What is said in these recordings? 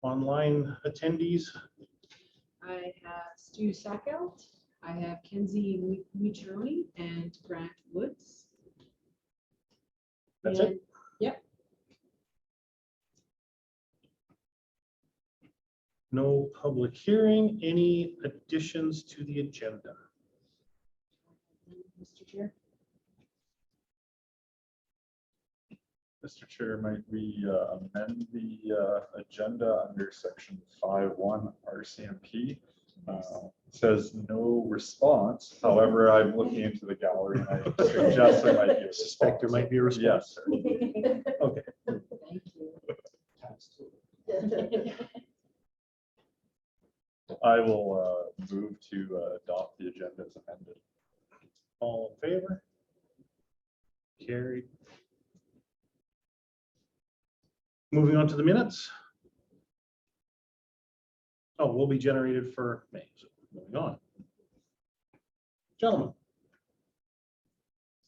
Online attendees. I have Stu Sackelt, I have Kenzie Mucciaroni and Grant Woods. That's it? Yep. No public hearing. Any additions to the agenda? Mr. Chair. Mr. Chair, might we amend the agenda under section 5.1 RCMP? It says no response. However, I'm looking into the gallery and I suggest there might be a Suspect there might be a response. Yes. Okay. Thank you. I will move to adopt the agenda as amended. All in favor? Carried. Moving on to the minutes. Oh, will be generated for May. So moving on. Gentlemen.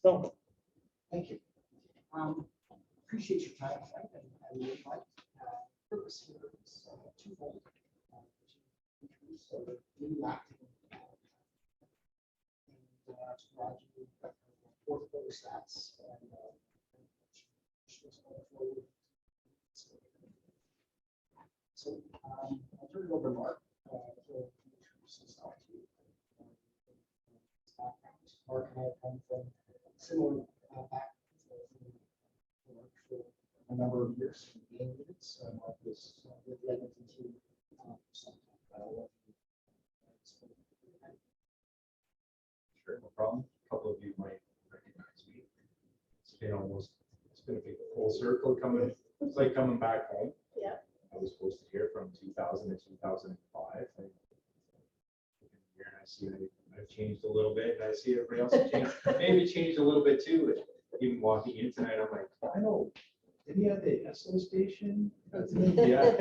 Welcome. Thank you. Appreciate your time tonight, and I would like purpose here is twofold. So the new acting and to provide you fourth quarter stats and so I'll turn it over to Mark to introduce himself to you. Mark and I come from similar backgrounds. For a number of years in game units. Mark was with the Edmonton team for some time. Sure, no problem. A couple of you might recognize me. It's been a big full circle coming. It's like coming back home. Yeah. I was posted here from 2000 to 2005. And I see I've changed a little bit, and I see everybody else has changed, maybe changed a little bit too. Even walking in tonight, I'm like, I know. Did he have the SO station? Yeah.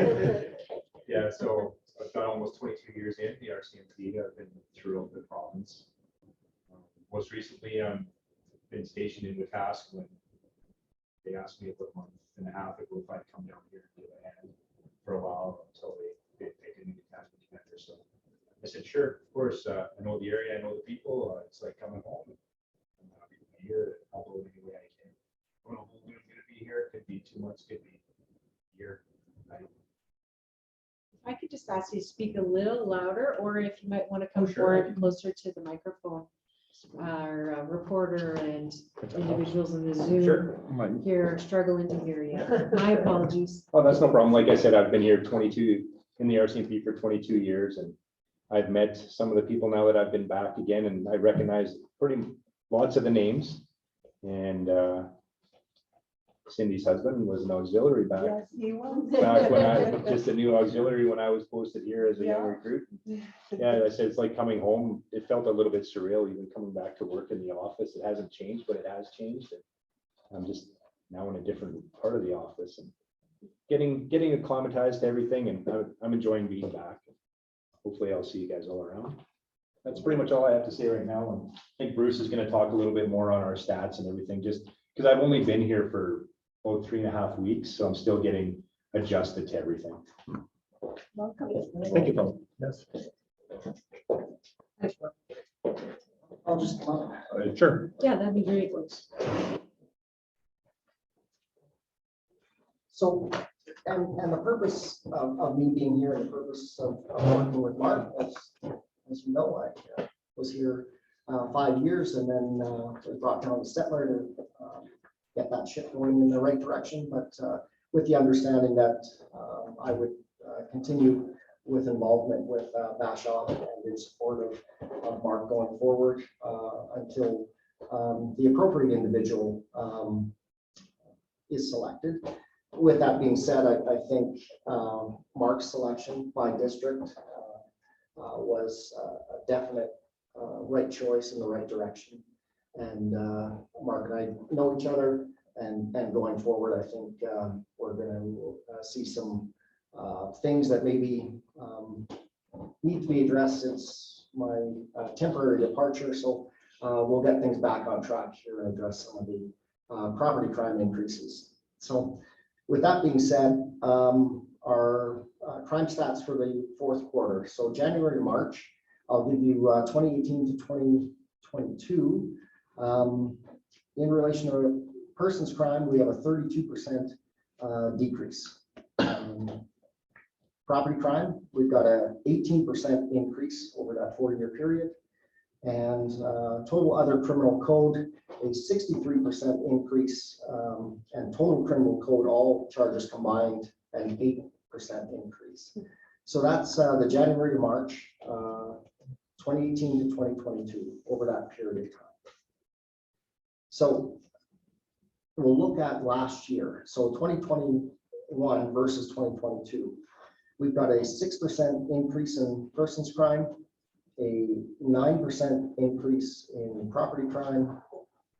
Yeah, so I've got almost 22 years in the RCMP. I've been throughout the province. Most recently, I've been stationed in Wetaskiwin. They asked me about a month and a half ago if I'd come down here and give a hand for a while until they picked a new detachment commander. So I said, sure, of course. I know the area, I know the people. It's like coming home. I'm happy to be here. I'll go any way I can. I don't know when I'm going to be here. It could be 2 months, could be a year. I could just ask you to speak a little louder, or if you might want to come Sure. forward closer to the microphone. Our reporter and individuals in the Zoom Sure. here are struggling to hear you. My apologies. Oh, that's no problem. Like I said, I've been here in the RCMP for 22 years, and I've met some of the people now that I've been back again, and I recognize lots of the names. And Cindy's husband was an auxiliary back. Yes, he was. Back when I was just a new auxiliary when I was posted here as a young recruit. Yeah, I said it's like coming home. It felt a little bit surreal even coming back to work in the office. It hasn't changed, but it has changed. And I'm just now in a different part of the office and getting acclimatized to everything. And I'm enjoying being back. Hopefully I'll see you guys all around. That's pretty much all I have to say right now. And I think Bruce is going to talk a little bit more on our stats and everything, just because I've only been here for about 3.5 weeks, so I'm still getting adjusted to everything. Welcome. Thank you, Tom. Yes. I'll just Sure. Yeah, that'd be great. so and the purpose of me being here and the purpose of working with Mark, as you know, I was here 5 years and then was brought down to Stettler to get that ship going in the right direction, but with the understanding that I would continue with involvement with Bashaw and in support of Mark going forward until the appropriate individual is selected. With that being said, I think Mark's selection by district was a definite right choice in the right direction. And Mark and I know each other, and going forward, I think we're going to see some things that maybe need to be addressed since my temporary departure. So we'll get things back on track here and address some of the property crime increases. So with that being said, our crime stats for the fourth quarter. So January to March, I'll give you 2018 to 2022. In relation to persons crime, we have a 32% decrease. Property crime, we've got a 18% increase over that 4-year period. And total other criminal code, a 63% increase, and total criminal code, all charges combined, an 8% increase. So that's the January to March, 2018 to 2022, over that period of time. So we'll look at last year. So 2021 versus 2022. We've got a 6% increase in persons crime, a 9% increase in property crime,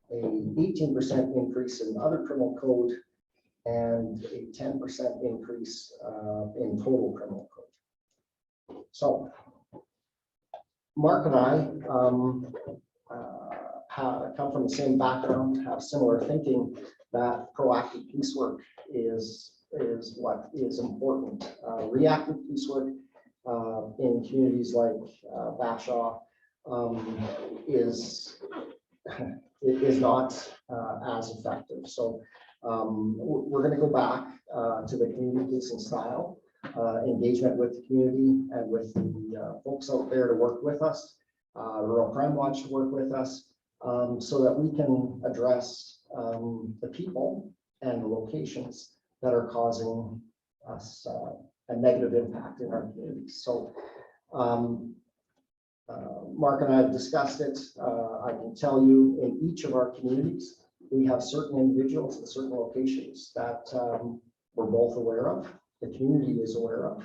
a 18% increase in other criminal code, and a 10% increase in total criminal code. So Mark and I come from the same background, have similar thinking that proactive police work is what is important. Reactive police work in communities like Bashaw is not as effective. So we're going to go back to the community policing style, engagement with the community and with the folks out there to work with us, Rural Crime Watch to work with us, so that we can address the people and the locations that are causing us a negative impact in our communities. So Mark and I have discussed it. I can tell you in each of our communities, we have certain individuals in certain locations that we're both aware of, the community is aware of,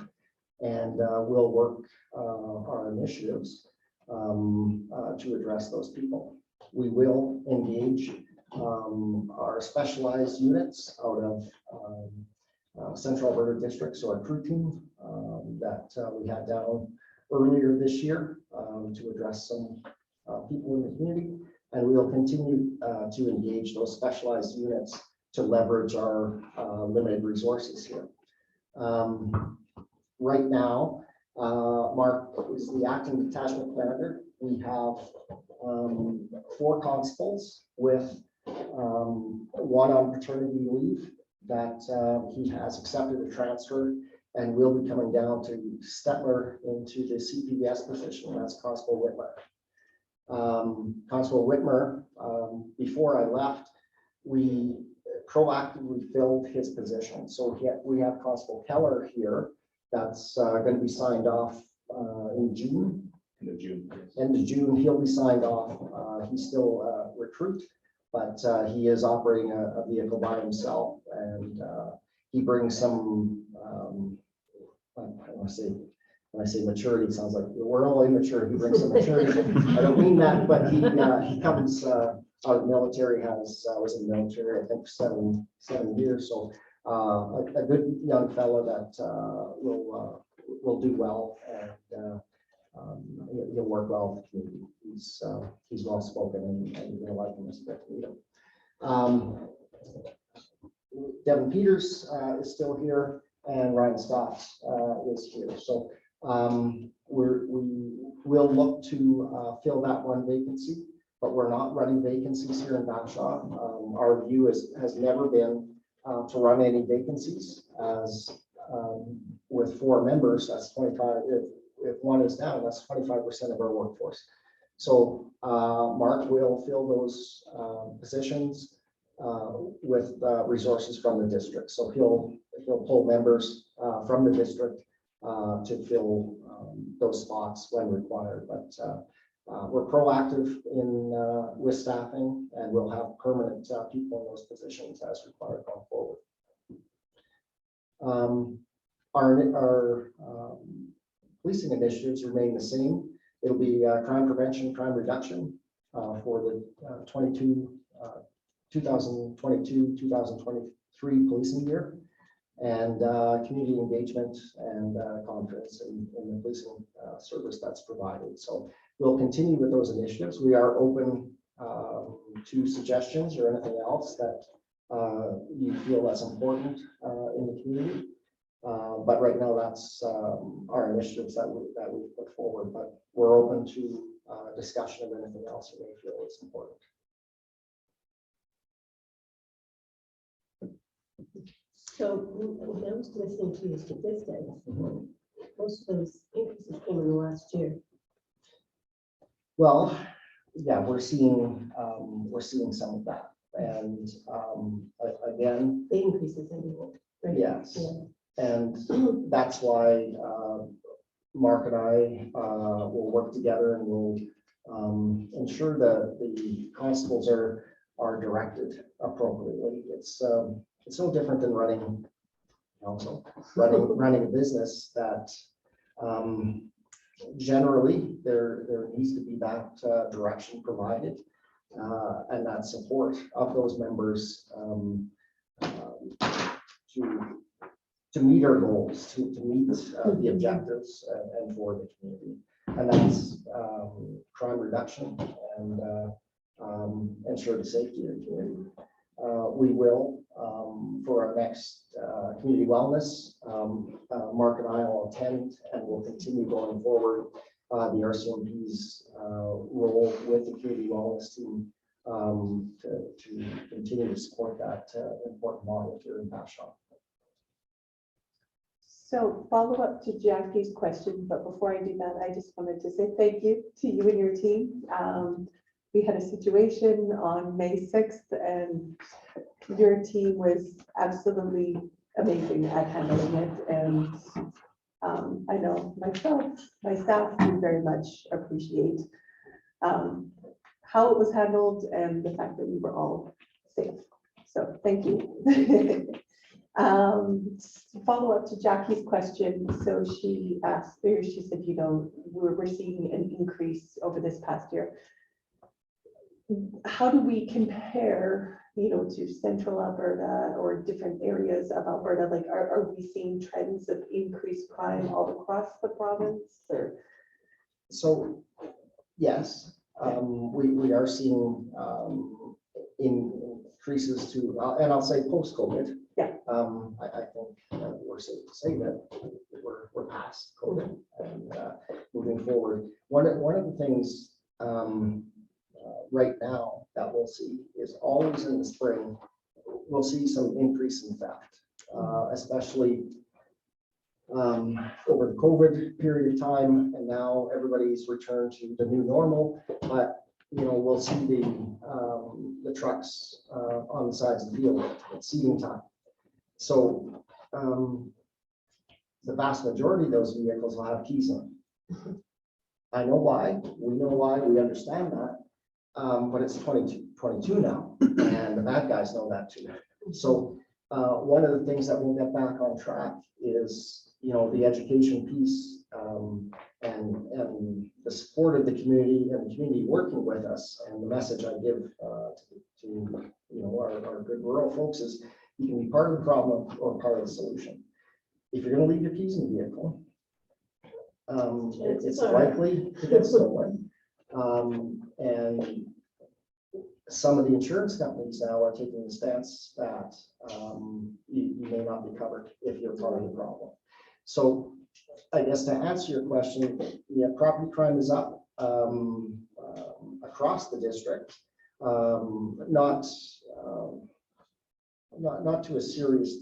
and we'll work our initiatives to address those people. We will engage our specialized units out of Central Alberta District, so our crew team that we had down earlier this year to address some people in the community, and we will continue to engage those specialized units to leverage our limited resources here. Right now, Mark is the acting detachment commander. We have 4 constables with 1 on paternity leave that he has accepted a transfer and will be coming down to Stettler into the CPBS position. That's Constable Whitmer. Constable Whitmer, before I left, we proactively filled his position. So we have Constable Keller here that's going to be signed off in June. End of June, he'll be signed off. He's still a recruit, but he is operating a vehicle by himself, and he brings some, I want to say, when I say maturity, it sounds like we're all immature. He brings some maturity. I don't mean that, but he comes out of the military, was in the military, I think, for 7 years. So a good young fellow that will do well, and he'll work well with the community. He's well spoken, and you're going to like him as you get to meet him. Devin Peters is still here, and Ryan Scott is here. So we will look to fill that 1 vacancy, but we're not running vacancies here in Bashaw. Our view has never been to run any vacancies, as with 4 members, that's 25. If 1 is down, that's 25% of our workforce. So Mark will fill those positions with resources from the district. So he'll pull members from the district to fill those spots when required. But we're proactive with staffing, and we'll have permanent people in those positions as required going forward. Our policing initiatives remain the same. It'll be crime prevention, crime reduction for the 2022-2023 policing year, and community engagement and confidence in the policing service that's provided. So we'll continue with those initiatives. We are open to suggestions or anything else that you feel that's important in the community. But right now, that's our initiatives that we put forward, but we're open to discussion of anything else you may feel is important. So when I was listening to your statistics, most of those increases came in the last year. Well, yeah, we're seeing some of that. And again, The increases anyway. Right? yes. Yeah. And that's why Mark and I will work together and we'll ensure that the constables are directed appropriately. It's no different than running, running a business that generally there needs to be that direction provided and that support of those members to meet our goals, to meet the objectives and for the community. And that's crime reduction and ensure the safety of the community. We will, for our next community wellness, Mark and I will attend and will continue going forward the RCMP's role with the community wellness team to continue to support that important model here in Bashaw. So follow up to Jackie's question, but before I do that, I just wanted to say thank you to you and your team. We had a situation on May 6th and your team was absolutely amazing at handling it. And I know my staff do very much appreciate how it was handled and the fact that we were all safe. So thank you. Follow up to Jackie's question. So she asked, or she said, we're seeing an increase over this past year. How do we compare, to central Alberta or different areas of Alberta? Like, are we seeing trends of increased crime all across the province? Or? So, yes, we are seeing increases to, and I'll say post-COVID. Yeah. I think we're safe to say that we're past COVID and moving forward. One of the things right now that we'll see is always in the spring, we'll see some increase in theft, especially over the COVID period of time, and now everybody's returned to the new normal. But we'll see the trucks on the sides of the field at seeding time. So the vast majority of those vehicles will have keys in them. I know why. We know why. We understand that. But it's 2022 now, and the bad guys know that too. So one of the things that we'll get back on track is, the education piece and the support of the community and the community working with us. And the message I give to our good rural folks is you can be part of the problem or part of the solution. If you're going to leave your keys in the vehicle, it's likely to get stolen. And some of the insurance companies now are taking the stance that you may not be covered if you're part of the problem. So I guess to answer your question, yeah, property crime is up across the district, not to a serious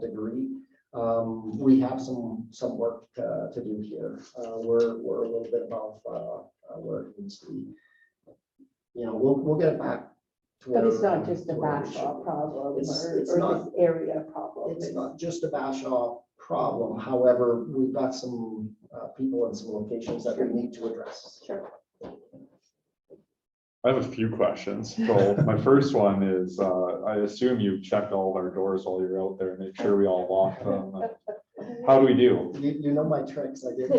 degree. We have some work to do here. We're a little bit above where it needs to be. We'll get it back to but where, it's not just a where we should Bashaw be. problem It's or not- this area problem. It's not just a Bashaw problem. However, we've got some people in some locations that we need to address. Sure. I have a few questions. So my first one is, I assume you check all of our doors while you're out there, make sure we all lock them. How do we do? You know my tricks. I didn't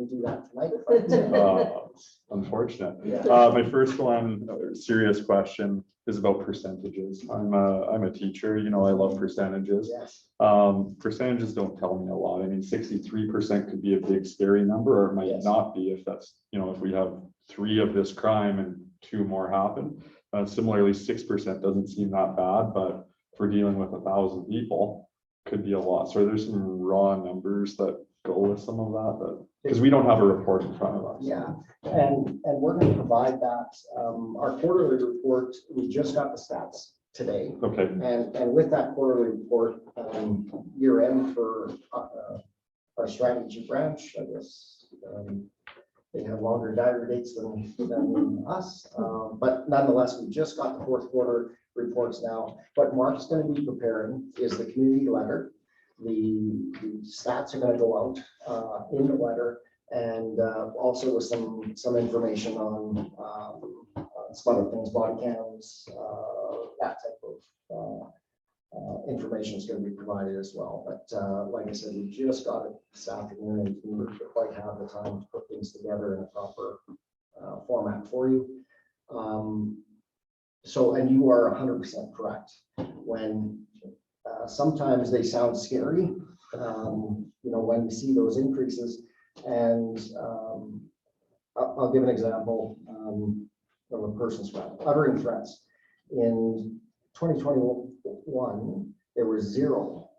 do that tonight. But, Unfortunate. yeah. My first one, serious question, is about percentages. I'm a teacher, I love percentages. Yes. Percentages don't tell me a lot. I mean, 63% could be a big scary number, or it might Yes. not be if that's, if we have 3 of this crime and 2 more happen. Similarly, 6% doesn't seem that bad, but if we're dealing with 1,000 people, could be a lot. So are there some raw numbers that go with some of that? Because we don't have a report in front of us. Yeah, and we're going to provide that. Our quarterly report, we just got the stats today. Okay, And with that quarterly report, year end for our strategy branch, I guess, they have longer diary dates than us. But nonetheless, we just got the fourth quarter reports now. What Mark's going to be preparing is the community letter. The stats are going to go out in the letter, and also with some information on some other things, body cams, that type of information is going to be provided as well. But like I said, we just got it this afternoon, and we didn't quite have the time to put things together in a proper format for you. So, and you are 100% correct. When sometimes they sound scary, when you see those increases. And I'll give an example of a person's threat, uttering threats. In 2021, there were 0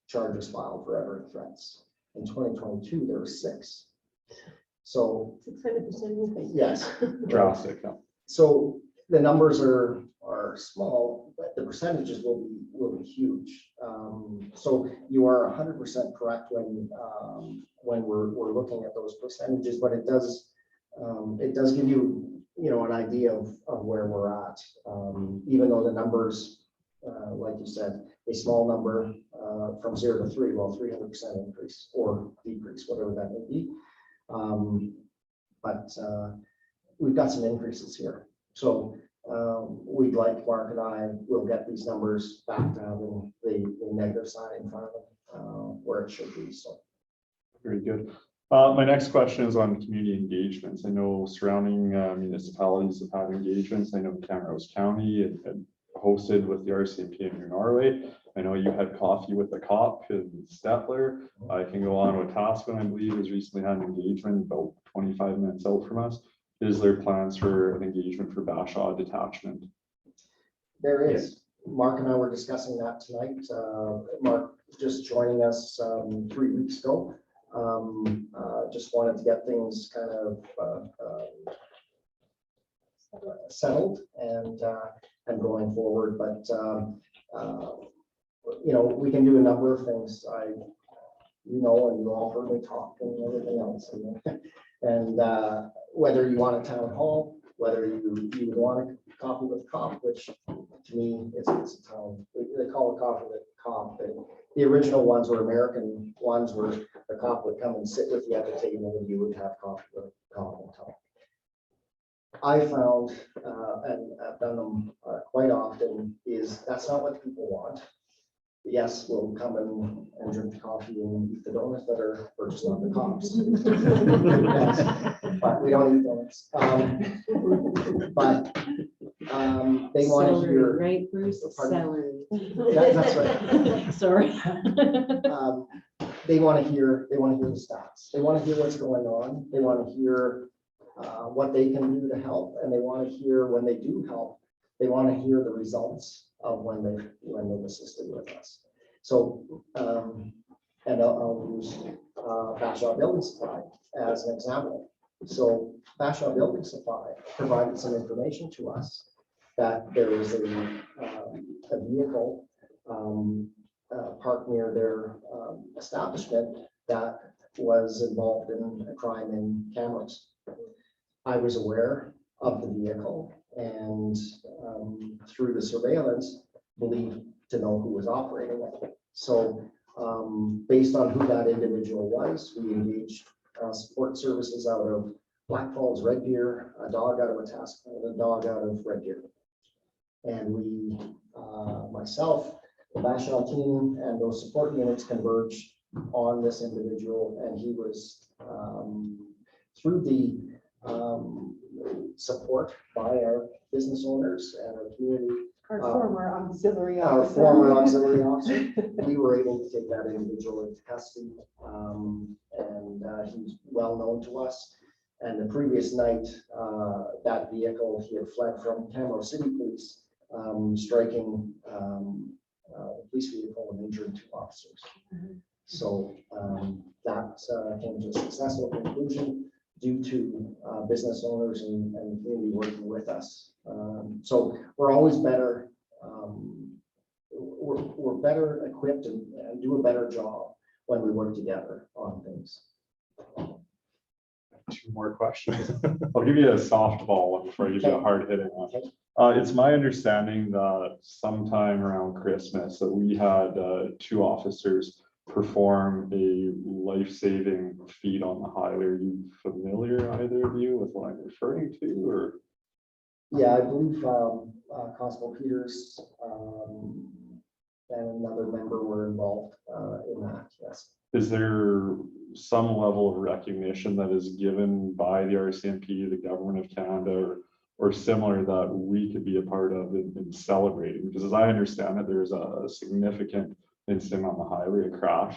charges filed for uttering threats. In 2022, there were 6. So 600% increase. yes. drastic. Yeah. So the numbers are small, but the percentages will be huge. So you are 100% correct when we're looking at those percentages, but it does give you an idea of where we're at. Even though the numbers, like you said, a small number from 0 to 3, well, 300% increase or decrease, whatever that may be. But we've got some increases here. So we'd like, Mark and I will get these numbers back to having the negative sign in front of them where it should be. So Very good. My next question is on community engagements. I know surrounding municipalities have had engagements. I know Camrose County had hosted with the RCMP in Norway. I know you had coffee with the COP in Stettler. I can go on with Tasman, I believe, has recently had an engagement about 25 minutes out from us. Is there plans for an engagement for Bashaw detachment? there is. Mark and I were discussing that tonight. Mark just joining us 3 weeks ago. Just wanted to get things kind of settled and going forward. But we can do a number of things. And you all heard me talk and everything else. And whether you want a town hall, whether you would want a coffee with COP, which to me it's a town. They call it coffee with COP. The original ones were American ones where the COP would come and sit with you at the table and you would have coffee with COP and talk. I found, and I've done them quite often, is that's not what people want. Yes, we'll come and drink the coffee and eat the donuts that are purchased on the COPs. Yes, but we don't eat donuts. But they want to Celery, hear. right, Bruce? Pardon? Celery. That's right. Sorry. They want to hear the stats. They want to hear what's going on. They want to hear what they can do to help, and they want to hear when they do help. They want to hear the results of when they've assisted with us. So, and I'll use Bashaw Building Supply as an example. So Bashaw Building Supply provided some information to us that there is a vehicle parked near their establishment that was involved in a crime in Camrose. I was aware of the vehicle and through the surveillance believed to know who was operating it. So based on who that individual was, we engaged support services out of Black Falls, Red Deer, a dog out of Itasca, and a dog out of Red Deer. And we, myself, the Bashaw team, and those support units converged on this individual, and he was through the support by our business owners and our community. Our former auxiliary Our officer. former auxiliary officer, we were able to take that individual into custody, and he's well known to us. And the previous night, that vehicle, he had fled from Camrose City Police, striking police vehicle and injured 2 officers. So that came to a successful conclusion due to business owners and the community working with us. So we're always better. We're better equipped and do a better job when we work together on things. 2 more questions. I'll give you a softball one before I give you a hard hitting one. Okay. It's my understanding that sometime around Christmas that we had 2 officers perform a life-saving feat on the highway. Are you familiar, either of you, with what I'm referring to, or? Yeah, I believe Constable Peters and another member were involved in that, yes. Is there some level of recognition that is given by the RCMP, the government of Canada, or similar that we could be a part of in celebrating? Because as I understand it, there's a significant incident on the highway, a crash,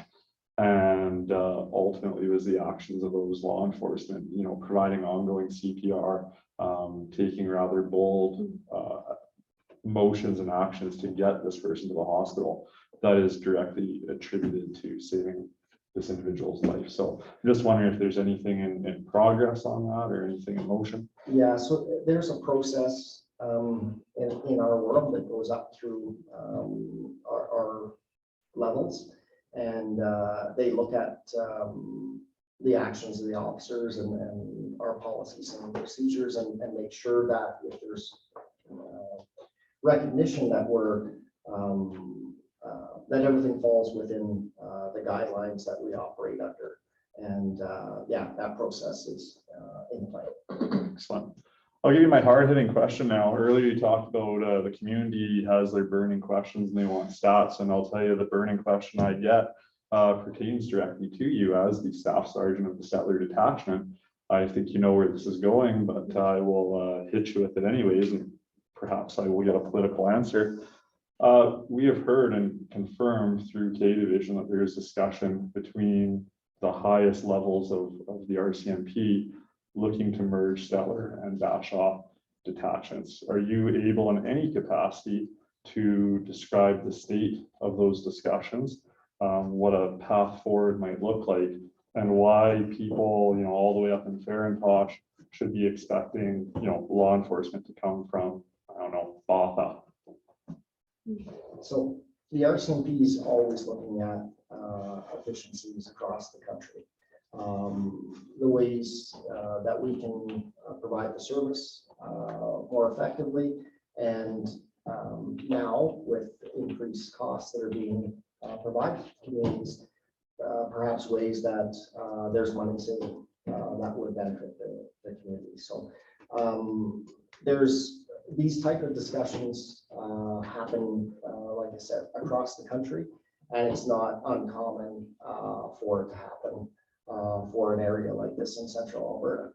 and ultimately it was the actions of those law enforcement, you know, providing ongoing CPR, taking rather bold motions and actions to get this person to the hospital that is directly attributed to saving this individual's life. So I'm just wondering if there's anything in progress on that or anything in motion. Yeah, so there's a process in our world that goes up through our levels, and they look at the actions of the officers and our policies and procedures and make sure that if there's recognition that we're that everything falls within the guidelines that we operate under. And yeah, that process is in play. Excellent. I'll give you my hard-hitting question now. Earlier you talked about the community has their burning questions and they want stats, and I'll tell you the burning question I get pertains directly to you as the staff sergeant of the Settler Detachment. I think you know where this is going, but I will hit you with it anyways, and perhaps I will get a political answer. We have heard and confirmed through K Division that there is discussion between the highest levels of the RCMP looking to merge Settler and Bashaw detachments. Are you able in any capacity to describe the state of those discussions, what a path forward might look like, and why people, you know, all the way up in Farintosh should be expecting, you know, law enforcement to come from, I don't know, Botha? So the RCMP is always looking at efficiencies across the country. The ways that we can provide the service more effectively, and now with increased costs that are being provided to communities, perhaps ways that there's money saving that would benefit the community. So there's these type of discussions happen, like I said, across the country, and it's not uncommon for it to happen for an area like this in Central Alberta.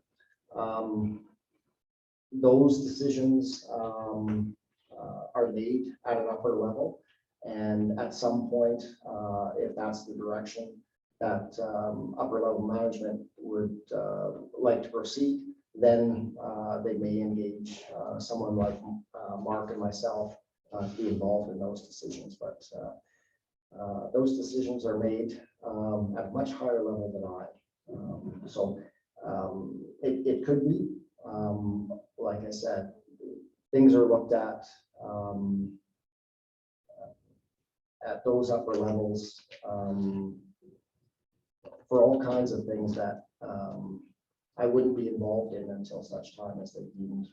Those decisions are made at an upper level, and at some point, if that's the direction that upper level management would like to proceed, then they may engage someone like Mark and myself to be involved in those decisions. But those decisions are made at a much higher level than I. So it could be, like I said, things are looked at those upper levels for all kinds of things that I wouldn't be involved in until such time as they deemed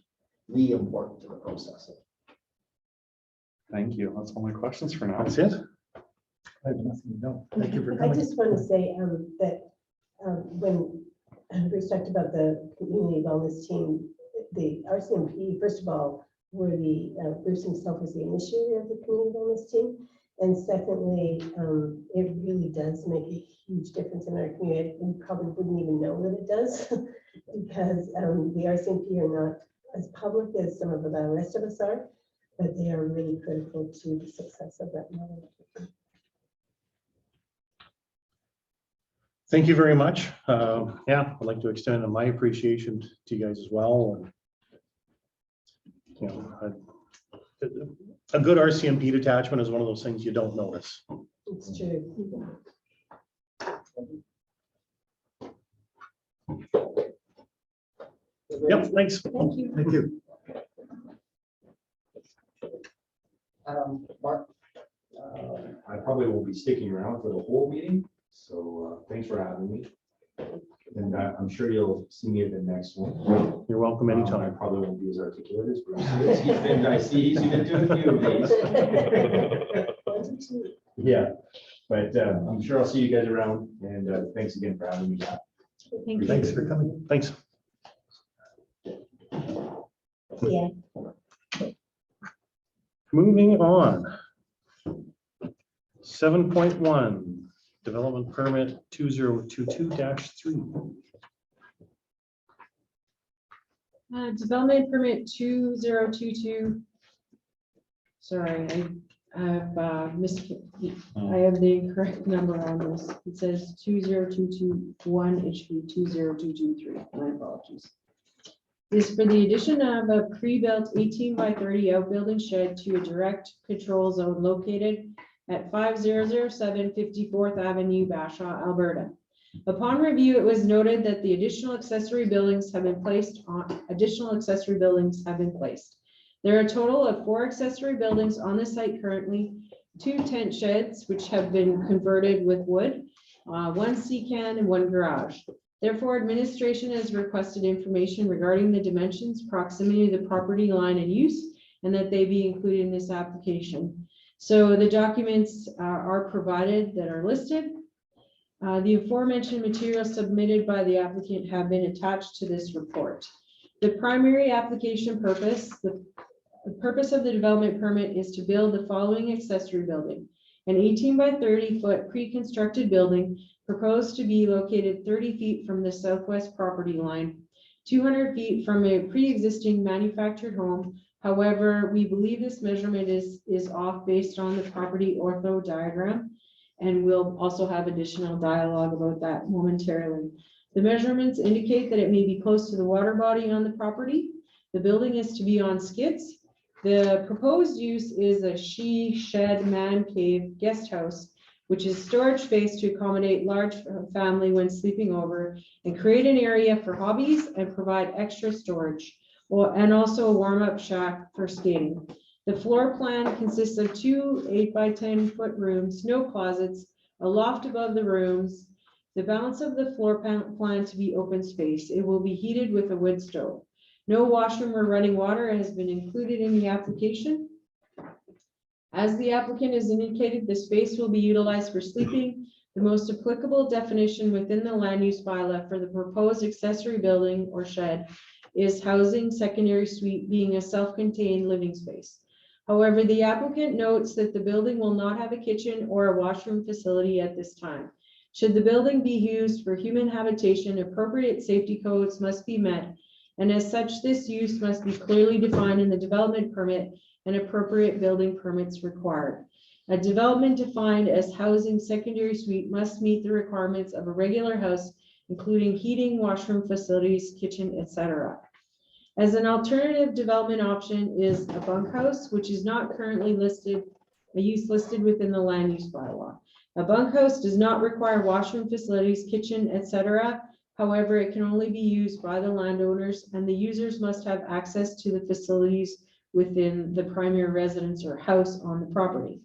me important to the process. Thank you. That's all my questions for now. That's it. I have nothing to know. Thank you for I coming. just want to say that when Bruce talked about the community wellness team, the RCMP, first of all, Bruce himself was the initiator of the community wellness team. And secondly, it really does make a huge difference in our community. We probably wouldn't even know that it does because the RCMP are not as public as some of the rest of us are, but they are really critical to the success of that model. Thank you very much. Yeah, I'd like to extend my appreciation to you guys as well. And, you know, A good RCMP detachment is one of those things you don't notice. It's true. Yep, thanks. Thank you. Thank you. Mark? I probably won't be sticking around for the whole meeting, so thanks for having me. And I'm sure you'll see me at the next one. You're welcome I anytime. probably won't be as articulate as Bruce is. He's been doing a few of these. Yeah, but I'm sure I'll see you guys around, and thanks again for having me back. Thank you. Thanks for coming. Thanks. Yeah. Moving on. 7.1, development permit 2022-3. Development permit 2022. Sorry, I have I have the incorrect number on this. It says 20221, it should be 20223. My apologies. This is for the addition of a pre-built 18 by 30 outbuilding shed to a direct control zone located at 5007 54th Avenue, Bashaw, Alberta. Upon review, it was noted that the additional accessory buildings have been placed. There are a total of 4 accessory buildings on the site currently, 2 tent sheds, which have been converted with wood, 1 sea can and 1 garage. Therefore, administration has requested information regarding the dimensions, proximity to the property line and use, and that they be included in this application. So the documents are provided that are listed. The aforementioned materials submitted by the applicant have been attached to this report. The primary application purpose, the purpose of the development permit is to build the following accessory building. An 18 by 30 foot pre-constructed building proposed to be located 30 feet from the southwest property line, 200 feet from a pre-existing manufactured home. However, we believe this measurement is off based on the property ortho diagram, and we'll also have additional dialogue about that momentarily. The measurements indicate that it may be close to the water body on the property. The building is to be on skids. The proposed use is a she shed man cave guest house, which is storage space to accommodate large family when sleeping over and create an area for hobbies and provide extra storage, and also a warm-up shack for skating. The floor plan consists of 2 8 by 10 foot rooms, no closets, a loft above the rooms. The balance of the floor plan to be open space. It will be heated with a wood stove. No washroom or running water has been included in the application. As the applicant has indicated, the space will be utilized for sleeping. The most applicable definition within the land use bylaw for the proposed accessory building or shed is housing secondary suite, being a self-contained living space. However, the applicant notes that the building will not have a kitchen or a washroom facility at this time. Should the building be used for human habitation, appropriate safety codes must be met, and as such, this use must be clearly defined in the development permit and appropriate building permits required. A development defined as housing secondary suite must meet the requirements of a regular house, including heating, washroom facilities, kitchen, etc. As an alternative development option is a bunkhouse, which is not currently listed, a use listed within the land use bylaw. A bunkhouse does not require washroom facilities, kitchen, etc. However, it can only be used by the landowners, and the users must have access to the facilities within the primary residence or house on the property.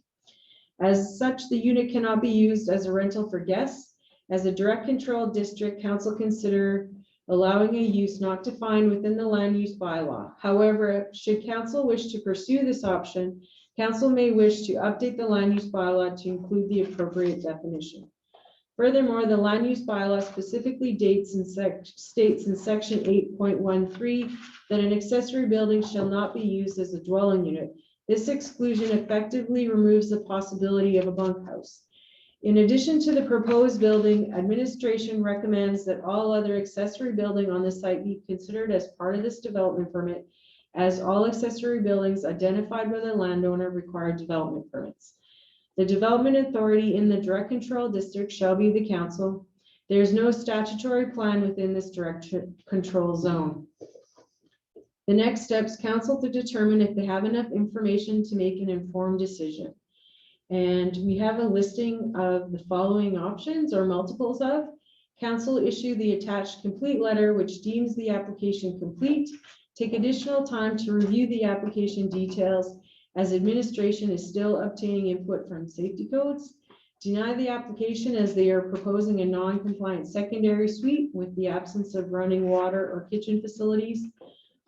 As such, the unit cannot be used as a rental for guests. As a direct control district, council consider allowing a use not defined within the land use bylaw. However, should council wish to pursue this option, council may wish to update the land use bylaw to include the appropriate definition. Furthermore, the land use bylaw specifically states in section 8.13 that an accessory building shall not be used as a dwelling unit. This exclusion effectively removes the possibility of a bunkhouse. In addition to the proposed building, administration recommends that all other accessory building on the site be considered as part of this development permit, as all accessory buildings identified by the landowner require development permits. The development authority in the direct control district shall be the council. There is no statutory plan within this direct control zone. The next steps, council to determine if they have enough information to make an informed decision. And we have a listing of the following options or multiples of. Council issue the attached complete letter which deems the application complete. Take additional time to review the application details as administration is still obtaining input from safety codes. Deny the application as they are proposing a non-compliant secondary suite with the absence of running water or kitchen facilities.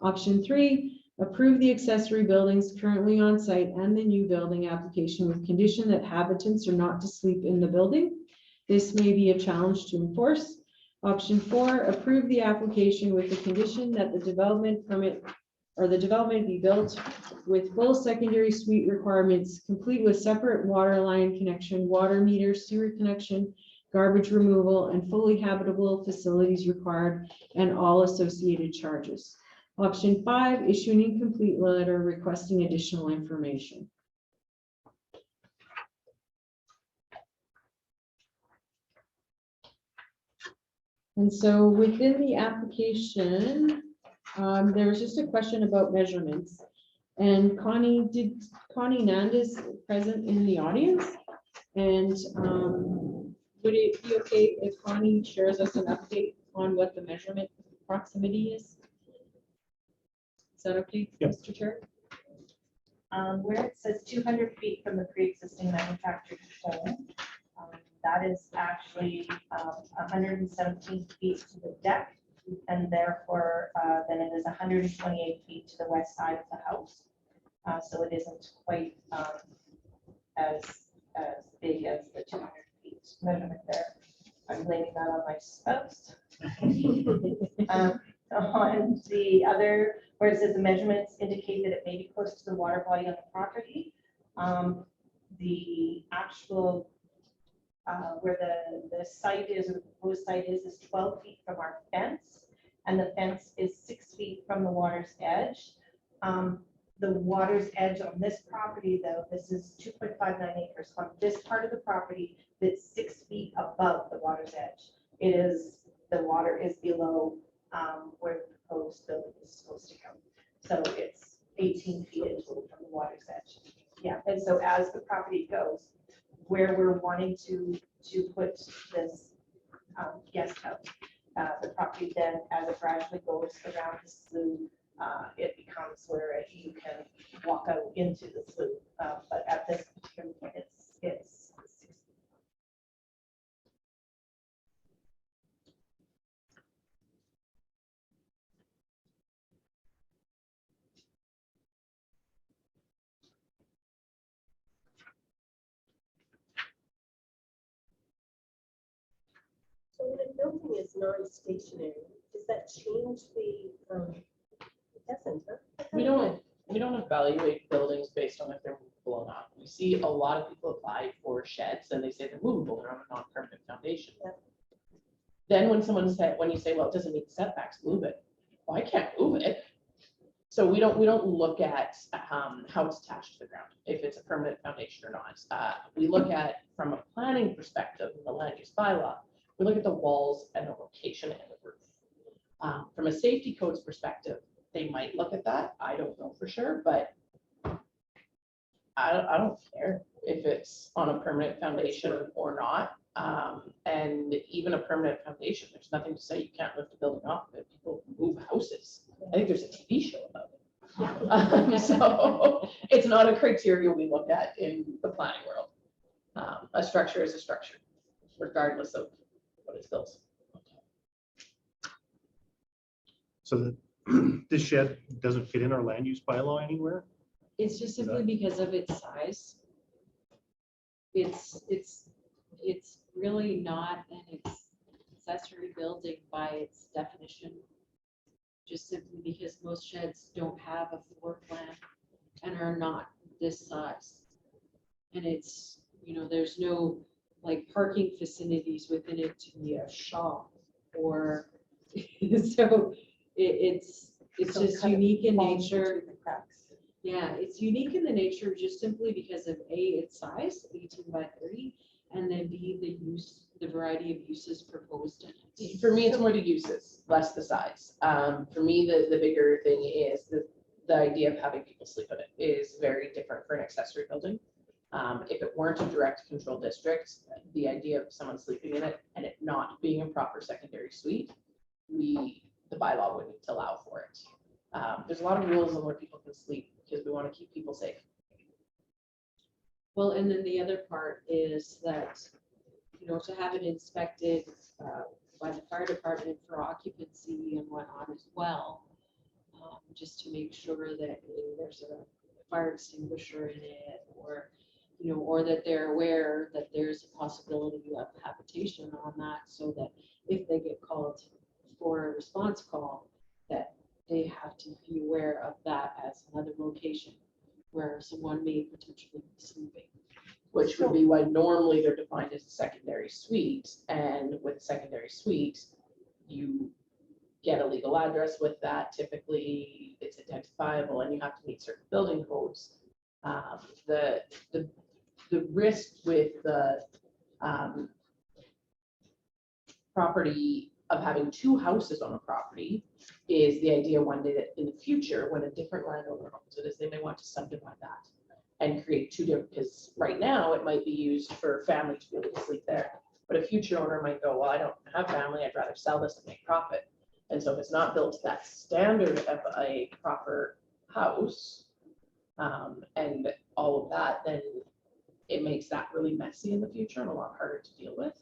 Option 3, approve the accessory buildings currently on site and the new building application with condition that habitants are not to sleep in the building. This may be a challenge to enforce. Option 4, approve the application with the condition that the development permit or the development be built with full secondary suite requirements, complete with separate water line connection, water meter, sewer connection, garbage removal, and fully habitable facilities required, and all associated charges. Option 5, issue an incomplete letter requesting additional information. And so within the application, there was just a question about measurements. And Connie Nandas present in the audience? And would it be okay if Connie shares us an update on what the measurement proximity is? Is that okay, Yep. Mr. Chair? Where it says 200 feet from the pre-existing manufactured home, that is actually 117 feet to the deck, and therefore then it is 128 feet to the west side of the house. So it isn't quite as big as the 200 feet measurement there. I'm blaming that on my spouse. On the other, where it says the measurements indicate that it may be close to the water body on the property. The actual, where the site is, or the proposed site is 12 feet from our fence, and the fence is 6 feet from the water's edge. The water's edge on this property, though, this is 2.59 acres. On this part of the property, that's 6 feet above the water's edge. It is, the water is below where the proposed building is supposed to go. So it's 18 feet in total from the water's edge. Yeah, and so as the property goes, where we're wanting to put this guest house, the property then, as it gradually goes around the slough, it becomes where you can walk out into the slough. But at this particular point, it's 6 feet. So when a building is non-stationary, does that change the, it doesn't, huh? We don't evaluate buildings based on if they're movable or not. We see a lot of people apply for sheds and they say they're movable, they're on a non-permanent foundation. Yeah. Then when you say, well, it doesn't meet setbacks, move it. Well, I can't move it. So we don't look at how it's attached to the ground, if it's a permanent foundation or not. We look at, from a planning perspective in the land use bylaw, we look at the walls and the location and the roof. From a safety codes perspective, they might look at that. I don't know for sure, but I don't care if it's on a permanent foundation or not. And even a permanent foundation, there's nothing to say you can't lift a building off of it. People move houses. I think there's a TV show about it. So it's not a criteria we look at in the planning world. A structure is a structure, regardless of what it's built. So this shed doesn't fit in our land use bylaw anywhere? It's just simply because of its size. It's really not an accessory building by its definition. Just simply because most sheds don't have a floor plan and are not this size. And it's, there's no like parking facilities within it to be a shop or, so it's So just kind of unique in falls nature. into the cracks. Yeah, it's unique in the nature just simply because of its size, 18 by 30, and then B, the variety of uses proposed in it. For me, it's more the uses, less the size. For me, the bigger thing is the idea of having people sleep in it is very different for an accessory building. If it weren't a direct control district, the idea of someone sleeping in it and it not being a proper secondary suite, the bylaw wouldn't allow for it. There's a lot of rules on where people can sleep because we want to keep people safe. Well, and then the other part is that, to have it inspected by the fire department for occupancy and whatnot as well, just to make sure that there's a fire extinguisher in it, or that they're aware that there's a possibility of habitation on that, so that if they get called for a response call, that they have to be aware of that as another location where someone may potentially be sleeping. Which would be why normally they're defined as a secondary suite. And with a secondary suite, you get a legal address with that. Typically, it's identifiable and you have to meet certain building codes. The risk with the property of having two houses on a property is the idea one day that in the future, when a different landowner owns it, is they may want to subdivide that and create two different, because right now it might be used for family to be able to sleep there. But a future owner might go, well, I don't have family, I'd rather sell this and make profit. And so if it's not built to that standard of a proper house, and all of that, then it makes that really messy in the future and a lot harder to deal with.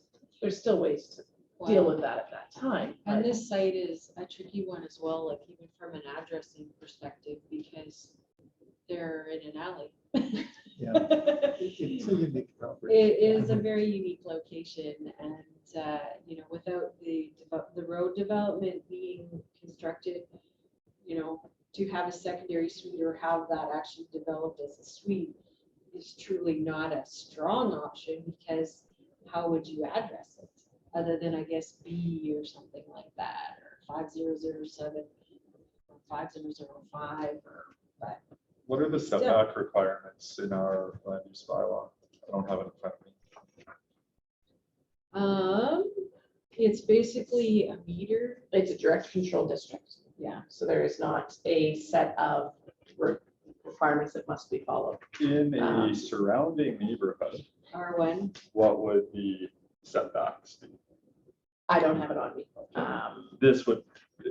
There's still ways to deal with that at that time. And but- this site is a tricky one as well, like even from an addressing perspective, because they're in an alley. Yeah, it's a unique property. It is a very unique location, and without the road development being constructed, to have a secondary suite or have that actually developed as a suite is truly not a strong option, because how would you address it other than, I guess, B or something like that, or 5007 or 5005, but What are the setback requirements in our land use bylaw? I don't have it in front of me. it's basically a meter. It's a direct control district. Yeah, so there is not a set of requirements that must be followed. In a surrounding neighborhood, R1. what would the setbacks be? I don't have it on me. This would,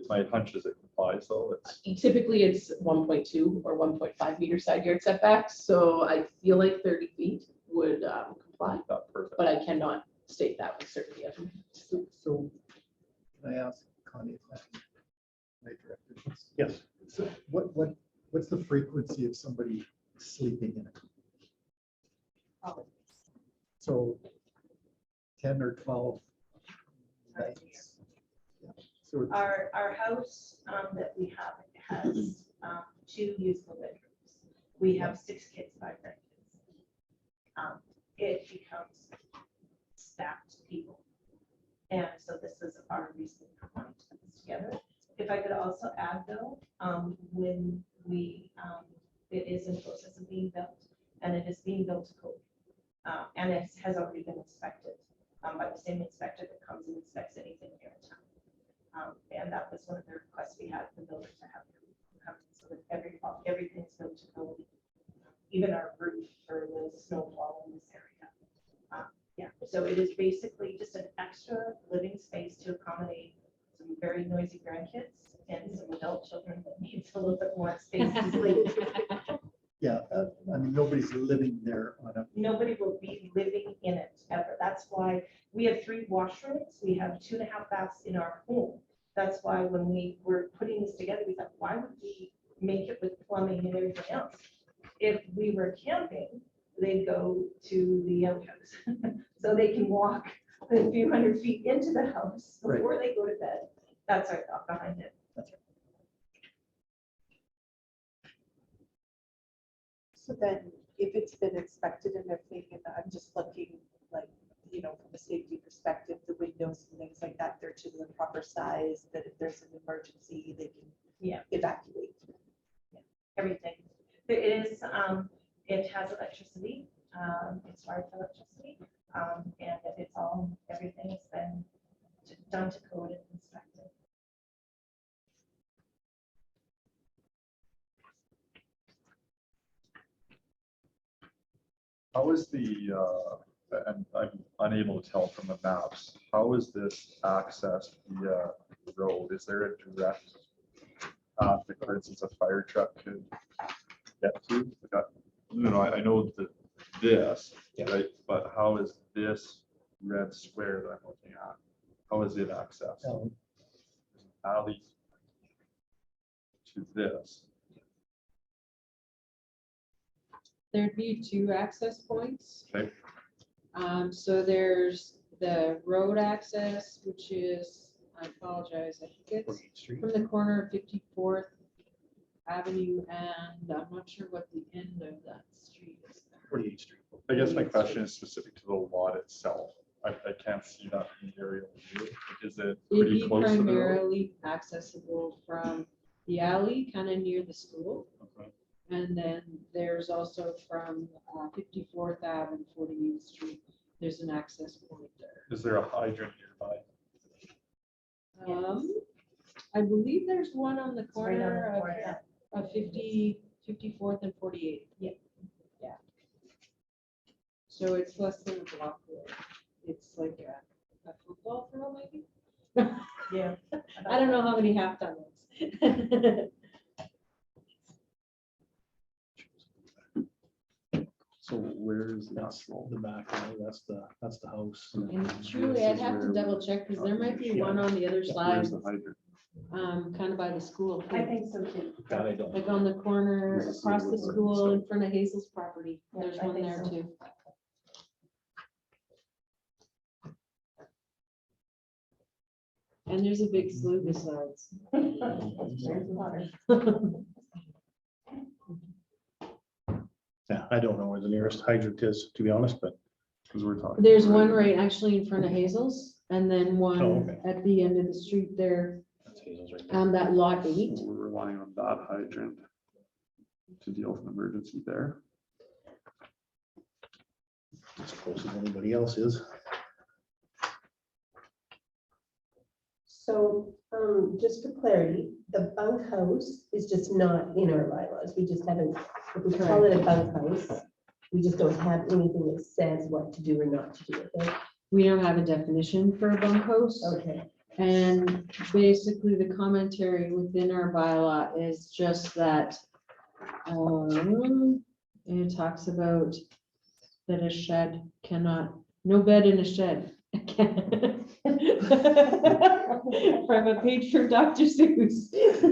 my hunch is it complies, though. It's Typically, it's 1.2 or 1.5 meter side yard setbacks. So I feel like 30 feet would comply, not perfect. but I cannot state that with certainty. So can I ask Connie if I may direct this? Yes. So what's the frequency of somebody sleeping in it? So 10 or 12 nights? Yeah. So it's- Our house that we have has 2 usable bedrooms. We have 6 kids, 5 grandkids. It becomes stacked people. And so this is our reason for wanting to put this together. If I could also add though, when it is in process of being built, and it is being built to code. And it has already been inspected by the same inspector that comes and inspects anything here in town. And that was one of the requests we had from the builder to have come, so that everything's built to code, even our roof for the snowfall in this area. Yeah, so it is basically just an extra living space to accommodate some very noisy grandkids and some adult children that needs a little bit more space to sleep. Yeah, I mean, nobody's living there on a, Nobody will be living in it ever. That's why we have 3 washrooms. We have 2.5 baths in our home. That's why when we were putting this together, we thought, why would we make it with plumbing and everything else? If we were camping, they'd go to the outhouse. So they can walk a few hundred feet into the house Right. before they go to bed. That's our thought behind it. So then, if it's been inspected and everything, and I'm just looking like, from a safety perspective, the windows and things like that, they're to the proper size, that if there's an emergency, they can evacuate. Everything. It is, it has electricity. It's wired for electricity. And that it's all, everything has been done to code and inspected. How is and I'm unable to tell from the maps, how is this accessed via road? Is there a direct path that, for instance, a fire truck could get to? No, I know that this, right, but how is this red square that I'm looking at? How is it accessed? There's an alley to this. There'd be two access points. Okay. So there's the road access, which is, I apologize, I think it's from the corner of 54th Avenue, and I'm not sure what the end of that street is. 48th Street. I guess my question is specific to the lot itself. I can't see that in the aerial view. Is it It'd pretty be close to the road? primarily accessible from the alley, kind of near the school. Okay. And then there's also from 54th Ave and 48th Street, there's an access point there. Is there a hydrant nearby? I believe there's one on the It's right on the corner corner. of 54th and 48th. Yeah. Yeah. So it's less than a block away. It's like a football throw maybe. Yeah. I don't know how many half tunnels. So where is the That's actual? the back, right? That's the house. And truly, I'd have to double check because there might be one on the other side, Where's the hydrant? kind of by the school. I think so too. That I don't. Like on the corner This is across the Woodward, school so- in front of Hazel's property. Yeah, There's I one think there so. too. And there's a big slough besides. There's water. Yeah, I don't know where the nearest hydrant is, to be honest, but Because we're talking. There's one right actually in front of Hazel's and then Oh, one okay. at the end of the street there, that's Hazel's right there. that lot 8. We're relying on that hydrant to deal with an emergency there. As close as anybody else is. So, just for clarity, the bunkhouse is just not in our bylaws. We just haven't, if we call it a bunkhouse, we just don't have anything that says what to do or not to do with it. We don't have a definition for a bunkhouse. Okay, And basically the commentary within our bylaw is just that it talks about that a shed cannot, no bed in a shed. From a page from Dr. Seuss. so,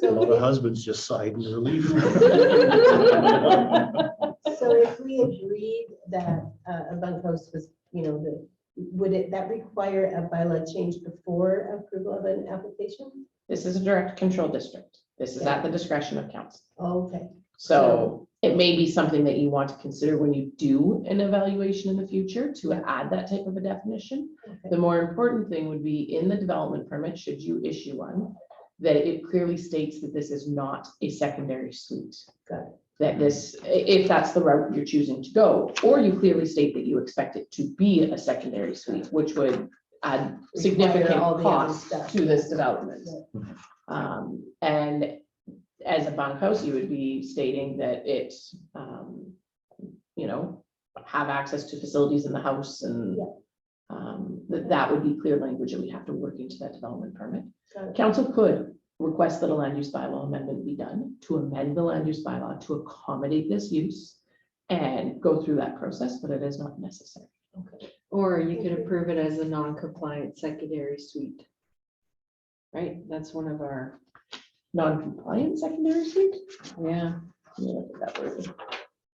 A lot of so, husbands just sighed in relief. so if we agreed that a bunkhouse was, would that require a bylaw change before approval of an application? This is a direct control district. This is at the discretion of council. Okay, So it may be something that you want to consider when you do an evaluation in the future to add that type of a definition. okay. The more important thing would be in the development permit, should you issue one, that it clearly states that this is not a secondary suite. Got it. That this, if that's the route you're choosing to go, or you clearly state that you expect it to be a secondary suite, which would add significant all the other cost stuff. to this development. And as a bunkhouse, you would be stating that it, have access to facilities in the house and that would be clear language that we'd have to work into that development permit. Got it. Council could request that a land use bylaw amendment be done to amend the land use bylaw to accommodate this use and go through that process, but it is not necessary. Or you could approve it as a non-compliant secondary suite. Right, that's one of our, Non-compliant secondary suite? yeah. Yeah, look at that word.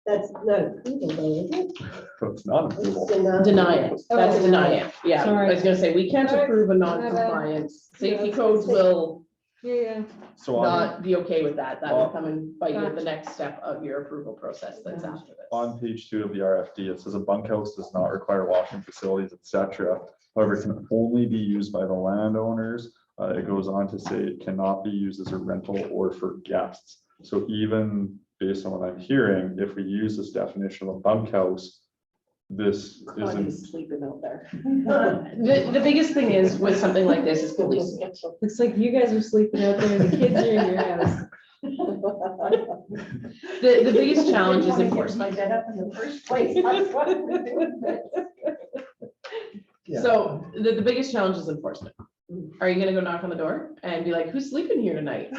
That's not approval though, is it? So it's not It's approval. Deny it. That's Oh, deny it. Yeah, I Sorry. was gonna say, we can't Sorry. approve a My bad. non-compliant. Safety Yeah. codes will Yeah. So on, not be okay with that. That will come and bite you at the Gotcha. next step of your approval process that's after this. on page 2 of the RFD, it says a bunkhouse does not require washing facilities, etc. However, it can only be used by the landowners. It goes on to say it cannot be used as a rental or for guests. So even based on what I'm hearing, if we use this definition of a bunkhouse, this isn't, Connie's sleeping out there. The biggest thing is with something like this is policing it. Looks like you guys are sleeping out there and the kids are in your house. The biggest challenge is enforcement. That up in the first place. That's why we're doing this. Yeah. So the biggest challenge is enforcement. Are you gonna go knock on the door and be like, who's sleeping here tonight?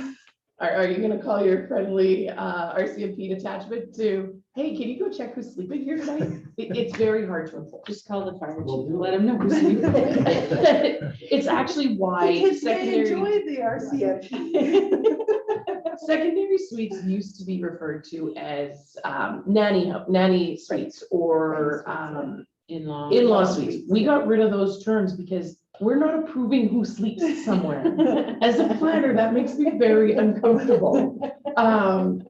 Are you gonna call your friendly RCMP detachment to, hey, can you go check who's sleeping here tonight? It's very hard to enforce. Just call the fire chief and let him know who's sleeping. It's actually why Kids may secondary, enjoy the RCMP. secondary suites used to be referred to as nanny suites or in-law suites. We got rid of those terms because we're not approving who sleeps somewhere. As a planner, that makes me very uncomfortable.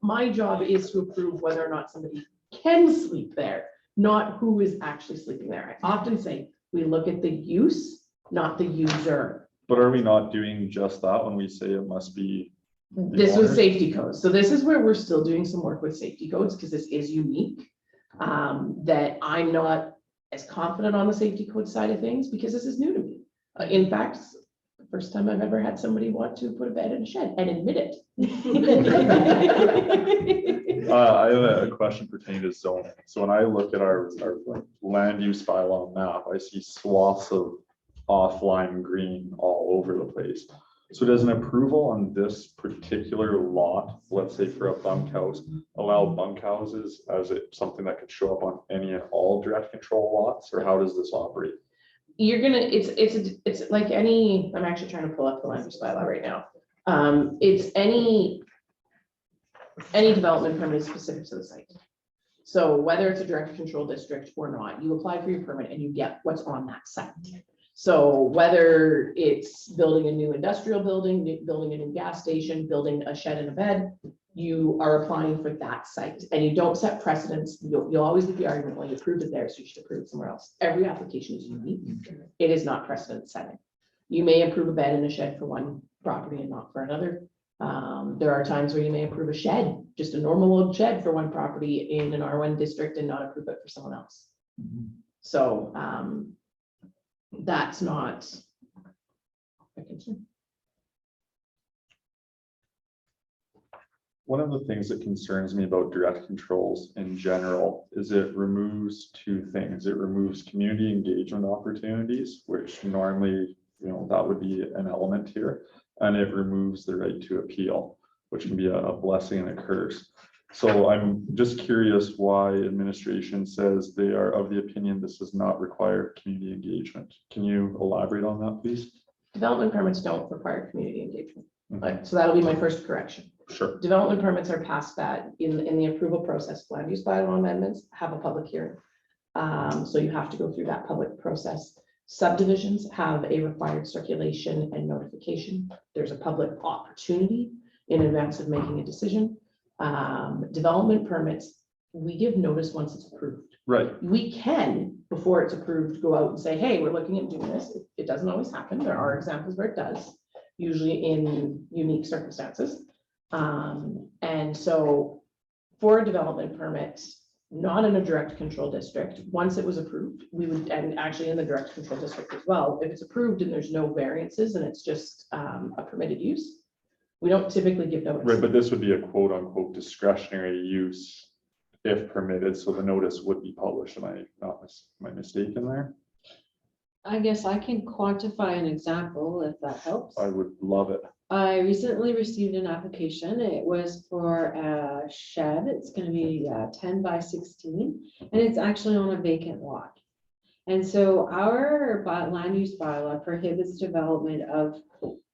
My job is to approve whether or not somebody can sleep there, not who is actually sleeping there. I often say, we look at the use, not the user. but are we not doing just that when we say it must be? the This was owner? safety codes. So this is where we're still doing some work with safety codes because this is unique. That I'm not as confident on the safety code side of things because this is new to me. In fact, the first time I've ever had somebody want to put a bed in a shed and admit it. I have a question pertaining to zoning. So when I look at our like land use bylaw map, I see swaths of offline green all over the place. So does an approval on this particular lot, let's say for a bunkhouse, allow bunkhouses as something that could show up on any and all direct control lots, or how does this operate? You're gonna, it's like any, I'm actually trying to pull up the land use bylaw right now. It's any development permit is specific to the site. So whether it's a direct control district or not, you apply for your permit and you get what's on that site. So whether it's building a new industrial building, building a new gas station, building a shed and a bed, you are applying for that site and you don't set precedents. You'll always get the argument, well, you approved it there, so you should approve it somewhere else. Every application is unique. It is not precedent setting. You may approve a bed and a shed for one property and not for another. There are times where you may approve a shed, just a normal old shed for one property in an R1 district and not approve it for someone else. So that's not a concern. One of the things that concerns me about direct controls in general is it removes two things. It removes community engagement opportunities, which normally, that would be an element here. And it removes the right to appeal, which can be a blessing and a curse. So I'm just curious why administration says they are of the opinion this does not require community engagement. Can you elaborate on that, please? Development permits don't require community engagement. So that'll be my first correction. Sure. Development permits are past that in the approval process. Land use bylaw amendments have a public hearing. So you have to go through that public process. Subdivisions have a required circulation and notification. There's a public opportunity in advance of making a decision. Development permits, we give notice once it's approved. Right. We can, before it's approved, go out and say, hey, we're looking at doing this. It doesn't always happen. There are examples where it does, usually in unique circumstances. And so for a development permit, not in a direct control district, once it was approved, we would, and actually in the direct control district as well, if it's approved and there's no variances and it's just a permitted use, we don't typically give notice. Right, but this would be a quote unquote discretionary use if permitted, so the notice would be published. Am I mistaken there? I guess I can quantify an example if that helps. I would love it. I recently received an application. It was for a shed. It's going to be 10 by 16, and it's actually on a vacant lot. And so our land use bylaw prohibits development of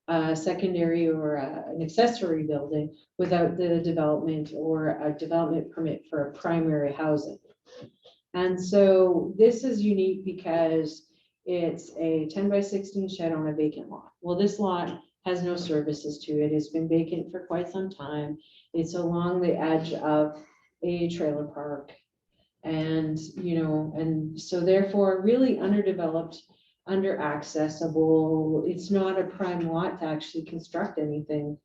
a secondary or an accessory building without the development or a development permit for a primary housing. And so this is unique because it's a 10 by 16 shed on a vacant lot. Well, this lot has no services to it. It's been vacant for quite some time. It's along the edge of a trailer park. And, and so therefore really underdeveloped, under accessible. It's not a prime lot to actually construct anything,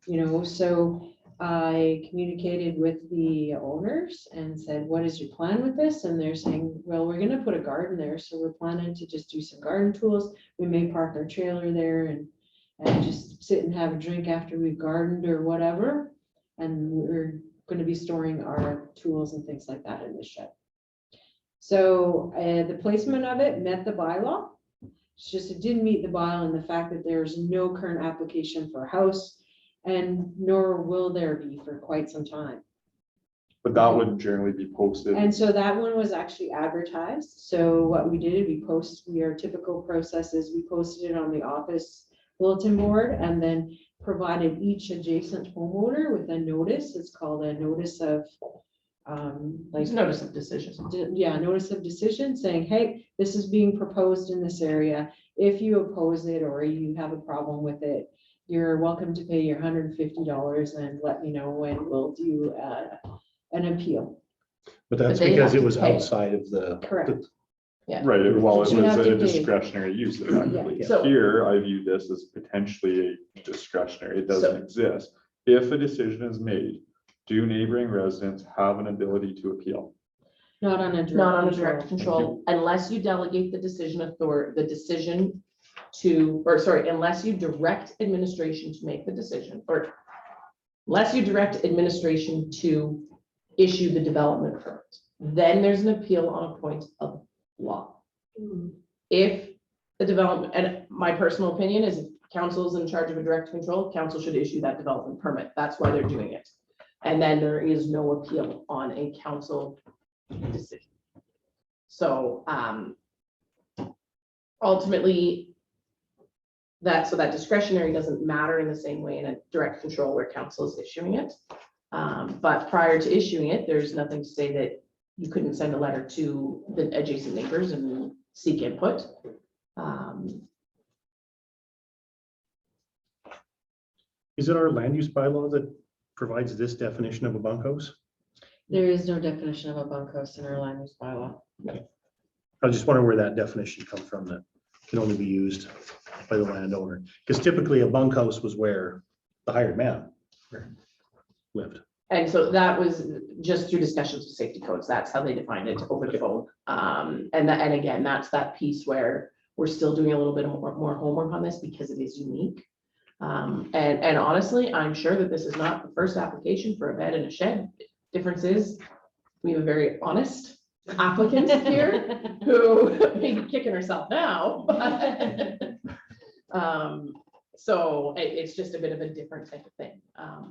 so I communicated with the owners and said, what is your plan with this? And they're saying, well, we're gonna put a garden there, so we're planning to just do some garden tools. We may park our trailer there and just sit and have a drink after we've gardened or whatever. And we're gonna be storing our tools and things like that in the shed. So the placement of it met the bylaw. It's just, it didn't meet the bylaw in the fact that there's no current application for a house, and nor will there be for quite some time. But that would generally be posted. And so that one was actually advertised. So what we did, our typical process is we posted it on the office bulletin board and then provided each adjacent homeowner with a notice. It's called a notice of, Like notice of decision. notice of decision saying, hey, this is being proposed in this area. If you oppose it or you have a problem with it, you're welcome to pay your $150 and let me know when we'll do an appeal. But that's But they because have it to was pay. outside of the. Correct. Right, well, it You have was to a pay. discretionary use effectively. Yeah. So- Here, I view this as potentially a discretionary, it doesn't exist. If a decision is made, do neighboring residents have an ability to appeal? Not on a direct. Not on a control. direct control, unless you delegate the decision unless you direct administration to make the decision, or unless you direct administration to issue the development permit, then there's an appeal on a point of law. If the development, and my personal opinion is if council's in charge of a direct control, council should issue that development permit. That's why they're doing it. And then there is no appeal on a council decision. So ultimately, that discretionary doesn't matter in the same way in a direct control where council is issuing it. But prior to issuing it, there's nothing to say that you couldn't send a letter to the adjacent neighbors and seek input. Is it our land use bylaw that provides this definition of a bunkhouse? There is no definition of a bunkhouse in our land use bylaw. I was just wondering where that definition comes from that can only be used by the landowner. Because typically a bunkhouse was where the hired man lived. And so that was just through discussions with safety codes. That's how they defined it over the phone. And again, that's that piece where we're still doing a little bit more homework on this because it is unique. And honestly, I'm sure that this is not the first application for a bed in a shed. Difference is, we have a very honest applicant here who may be kicking herself now. So it's just a bit of a different type of thing.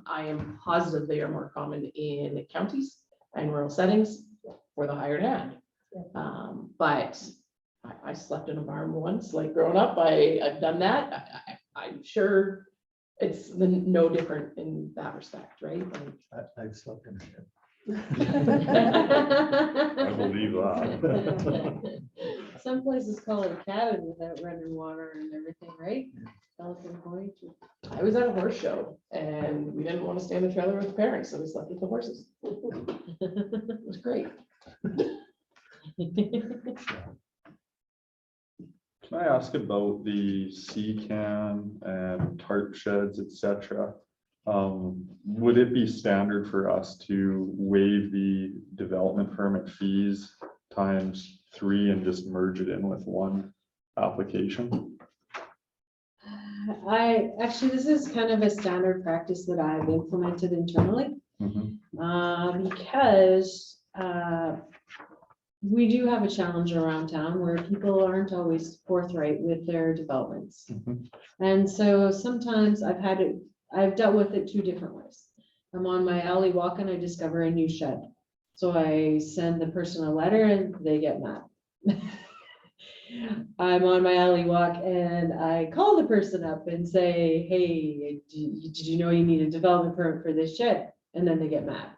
I am positive they are more common in counties and rural settings for the hired hand. But I slept in a barn once, like growing up, I've done that. I'm sure it's no different in that respect, right? Like, I've slept in a shed. I believe that. Some places call it a cabin without running water and everything, right? Pelican Point. I was at a horse show and we didn't want to stay in the trailer with the parents, so we slept with the horses. It was great. Can I ask about the C-can and tarp sheds, et cetera? Would it be standard for us to waive the development permit fees times 3 and just merge it in with one application? This is kind of a standard practice that I've implemented internally. Because we do have a challenge around town where people aren't always forthright with their developments. And so sometimes I've dealt with it 2 different ways. I'm on my alley walk and I discover a new shed. So I send the person a letter and they get mad. I'm on my alley walk and I call the person up and say, hey, did you know you need a development permit for this shed? And then they get mad.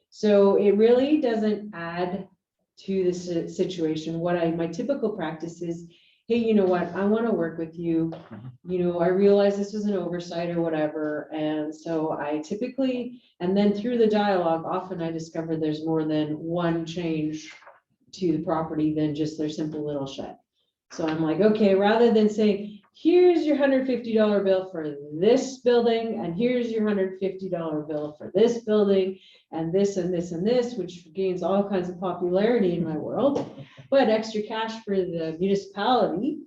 So it really doesn't add to this situation. My typical practice is, hey, you know what, I want to work with you. You know, I realize this was an oversight or whatever. And so I typically, and then through the dialogue, often I discover there's more than one change to the property than just their simple little shed. So I'm like, okay, rather than saying, here's your $150 bill for this building, and here's your $150 bill for this building, and this and this and this, which gains all kinds of popularity in my world, but extra cash for the municipality.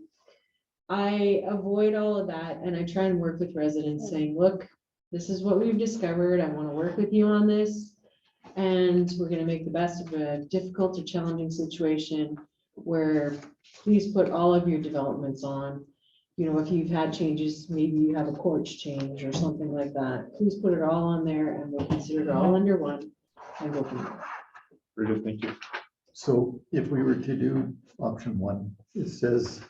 I avoid all of that, and I try and work with residents saying, look, this is what we've discovered. I want to work with you on this. And we're gonna make the best of a difficult or challenging situation where please put all of your developments on. You know, if you've had changes, maybe you have a porch change or something like that, please put it all on there and we'll consider it all under one and go from there. Very good, thank you. So if we were to do option one, it says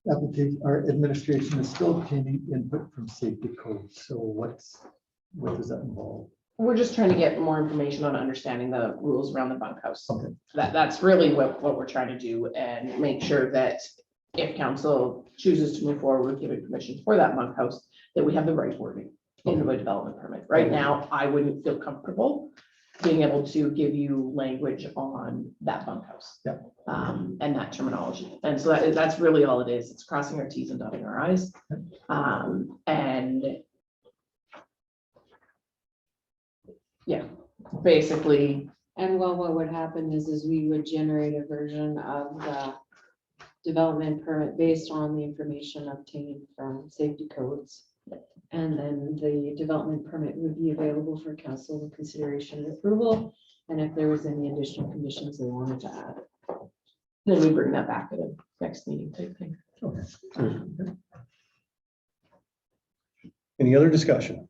application, our administration is still obtaining input from safety code. So what does that involve? We're just trying to get more information on understanding the rules around the bunkhouse. Okay. That's really what we're trying to do, and make sure that if council chooses to move forward with giving permission for that bunkhouse, that we have the right wording in the development permit. Right now, I wouldn't feel comfortable being able to give you language on that bunkhouse. Yeah. And that terminology. And so that's really all it is. It's crossing our T's and dotting our I's. And yeah, basically. And well, what would happen is we would generate a version of the development permit based on the information obtained from safety codes. And then the development permit would be available for council consideration and approval. And if there was any additional conditions they wanted to add, Then we bring that back at a next meeting type thing. Okay. Any other discussion?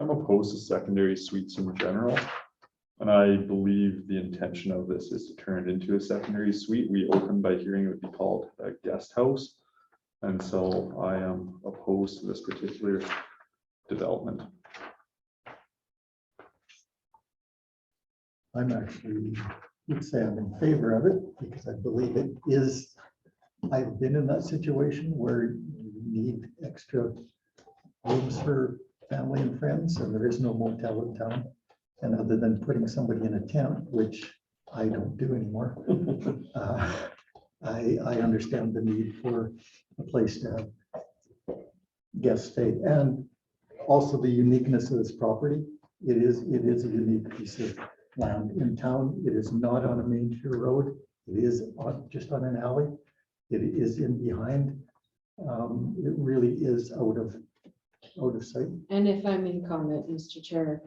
I'm opposed to secondary suites in general. And I believe the intention of this is to turn it into a secondary suite. We opened by hearing it would be called a guest house. And so I am opposed to this particular development. I'm actually, would say I'm in favor of it because I believe it is, I've been in that situation where you need extra rooms for family and friends, and there is no motel in town. And other than putting somebody in a tent, which I don't do anymore, I understand the need for a place to have guest stay, and also the uniqueness of this property. It is a unique piece of land in town. It is not on a major road. It is just on an alley. It is in behind. It really is out of sight. and if I may comment, Mr. Chair,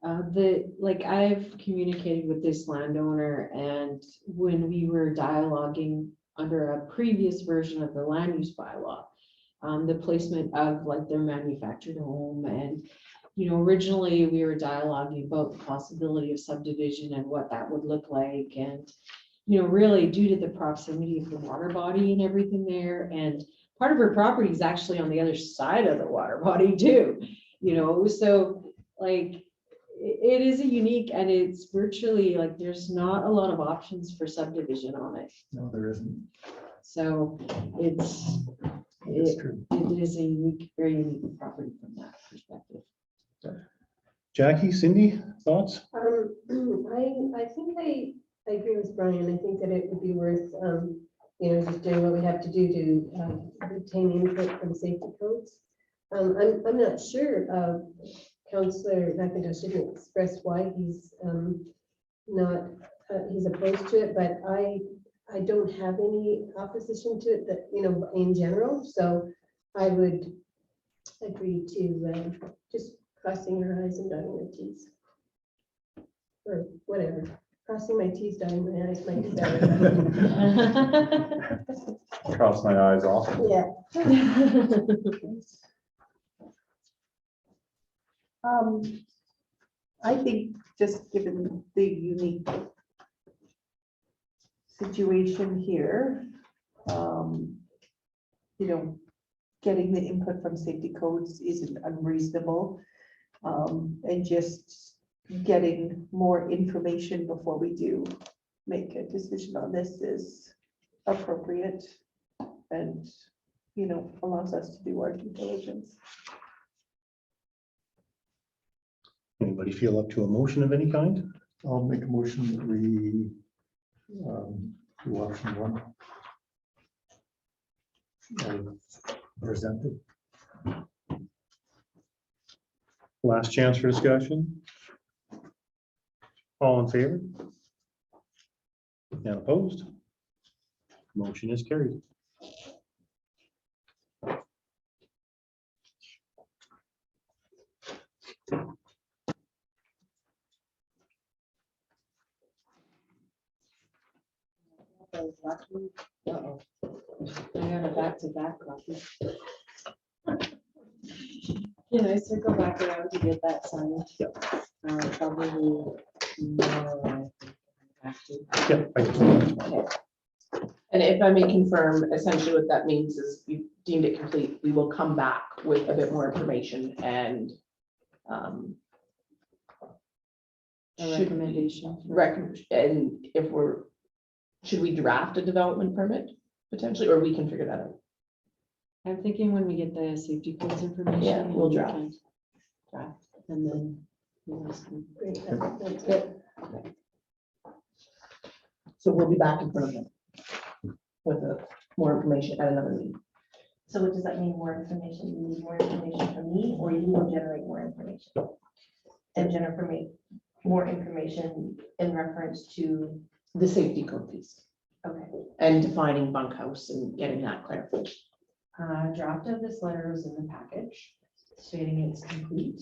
I've communicated with this landowner, and when we were dialoguing under a previous version of the land use bylaw, the placement of like their manufactured home, and originally we were dialoguing about the possibility of subdivision and what that would look like, and really due to the proximity of the water body and everything there, and part of her property is actually on the other side of the water body too, so like it is a unique, and it's virtually like there's not a lot of options for subdivision on it. No, there isn't. So It's true. it is a unique, very unique property from that perspective. Jackie, Cindy, thoughts? I think I agree with Brian. I think that it would be worth, just doing what we have to do to obtain input from safety codes. I'm not sure, Councillor McIntosh didn't express why he's not, he's opposed to it, but I don't have any opposition to it that, in general. So I would agree to just crossing your I's and dotting your T's. Or whatever. Crossing my T's, dotting my I's might be better. Cross my eyes off. Yeah. I think just given the unique situation here, getting the input from safety codes isn't unreasonable. And just getting more information before we do make a decision on this is appropriate and, allows us to do our due diligence. Anybody feel up to a motion of any kind? I'll make a motion that we Option one. Presented. Last chance for discussion. All in favor? And opposed? Motion is carried. Uh-oh. I got a back-to-back copy. Can I circle back around to get that signed? Yep. Probably tomorrow, I think I have to. Yeah, I can- And if I may confirm, essentially what that means is you deemed it complete, we will come back with a bit more information and A recommendation. and if should we draft a development permit potentially, or we can figure that out? I'm thinking when we get the safety codes information. Yeah, we'll we draft. can Draft, and then. you guys can- Great, that's good. So we'll be back in front of them with more information at another meeting. So what does that mean, more information? You need more information from me, or you will generate more information? And generate more information in reference to, The safety code piece okay. and defining bunkhouse and getting that clarified. Draft of this letter is in the package stating it's complete.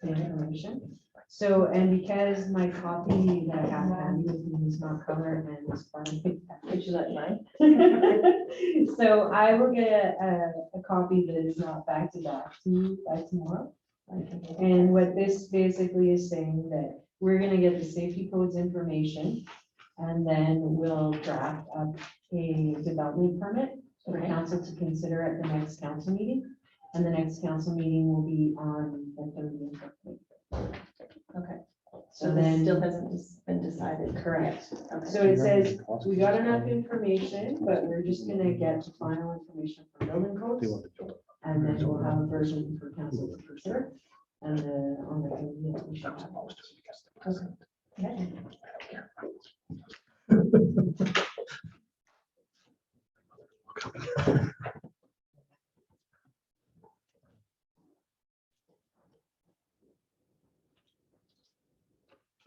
The information. So, and because my copy that I have handy with me is not colored and it's part of the package that mine. So I will get a copy that is not back to back to you by tomorrow. And what this basically is saying that we're gonna get the safety codes information and then we'll draft up a development permit for the council to consider at the next council meeting. And the next council meeting will be on the 30th of April. Okay. So So this then, still hasn't been decided. correct. Okay. So it says, we got enough information, but we're just gonna get the final information from building They codes. want to do it. And then we'll have a version for council to consider. And on the 30th, we should have it. Okay.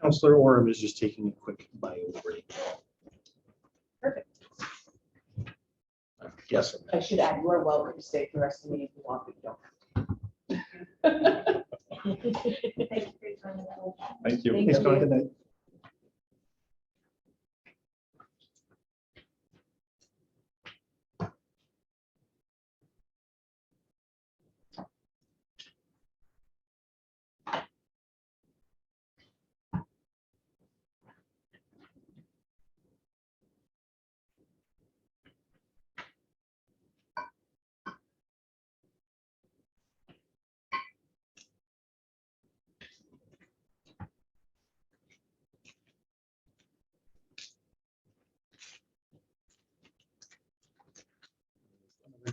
Counselor Orem is just taking a quick bio break. Perfect. Yes. I should add, you are welcome to stay for the rest of the meeting if you want, but you don't. Thank you for your time. Thank you. Thank Thanks, you. Don. Good night.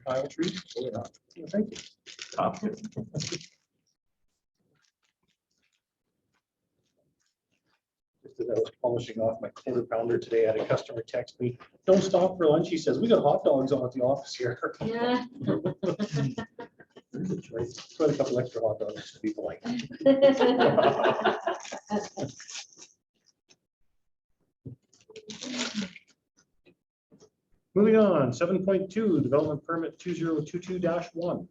Kyle Tree? Yeah, thank you. Just as I was polishing off my quarter pounder today, I had a customer text me, don't stop for lunch. He says, we got hot dogs on at the office here. Yeah. There's a choice. Put a couple extra hot dogs just to be polite. Moving on, 7.2, development permit 2022-1.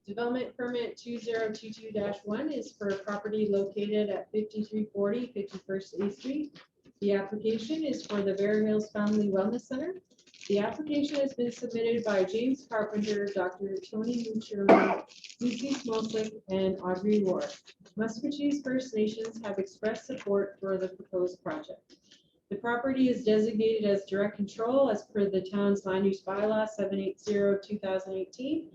Development permit 2022-1 is for a property located at 5340 51st A Street. The application is for the Bear Hills Family Wellness Center. The application has been submitted by James Carpenter, Dr. Tony Mucherman, Lucy Smolcic, and Audrey Ward. Musqueam First Nations have expressed support for the proposed project. The property is designated as direct control as per the town's land use bylaw 780/2018.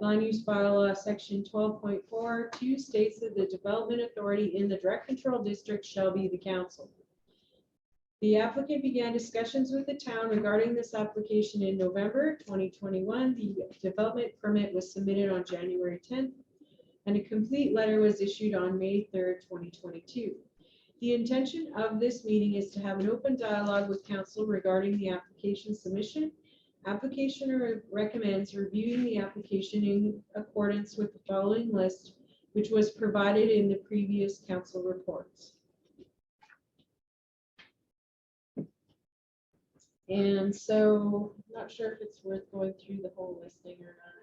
Land use bylaw section 12.42 states that the development authority in the direct control district shall be the council. The applicant began discussions with the town regarding this application in November 2021. The development permit was submitted on January 10th, and a complete letter was issued on May 3rd, 2022. The intention of this meeting is to have an open dialogue with council regarding the application submission. Application recommends reviewing the application in accordance with the following list, which was provided in the previous council reports. And so, I'm not sure if it's worth going through the whole listing or not.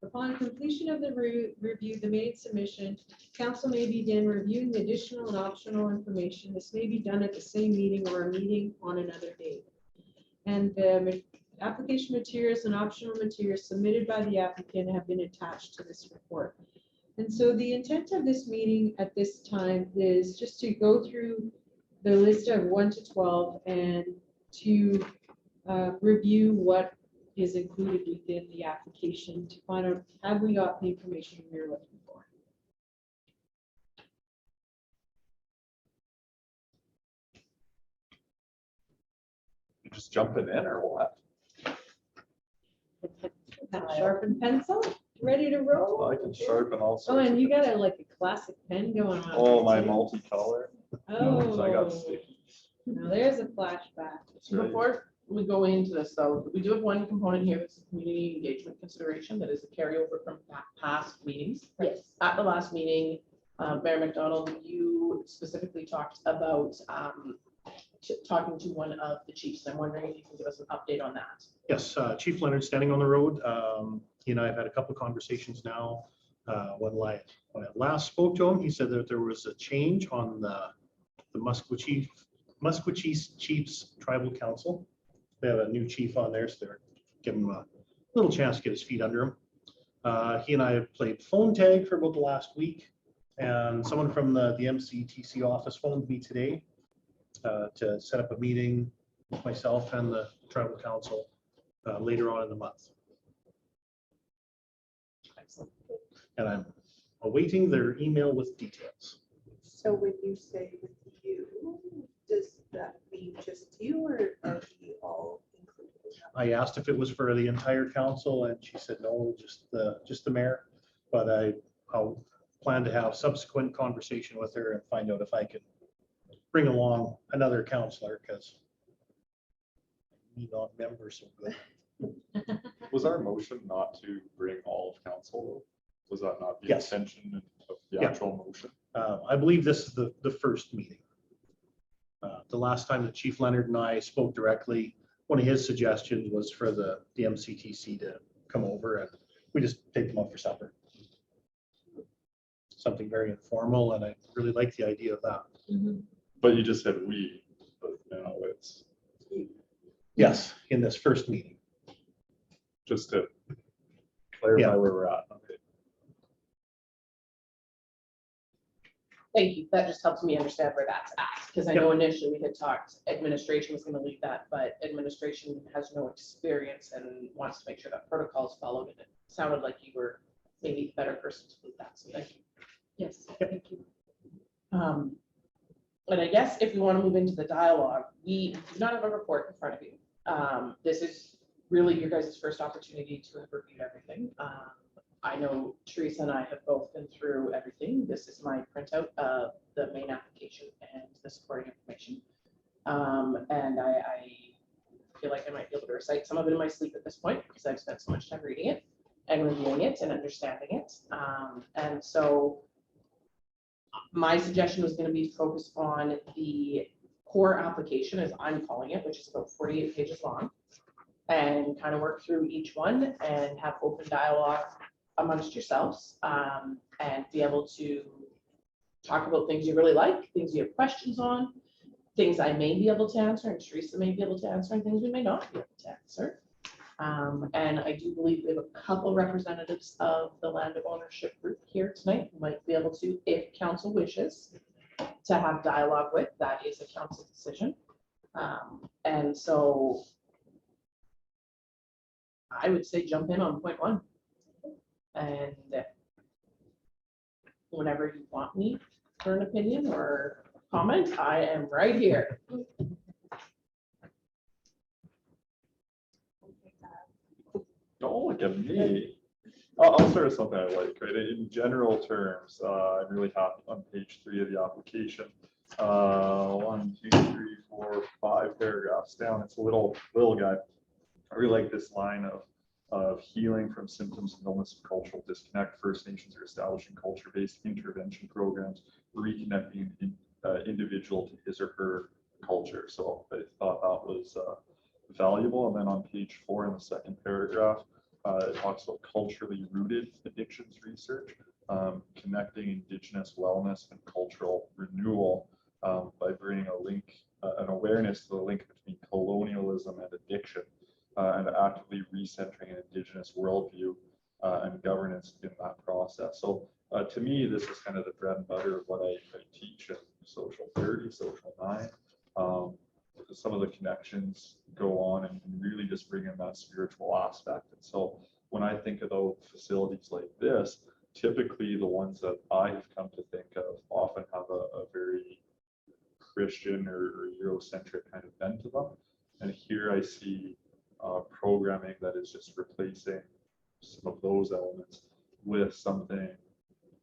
Upon completion of the review, the made submission, council may begin reviewing the additional and optional information. This may be done at the same meeting or a meeting on another date. And the application materials and optional materials submitted by the applicant have been attached to this report. And so the intent of this meeting at this time is just to go through the list of 1 to 12 and to review what is included within the application to find out, have we got the information we're looking for? You just jumping in or what? Sharpen pencil, ready to roll? I can sharpen all Oh, sorts. and of you got things. like a classic pen going on. Oh, my there, too. multicolor. No, I got Oh, stickies. now there's a flashback. That's right. Before we go into this though, we do have one component here that's a community engagement consideration that is a carryover from past meetings. Yes. At the last meeting, Mayor McDonald, you specifically talked about talking to one of the chiefs. I'm wondering if you can give us an update on that. Yes, Chief Leonard standing on the road. He and I have had a couple of conversations now. When I last spoke to him, he said that there was a change on the Musqueam Chiefs Tribal Council. They have a new chief on there, so they're giving him a little chance to get his feet under him. He and I have played phone tag for about the last week, and someone from the MCTC office phoned me today to set up a meeting with myself and the tribal council later on in the month. Excellent. And I'm awaiting their email with details. So when you say with you, does that mean just you or are we all included? in that? I asked if it was for the entire council, and she said, no, just the mayor. But I'll plan to have subsequent conversation with her and find out if I can bring along another counselor, because me not members so good. Was our motion not to bring all of council? Was that not the Yes. intention of the Yeah. actual motion? I believe this is the first meeting. The last time that Chief Leonard and I spoke directly, one of his suggestions was for the MCTC to come over, and we just take them out for supper. Something very informal, and I really like the idea of that. But you just said we, but now it's Yes, in this first meeting. just to clarify Yeah. where we're at. Okay. Thank you. That just helps me understand where that's at, because I know initially we had talked, administration was going to lead that, but administration has no experience and wants to make sure that protocol is followed. And it sounded like you were maybe the better person to lead that, so thank you. Yes, thank you. And I guess if we want to move into the dialogue, we do not have a report in front of you. This is really your guys' first opportunity to have reviewed everything. I know Teresa and I have both been through everything. This is my printout of the main application and the supporting information. And I feel like I might be able to recite some of it in my sleep at this point because I've spent so much time reading it and reviewing it and understanding it. And so my suggestion was going to be focused on the core application, as I'm calling it, which is about 48 pages long, and kind of work through each one and have open dialogue amongst yourselves, and be able to talk about things you really like, things you have questions on, things I may be able to answer and Teresa may be able to answer, and things we may not be able to answer. And I do believe we have a couple representatives of the land ownership group here tonight who might be able to, if council wishes, to have dialogue with. That is a council decision. And so I would say jump in on point 1. And whenever you want me for an opinion or comment, I am right here. Don't look at me. I'll start with something I like, right? In general terms, I'm really happy on page 3 of the application. 1, 2, 3, 4, 5 paragraphs down. It's a little guy. I really like this line of healing from symptoms of illness and cultural disconnect. First Nations are establishing culture-based intervention programs, reconnecting individual to his or her culture. So I thought that was valuable. And then on page 4 in the second paragraph, it talks about culturally rooted addictions research, connecting Indigenous wellness and cultural renewal by bringing a link, an awareness to the link between colonialism and addiction, and actively recentering an Indigenous worldview and governance in that process. So to me, this is kind of the bread and butter of what I teach in Social 30, Social 9. Some of the connections go on and really just bring in that spiritual aspect. And so when I think about facilities like this, typically the ones that I have come to think of often have a very Christian or Eurocentric kind of bent to them. And here I see programming that is just replacing some of those elements with something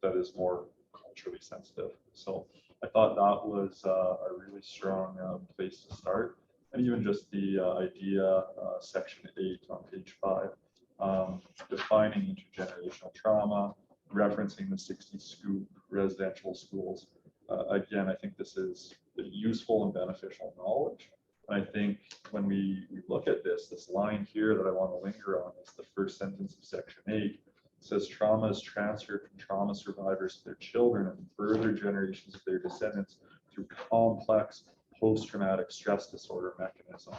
that is more culturally sensitive. So I thought that was a really strong place to start. And even just the idea, section 8 on page 5, defining intergenerational trauma, referencing the 60 scoop residential schools. Again, I think this is useful and beneficial knowledge. And I think when we look at this line here that I want to linger on is the first sentence of section 8. It says trauma is transferred from trauma survivors to their children and further generations of their descendants through complex post-traumatic stress disorder mechanisms.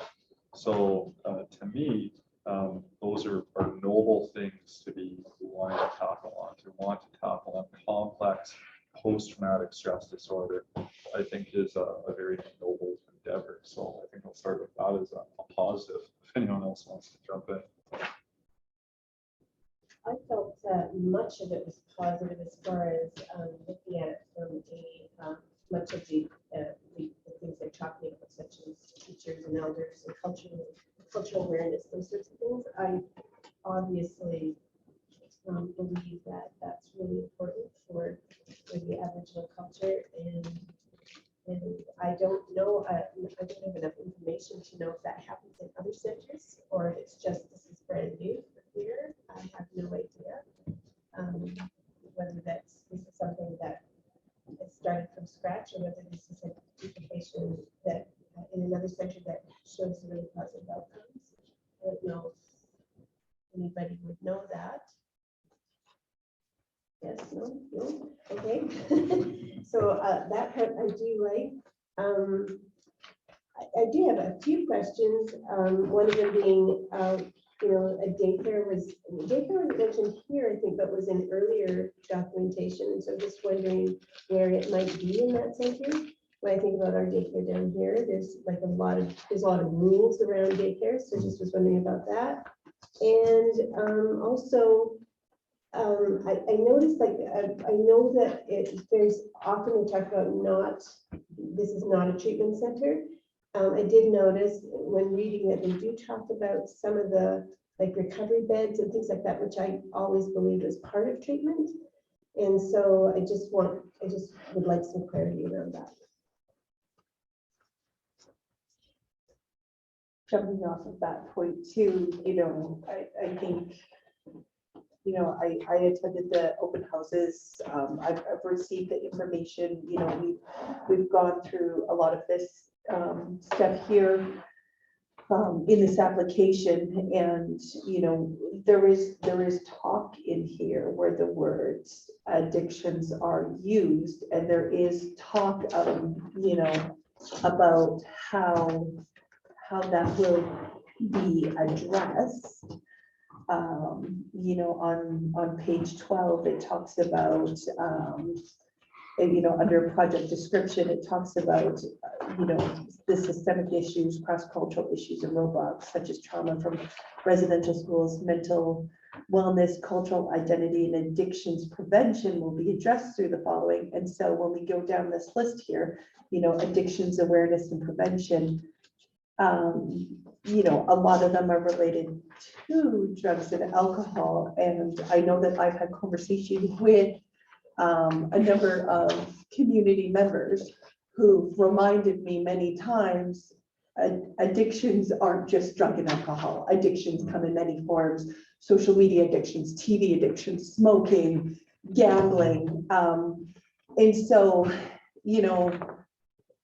So to me, those are noble things to be wanting to tackle on, complex post-traumatic stress disorder, I think is a very noble endeavor. So I think I'll start with that as a positive, if anyone else wants to jump in. I felt much of it was positive as far as looking at it from much of the things they're talking about, such as teachers and elders and cultural awareness, those sorts of things. I obviously believe that that's really important for the Aboriginal culture, and I don't know, I don't have enough information to know if that happens in other centers or if it's just this is brand new here. I have no idea whether this is something that is started from scratch or whether this is a duplication that in another center that shows really positive outcomes. I don't know if anybody would know that. Yes, no, okay. So that part I do like. I do have a few questions. One of them being, a daycare was mentioned here, I think, but was in earlier documentation. And so just wondering where it might be in that center. When I think about our daycare down here, there's a lot of rules around daycare. So just was wondering about that. And also, I noticed, I know that there's often we talk about this is not a treatment center. I did notice when reading that they do talk about some of the recovery beds and things like that, which I always believed was part of treatment. And so I just would like some clarity around that. Jumping off of that point too, I think, I attended the open houses. I've received the information, we've gone through a lot of this stuff here in this application, and there is talk in here where the words addictions are used, and there is talk of about how that will be addressed. On page 12, it talks about, under project description, it talks about, the systemic issues, cross-cultural issues and roadblocks, such as trauma from residential schools, mental wellness, cultural identity, and addictions prevention will be addressed through the following. And so when we go down this list here, addictions awareness and prevention, You know, a lot of them are related to drugs and alcohol. And I know that I've had conversations with a number of community members who've reminded me many times, addictions aren't just drug and alcohol. Addictions come in many forms: social media addictions, TV addictions, smoking, gambling. And so, you know,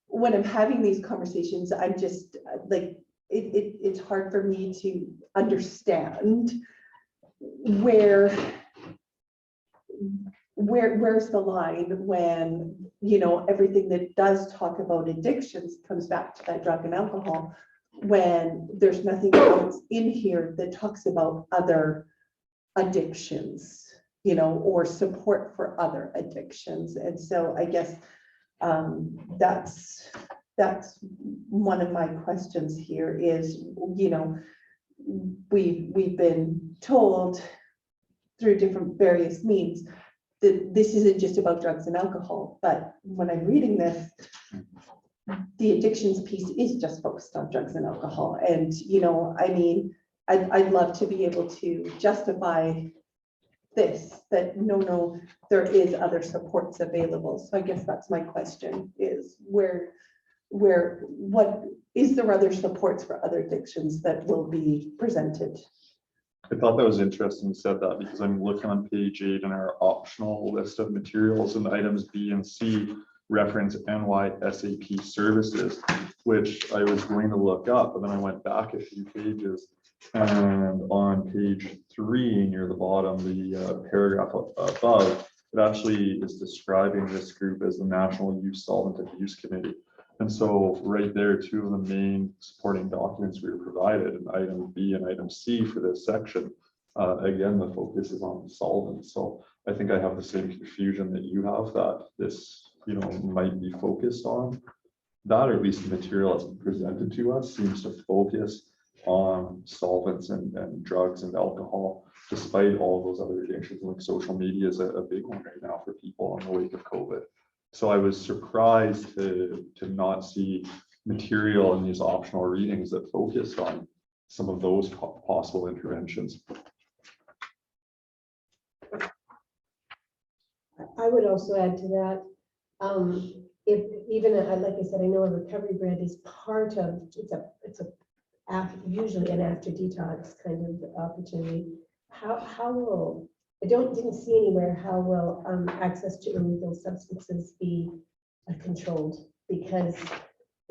when I'm having these conversations, I'm just like, it's hard for me to understand where's the line when, you know, everything that does talk about addictions comes back to that drug and alcohol, when there's nothing else in here that talks about other addictions, you know, or support for other addictions. And so I guess that's one of my questions here is, you know, we've been told through different various means that this isn't just about drugs and alcohol, but when I'm reading this, the addictions piece is just focused on drugs and alcohol. And, you know, I mean, I'd love to be able to justify this, that no, there is other supports available. So I guess that's my question, is what is there other supports for other addictions that will be presented? I thought that was interesting you said that, because I'm looking on page 8 in our optional list of materials, and items B and C reference NYSAP services, which I was going to look up, but then I went back a few pages, and on page 3 near the bottom, the paragraph above, it actually is describing this group as the National Youth Solvent Abuse Committee. And so right there, 2 of the main supporting documents we were provided, in item B and item C for this section. Again, the focus is on solvents. So I think I have the same confusion that you have, that this, you know, might be focused on that, or at least the material that's presented to us seems to focus on solvents and drugs and alcohol, despite all those other addictions. Like social media is a big one right now for people in the wake of COVID. So I was surprised to not see material in these optional readings that focused on some of those possible interventions. I would also add to that, if even, like I said, I know a recovery brand is part of, usually an after detox kind of opportunity. How will, didn't see anywhere how will access to illegal substances be controlled, because,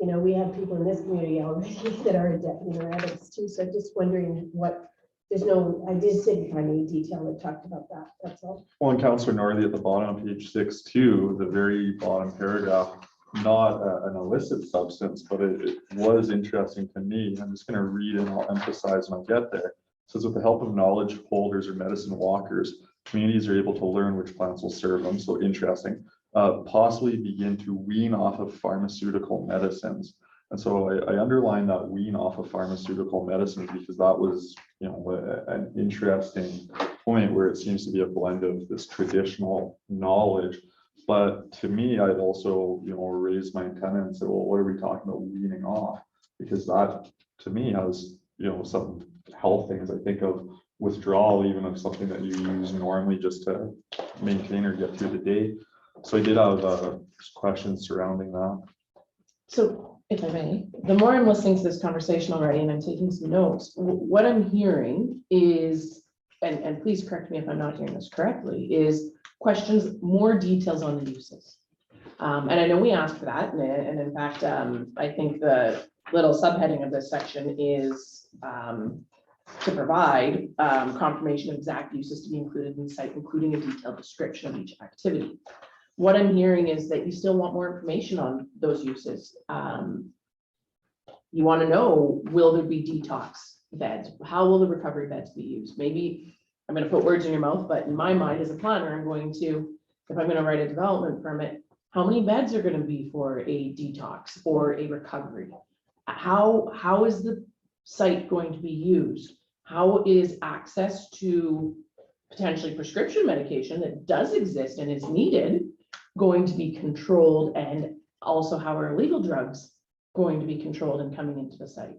you know, we have people in this community already that are addicts too. So just wondering what, I just didn't find any detail that talked about that. That's all. Well, and Councillor Northey at the bottom of page 6 too, the very bottom paragraph, not an illicit substance, but it was interesting to me. I'm just going to read and I'll emphasize when I get there. It says, with the help of knowledge holders or medicine walkers, communities are able to learn which plants will serve them. So interesting. Possibly begin to wean off of pharmaceutical medicines. And so I underline that wean off of pharmaceutical medicines, because that was, you know, an interesting point where it seems to be a blend of this traditional knowledge. But to me, I'd also, you know, raise my antenna and say, well, what are we talking about weaning off? Because that to me has, you know, some health things. I think of withdrawal, even of something that you use normally just to maintain or get through the day. So I did have questions surrounding that. So if I may, the more I'm listening to this conversation already and I'm taking some notes, what I'm hearing is, and please correct me if I'm not hearing this correctly, is questions, more details on the uses. And I know we asked for that. And in fact, I think the little subheading of this section is to provide confirmation of exact uses to be included in the site, including a detailed description of each activity. What I'm hearing is that you still want more information on those uses. You want to know, will there be detox beds? How will the recovery beds be used? Maybe I'm going to put words in your mouth, but in my mind as a planner, I'm going to, if I'm going to write a development permit, how many beds are going to be for a detox or a recovery? How is the site going to be used? How is access to potentially prescription medication that does exist and is needed going to be controlled? And also, how are illegal drugs going to be controlled and coming into the site.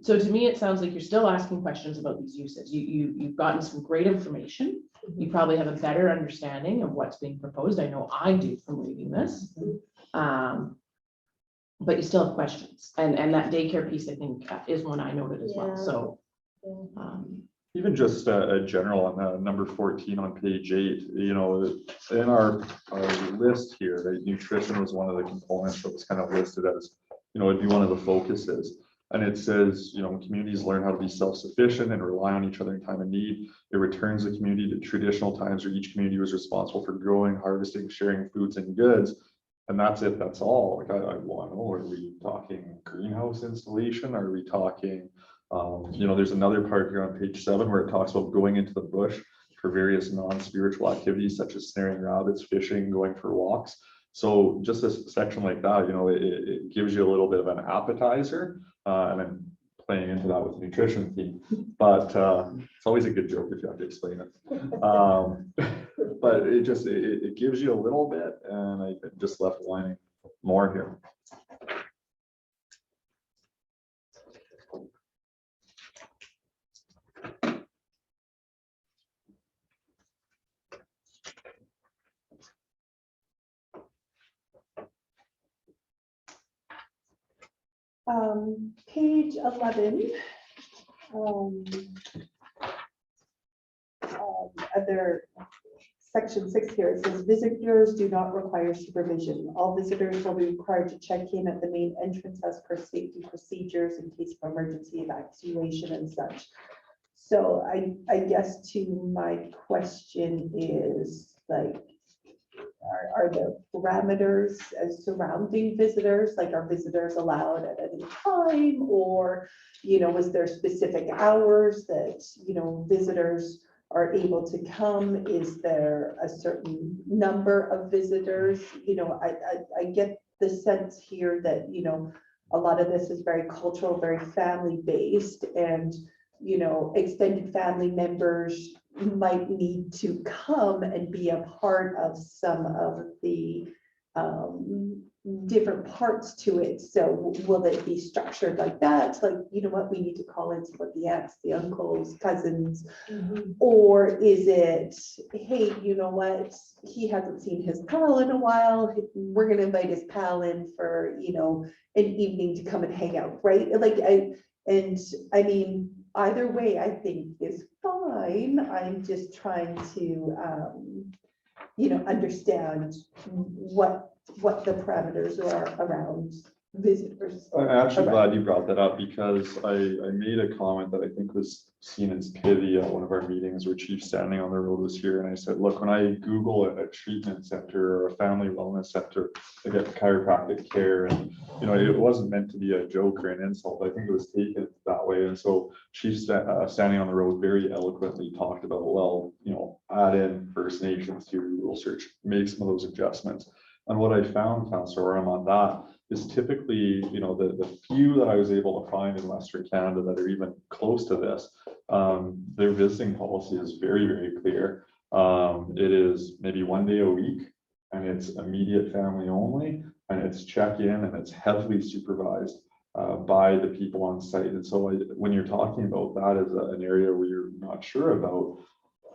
So to me, it sounds like you're still asking questions about these uses. You've gotten some great information. You probably have a better understanding of what's being proposed. I know I do from reading this. But you still have questions. And that daycare piece, I think, is one I noted as well. Yeah. So. Even just a general on number 14 on page 8, you know, in our list here, the nutrition was one of the components that was kind of listed as, you know, it'd be one of the focuses. And it says, you know, when communities learn how to be self-sufficient and rely on each other in time of need, it returns the community to traditional times where each community was responsible for growing, harvesting, sharing foods and goods. And that's it, that's all. Like I want to know, are we talking greenhouse installation? Are we talking, you know, there's another part here on page 7 where it talks about going into the bush for various non-spiritual activities such as snaring rabbits, fishing, going for walks. So just a section like that, you know, it gives you a little bit of an appetizer, and then playing into that with the nutrition theme. But it's always a good joke if you have to explain it. But it gives you a little bit, and I just left lining more here. Page 11. Other section 6 here, it says visitors do not require supervision. All visitors will be required to check in at the main entrance as per safety procedures in case of emergency evacuation and such. So I guess to my question is like, are there parameters as surrounding visitors? Like, are visitors allowed at any time? Or, you know, was there specific hours that, you know, visitors are able to come? Is there a certain number of visitors? You know, I get the sense here that, you know, a lot of this is very cultural, very family based, and, you know, extended family members might need to come and be a part of some of the different parts to it. So will it be structured like that? Like, you know what, we need to call in some of the aunts, the uncles, cousins, or is it, hey, you know what, he hasn't seen his pal in a while, we're gonna invite his pal in for, you know, an evening to come and hang out, right? Like, I mean, either way, I think is fine. I'm just trying to, you know, understand what the parameters are around visitors. I'm actually glad you brought that up, because I made a comment that I think was seen as pithy at one of our meetings where Chief Standing on the Road was here. And I said, look, when I Google a treatment center or a family wellness center, I get chiropractic care. And, you know, it wasn't meant to be a joke or an insult. I think it was taken that way. And so Chief Standing on the Road very eloquently talked about, well, you know, add in First Nations to your Google search, make some of those adjustments. And what I found, Councillor Oram, on that is typically, you know, the few that I was able to find in Western Canada that are even close to this, their visiting policy is very, very clear. It is maybe 1 day a week, and it's immediate family only, and it's check-in, and it's heavily supervised by the people on site. And so when you're talking about that as an area where you're not sure about,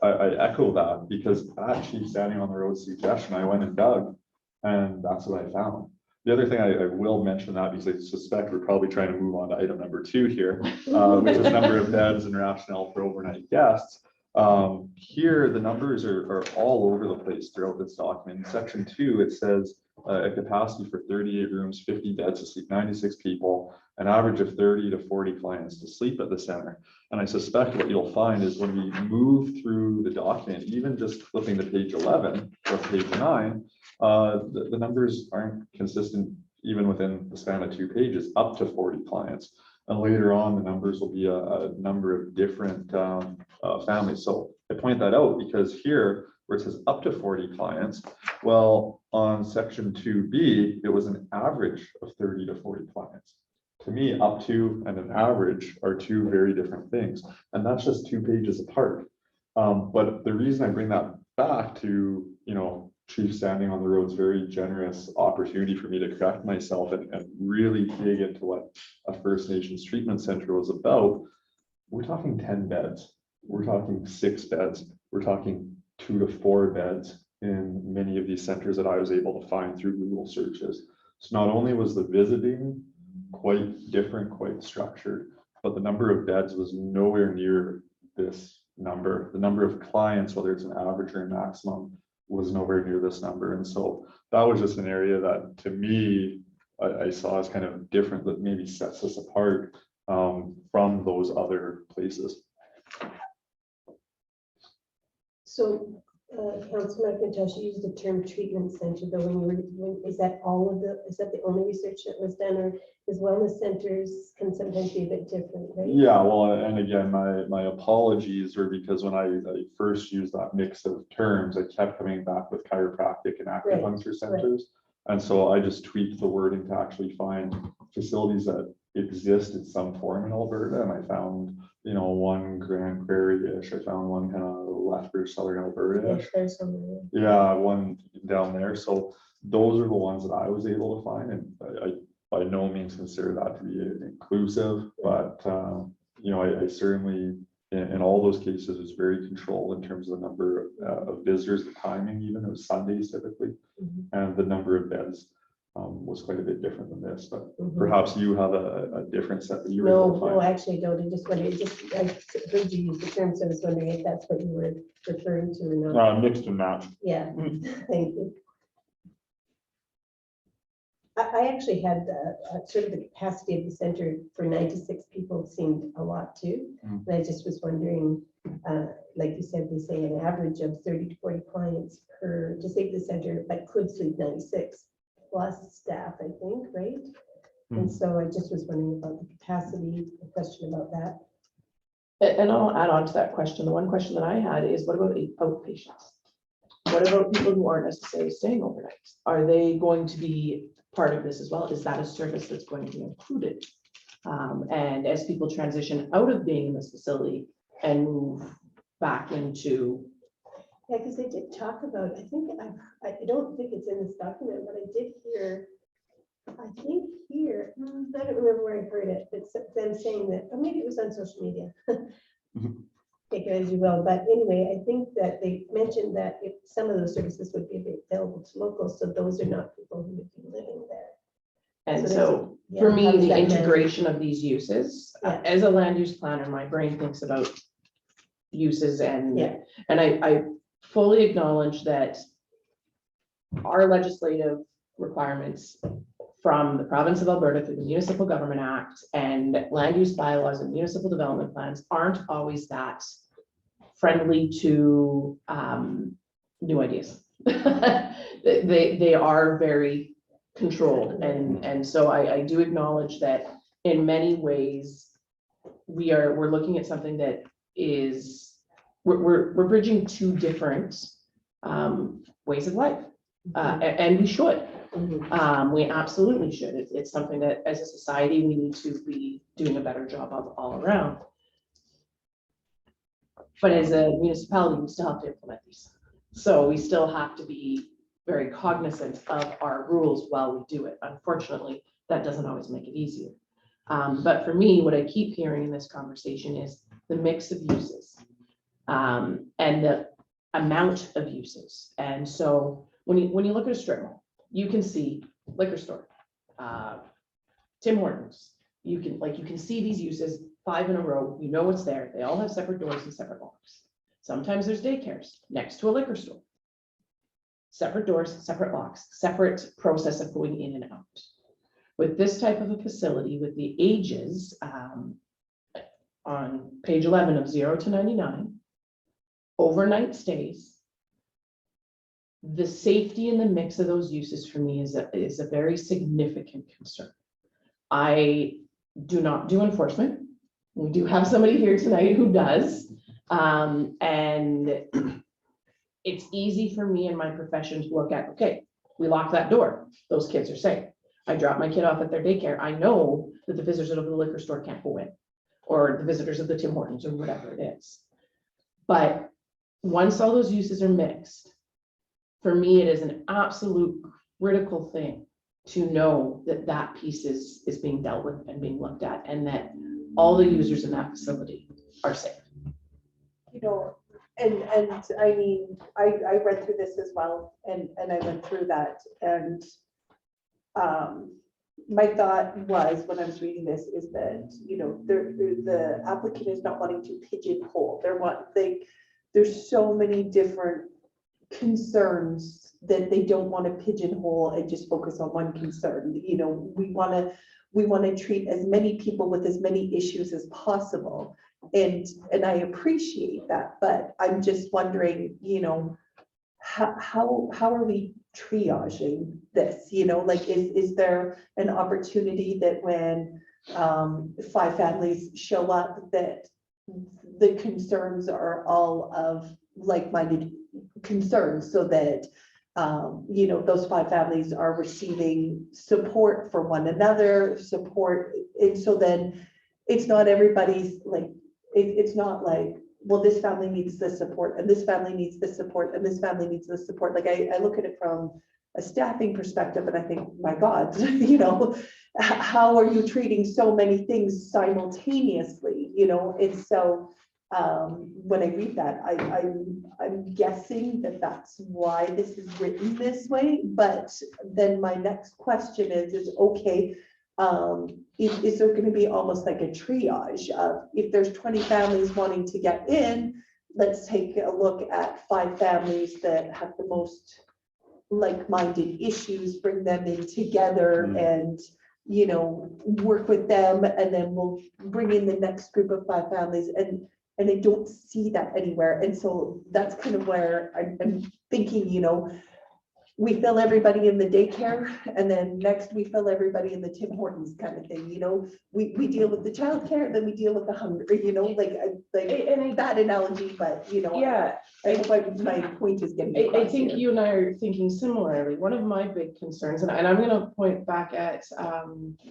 I echo that, because at Chief Standing on the Road suggestion, I went and dug, and that's what I found. The other thing I will mention that, because I suspect we're probably trying to move on to item number 2 here, which is number of beds and rationale for overnight guests. Here, the numbers are all over the place throughout this document. In section 2, it says a capacity for 38 rooms, 50 beds to sleep 96 people, an average of 30 to 40 clients to sleep at the center. And I suspect what you'll find is when we move through the document, even just flipping to page 11 or page 9, the numbers aren't consistent even within the span of 2 pages, up to 40 clients. And later on, the numbers will be a number of different families. So I point that out because here, where it says up to 40 clients, well, on section 2B, it was an average of 30 to 40 clients. To me, up to and an average are 2 very different things. And that's just 2 pages apart. But the reason I bring that back to, you know, Chief Standing on the Road's very generous opportunity for me to correct myself and really dig into what a First Nations treatment center was about. We're talking 10 beds, we're talking 6 beds, we're talking 2 to 4 beds in many of these centers that I was able to find through Google searches. So not only was the visiting quite different, quite structured, but the number of beds was nowhere near this number. The number of clients, whether it's an average or a maximum, was nowhere near this number. And so that was just an area that to me, I saw as kind of different, that maybe sets us apart from those other places. So, Councilor McIntosh, you used the term treatment center, though, is that is that the only research that was done, or is wellness centers can sometimes be a bit different, right? Yeah, well, and again, my apologies are because when I first used that mix of terms, I kept coming back with chiropractic and acupuncture centers. And so I just tweaked the wording to actually find facilities that exist in some form in Alberta. And I found, one Grand Prairie-ish. I found one kind of left or southern Alberta-ish. Yes, there's some. Yeah, one down there. So those are the ones that I was able to find. And I by no means consider that to be inclusive, but I certainly, in all those cases, was very controlled in terms of the number of visitors, the timing, even it was Sundays typically, and the number of beds was quite a bit different than this. But perhaps you have a different set that you were able to find. No, actually, I don't. I just wondered, I heard you use the term, so I was wondering if that's what you were referring to or not. Mixed and matched. Yeah, thank you. I actually had sort of the capacity of the center for 96 people seemed a lot too. And I just was wondering, like you said, they say an average of 30 to 40 clients per disabled center, but could sleep 96 plus staff, I think, right? And so I just was wondering about the capacity, a question about that. And I'll add on to that question. The one question that I had is, what about outpatients? What about people who aren't necessarily staying overnight? Are they going to be part of this as well? Is that a service that's going to be included? And as people transition out of being in this facility and move back into. Yeah, because they did talk about, I don't think it's in this document, but I did hear, I don't remember where I heard it, but them saying that, or maybe it was on social media. Take it as you will, but anyway, I think that they mentioned that if some of those services would be available to locals, so those are not people who would be living there. And So so yeah, for how me, does the that manage? integration of these uses, Yeah. as a land use planner, my brain thinks about uses and, Yeah. and I fully acknowledge that our legislative requirements from the province of Alberta through the Municipal Government Act and land use bylaws and municipal development plans aren't always that friendly to new ideas. They are very controlled, and so I do acknowledge that in many ways we're looking at something that is we're bridging two different ways of life, and we should. We absolutely should. It's something that as a society, we need to be doing a better job of all around. But as a municipality, we still have to implement these. So we still have to be very cognizant of our rules while we do it. Unfortunately, that doesn't always make it easier. But for me, what I keep hearing in this conversation is the mix of uses and the amount of uses. And so when you look at a strip mall, you can see liquor store, Tim Hortons. You can see these uses 5 in a row. You know what's there. They all have separate doors and separate locks. Sometimes there's daycares next to a liquor store. Separate doors, separate locks, separate process of going in and out. With this type of a facility, with the ages on page 11 of 0 to 99, overnight stays, the safety in the mix of those uses for me is a very significant concern. I do not do enforcement. We do have somebody here tonight who does. And it's easy for me in my profession to look at, okay, we lock that door. Those kids are safe. I drop my kid off at their daycare. I know that the visitors of the liquor store can't go in, or the visitors of the Tim Hortons or whatever it is. But once all those uses are mixed, for me, it is an absolute critical thing to know that that piece is being dealt with and being looked at, and that all the users in that facility are safe. You know, and I mean, I read through this as well, and I went through that, and my thought was, when I was reading this, is that, you know, the applicant is not wanting to pigeonhole. There's so many different concerns that they don't want to pigeonhole and just focus on one concern. You know, we want to treat as many people with as many issues as possible. And I appreciate that, but I'm just wondering, you know, how are we triaging this? You know, like, is there an opportunity that when 5 families show up, that the concerns are all of like-minded concerns, so that you know, those 5 families are receiving support for one another, support, and so then it's not everybody's like, it's not like, well, this family needs this support, and this family needs this support, and this family needs this support. Like, I look at it from a staffing perspective, and I think, my God, you know, how are you treating so many things simultaneously, you know? And so when I read that, I'm guessing that that's why this is written this way. But then my next question is okay, is there going to be almost like a triage of, if there's 20 families wanting to get in, let's take a look at 5 families that have the most like-minded issues, bring them in together and, you know, work with them, and then we'll bring in the next group of 5 families, and I don't see that anywhere. And so that's kind of where I'm thinking, you know, we fill everybody in the daycare, and then next we fill everybody in the Tim Hortons kind of thing, you know, we deal with the childcare, then we deal with the hunger, you know, like that analogy, but you know, Yeah, I hope my point is getting I across think here. you and I are thinking similarly. One of my big concerns, and I'm gonna point back at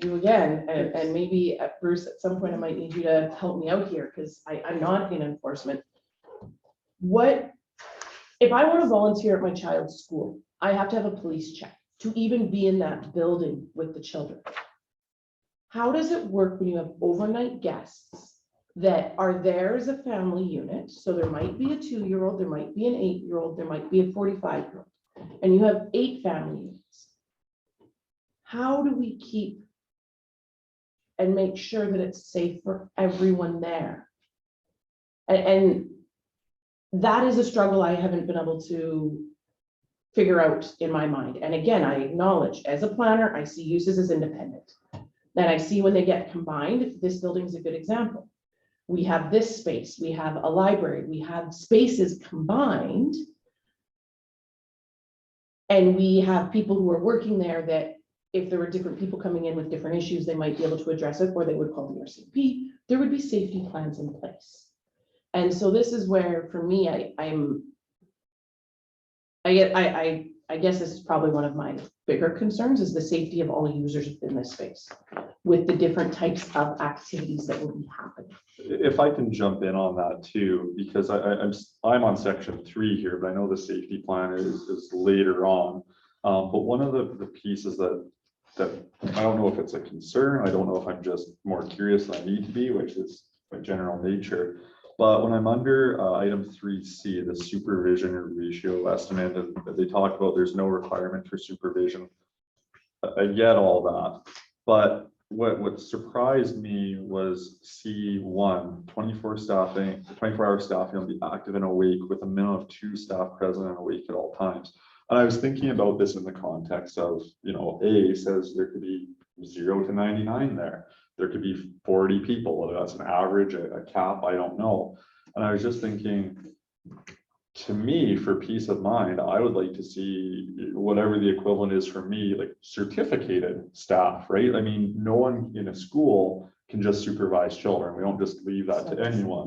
you again, and maybe at Bruce, at some point I might need you to help me out here, because I'm not in enforcement. What, if I want to volunteer at my child's school, I have to have a police check to even be in that building with the children. How does it work when you have overnight guests that are there as a family unit? So there might be a 2-year-old, there might be an 8-year-old, there might be a 45-year-old, and you have 8 family units. How do we keep and make sure that it's safe for everyone there? And that is a struggle I haven't been able to figure out in my mind. And again, I acknowledge, as a planner, I see uses as independent. Then I see when they get combined, this building is a good example. We have this space, we have a library, we have spaces combined. And we have people who are working there that, if there were different people coming in with different issues, they might be able to address it, or they would call the RCMP. There would be safety plans in place. And so this is where, for me, I guess this is probably one of my bigger concerns, is the safety of all users within this space, with the different types of activities that will be happening. If I can jump in on that too, because I'm on section 3 here, but I know the safety plan is later on. But one of the pieces that I don't know if it's a concern, I don't know if I'm just more curious than I need to be, which is my general nature. But when I'm under item 3C, the supervision or ratio estimate, and they talk about there's no requirement for supervision. I get all that, but what surprised me was C1, 24-hour staffing will be active and awake with a minimum of 2 staff present and awake at all times. And I was thinking about this in the context of, you know, A says there could be 0 to 99 there. There could be 40 people, whether that's an average, a cap, I don't know. And I was just thinking, to me, for peace of mind, I would like to see whatever the equivalent is for me, like certificated staff, right? I mean, no one in a school can just supervise children. We don't just leave that to anyone.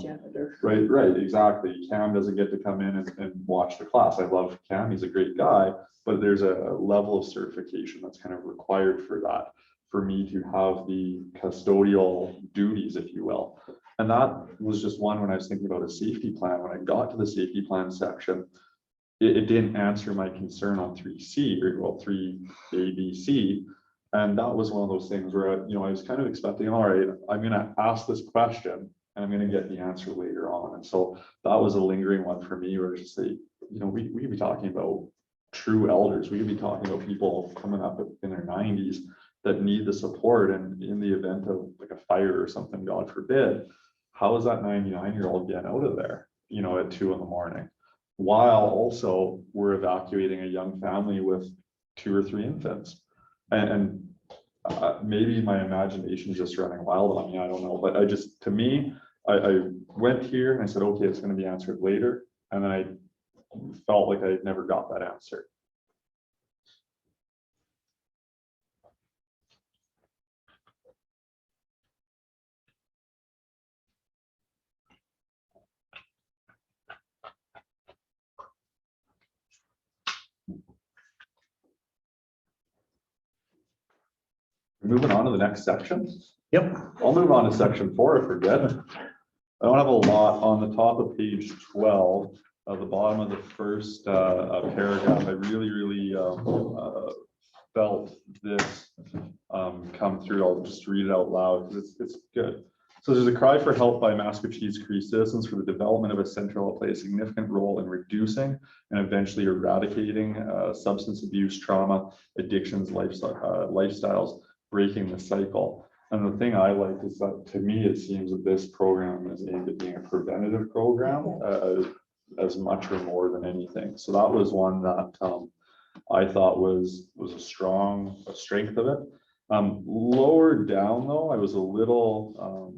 Right, exactly. Cam doesn't get to come in and watch the class. I love Cam, he's a great guy, but there's a level of certification that's kind of required for that, for me to have the custodial duties, if you will. And that was just one when I was thinking about a safety plan. When I got to the safety plan section, it didn't answer my concern on 3C, or well, 3A, B, C. And that was one of those things where, I was kind of expecting, all right, I'm gonna ask this question and I'm gonna get the answer later on. And so that was a lingering one for me, where it's just like, we could be talking about true elders. We could be talking about people coming up in their 90s that need the support. And in the event of like a fire or something, God forbid, how is that 99-year-old getting out of there, at 2 a.m, while also we're evacuating a young family with 2 or 3 infants? And maybe my imagination is just running wild on me, I don't know, but to me, I went here and I said, okay, it's going to be answered later. And then I felt like I never got that answer. Moving on to the next section. Yep. I'll move on to section 4 if we're good. I don't have a lot on the top of page 12, the bottom of the first paragraph. I really felt this come through. I'll just read it out loud because it's good. So there's a cry for help by Massachusetts Cree citizens for the development of a center that will play a significant role in reducing and eventually eradicating substance abuse, trauma, addictions, lifestyles, breaking the cycle. And the thing I like is that, to me, it seems that this program is aimed at being a preventative program as much or more than anything. So that was one that I thought was a strength of it. Lower down though, I was a little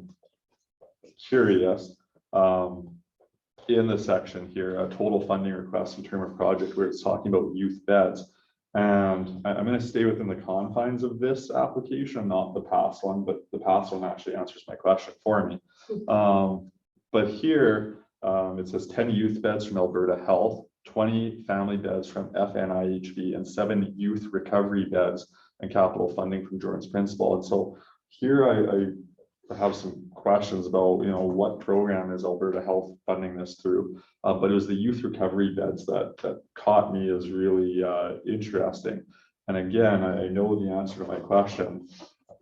curious in the section here, a total funding request in term of project, where it's talking about youth beds. And I'm going to stay within the confines of this application, not the past one, but the past one actually answers my question for me. But here it says 10 youth beds from Alberta Health, 20 family beds from FNIHV, and 7 youth recovery beds and capital funding from Jordan's principal. And so here I have some questions about, what program is Alberta Health funding this through? But it was the youth recovery beds that caught me as really interesting. And again, I know the answer to my question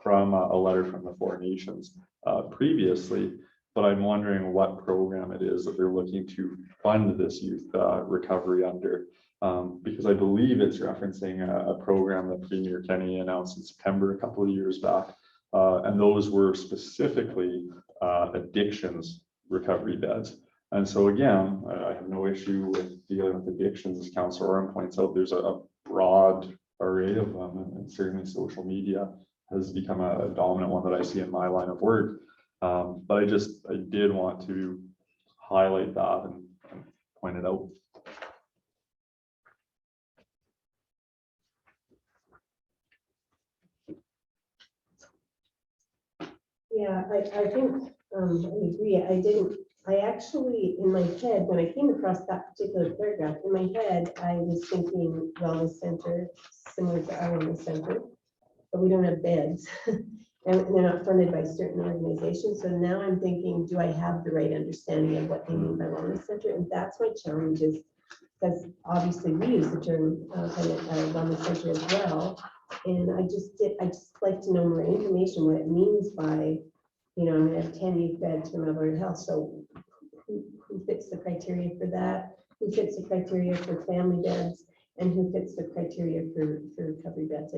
from a letter from the 4 Nations previously, but I'm wondering what program it is that they're looking to fund this youth recovery under. Because I believe it's referencing a program that Premier Kenney announced in September a couple of years back. And those were specifically addictions recovery beds. And so again, I have no issue with dealing with addictions, as Councillor Oram points out. There's a broad array of them, and certainly social media has become a dominant one that I see in my line of work. But I did want to highlight that and point it out. Yeah, I think, I agree. I actually, in my head, when I came across that particular paragraph, in my head, I was thinking wellness center, similar to our wellness center, but we don't have beds. And they're not funded by certain organizations. So now I'm thinking, do I have the right understanding of what they mean by wellness center? And that's my challenge, is because obviously we use the term wellness center as well. And I just like to know more information, what it means by, I'm gonna have 10 youth beds from Alberta Health. So who fits the criteria for that? Who fits the criteria for family beds? And who fits the criteria for recovery beds?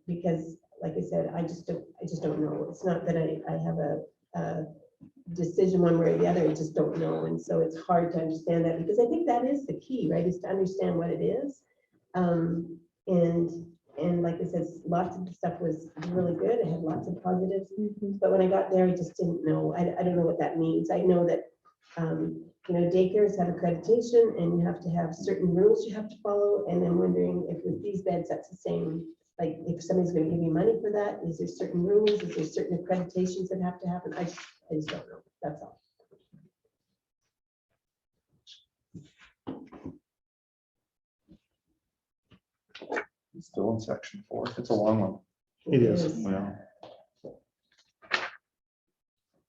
Because like I said, I just don't know. It's not that I have a decision one way or the other. I just don't know. And so it's hard to understand that, because I think that is the key, right? Is to understand what it is. And like I said, lots of the stuff was really good. It had lots of positives. But when I got there, I just didn't know. I don't know what that means. I know that, daycares have accreditation and you have to have certain rules you have to follow. And I'm wondering if with these beds, that's the same. Like if somebody's going to give you money for that, is there certain rules? Is there certain accreditations that have to happen? I just don't know. That's all. It's still in section 4. It's a long one. It is. Yeah.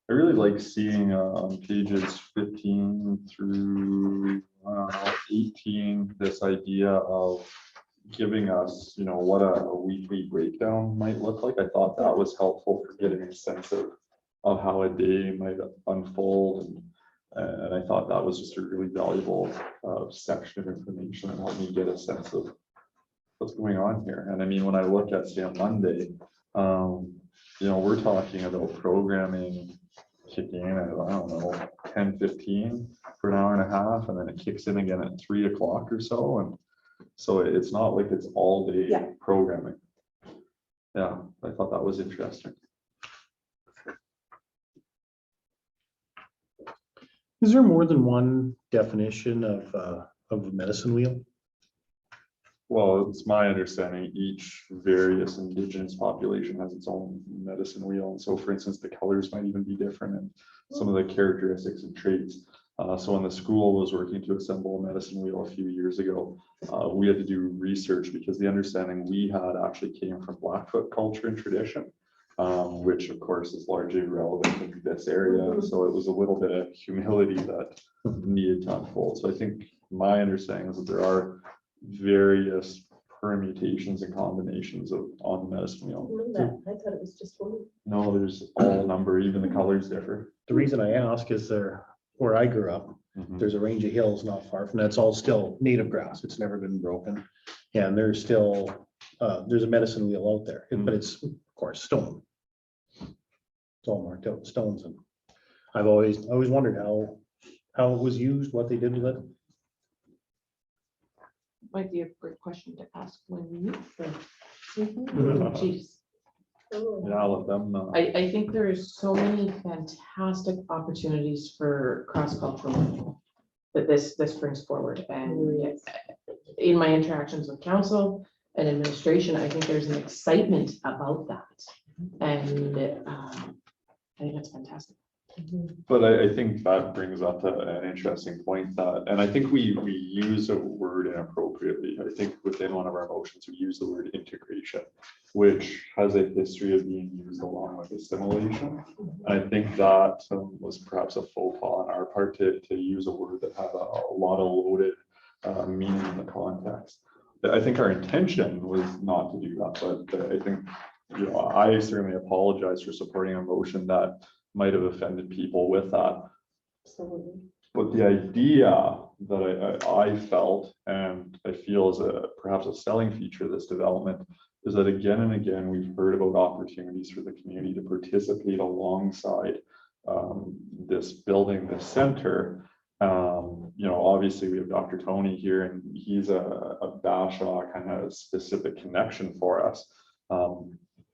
I really like seeing on pages 15 through 18, this idea of giving us, what a weekly breakdown might look like. I thought that was helpful for getting a sense of how a day might unfold. And I thought that was just a really valuable section of information and helped me get a sense of what's going on here. And I mean, when I look at, say, on Monday, we're talking about programming kicking in at, I don't know, 10:15 for an hour and a half, and then it kicks in again at 3 o'clock or so. And so it's not like it's all day Yeah. programming. Yeah, I thought that was interesting. Is there more than one definition of a medicine wheel? Well, it's my understanding each various indigenous population has its own medicine wheel. And so, for instance, the colors might even be different and some of the characteristics and traits. So when the school was working to assemble a medicine wheel a few years ago, we had to do research because the understanding we had actually came from Blackfoot culture and tradition, which of course is largely relevant in this area. So it was a little bit of humility that needed to unfold. So I think my understanding is that there are various permutations and combinations on the medicine wheel. I thought it was just one. No, there's all number, even the colors differ. The reason I ask is where I grew up, Mhm. there's a range of hills not far from that. It's all still native grass. It's never been broken. And there's still, there's a medicine wheel out there, but it's of course stone. It's all marked out with stones, and I've always wondered how it was used, what they did with it. Might be a great question to ask when we meet for Mhm. chiefs. Yeah, I'll let them know. I think there's so many fantastic opportunities for cross-cultural that this brings forward. And in my interactions with council and administration, I think there's an excitement about that. And I think that's fantastic. But I think that brings up an interesting point that, and I think we use a word inappropriately. I think within one of our motions, we use the word integration, which has a history of being used along with assimilation. I think that was perhaps a faux pas on our part to use a word that had a lot of loaded meaning in the context. I think our intention was not to do that, but I think, I certainly apologize for supporting a motion that might have offended people with that. Absolutely. But the idea that I felt and I feel is perhaps a selling feature of this development is that again and again, we've heard about opportunities for the community to participate alongside this building, this center. Obviously we have Dr. Tony here and he's a Bashaw kind of specific connection for us.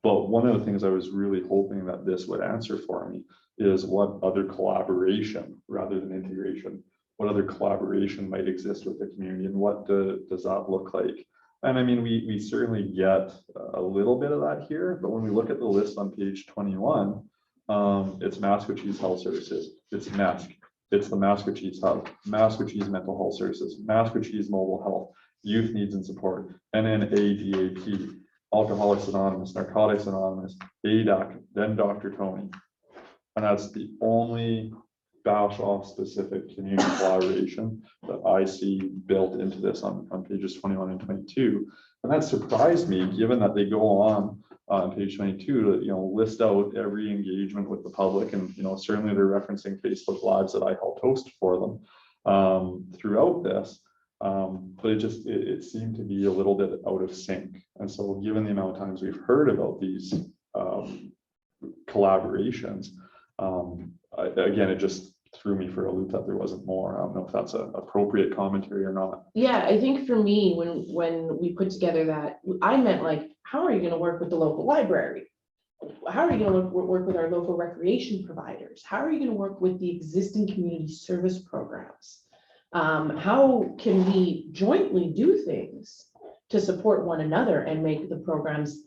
But one of the things I was really hoping that this would answer for me is what other collaboration rather than integration, what other collaboration might exist with the community and what does that look like? And I mean, we certainly get a little bit of that here, but when we look at the list on page 21, it's Maskwacis Health Services, it's MESC, it's the Maskwacis Hub, Maskwacis Mental Health Services, Maskwacis Mobile Health, Youth Needs and Support, NNADAP, Alcoholics Anonymous, Narcotics Anonymous, ADAC, then Dr. Tony. And that's the only Bashaw specific community collaboration that I see built into this on pages 21 and 22. And that surprised me, given that they go on page 22 to list out every engagement with the public. And certainly they're referencing Facebook Lives that I helped host for them throughout this. But it seemed to be a little bit out of sync. And so given the amount of times we've heard about these collaborations, again, it just threw me for a loop that there wasn't more. I don't know if that's an appropriate commentary or not. Yeah, I think for me, when we put together that, I meant like, how are you going to work with the local library? How are you going to work with our local recreation providers? How are you going to work with the existing community service programs? How can we jointly do things to support one another and make the programs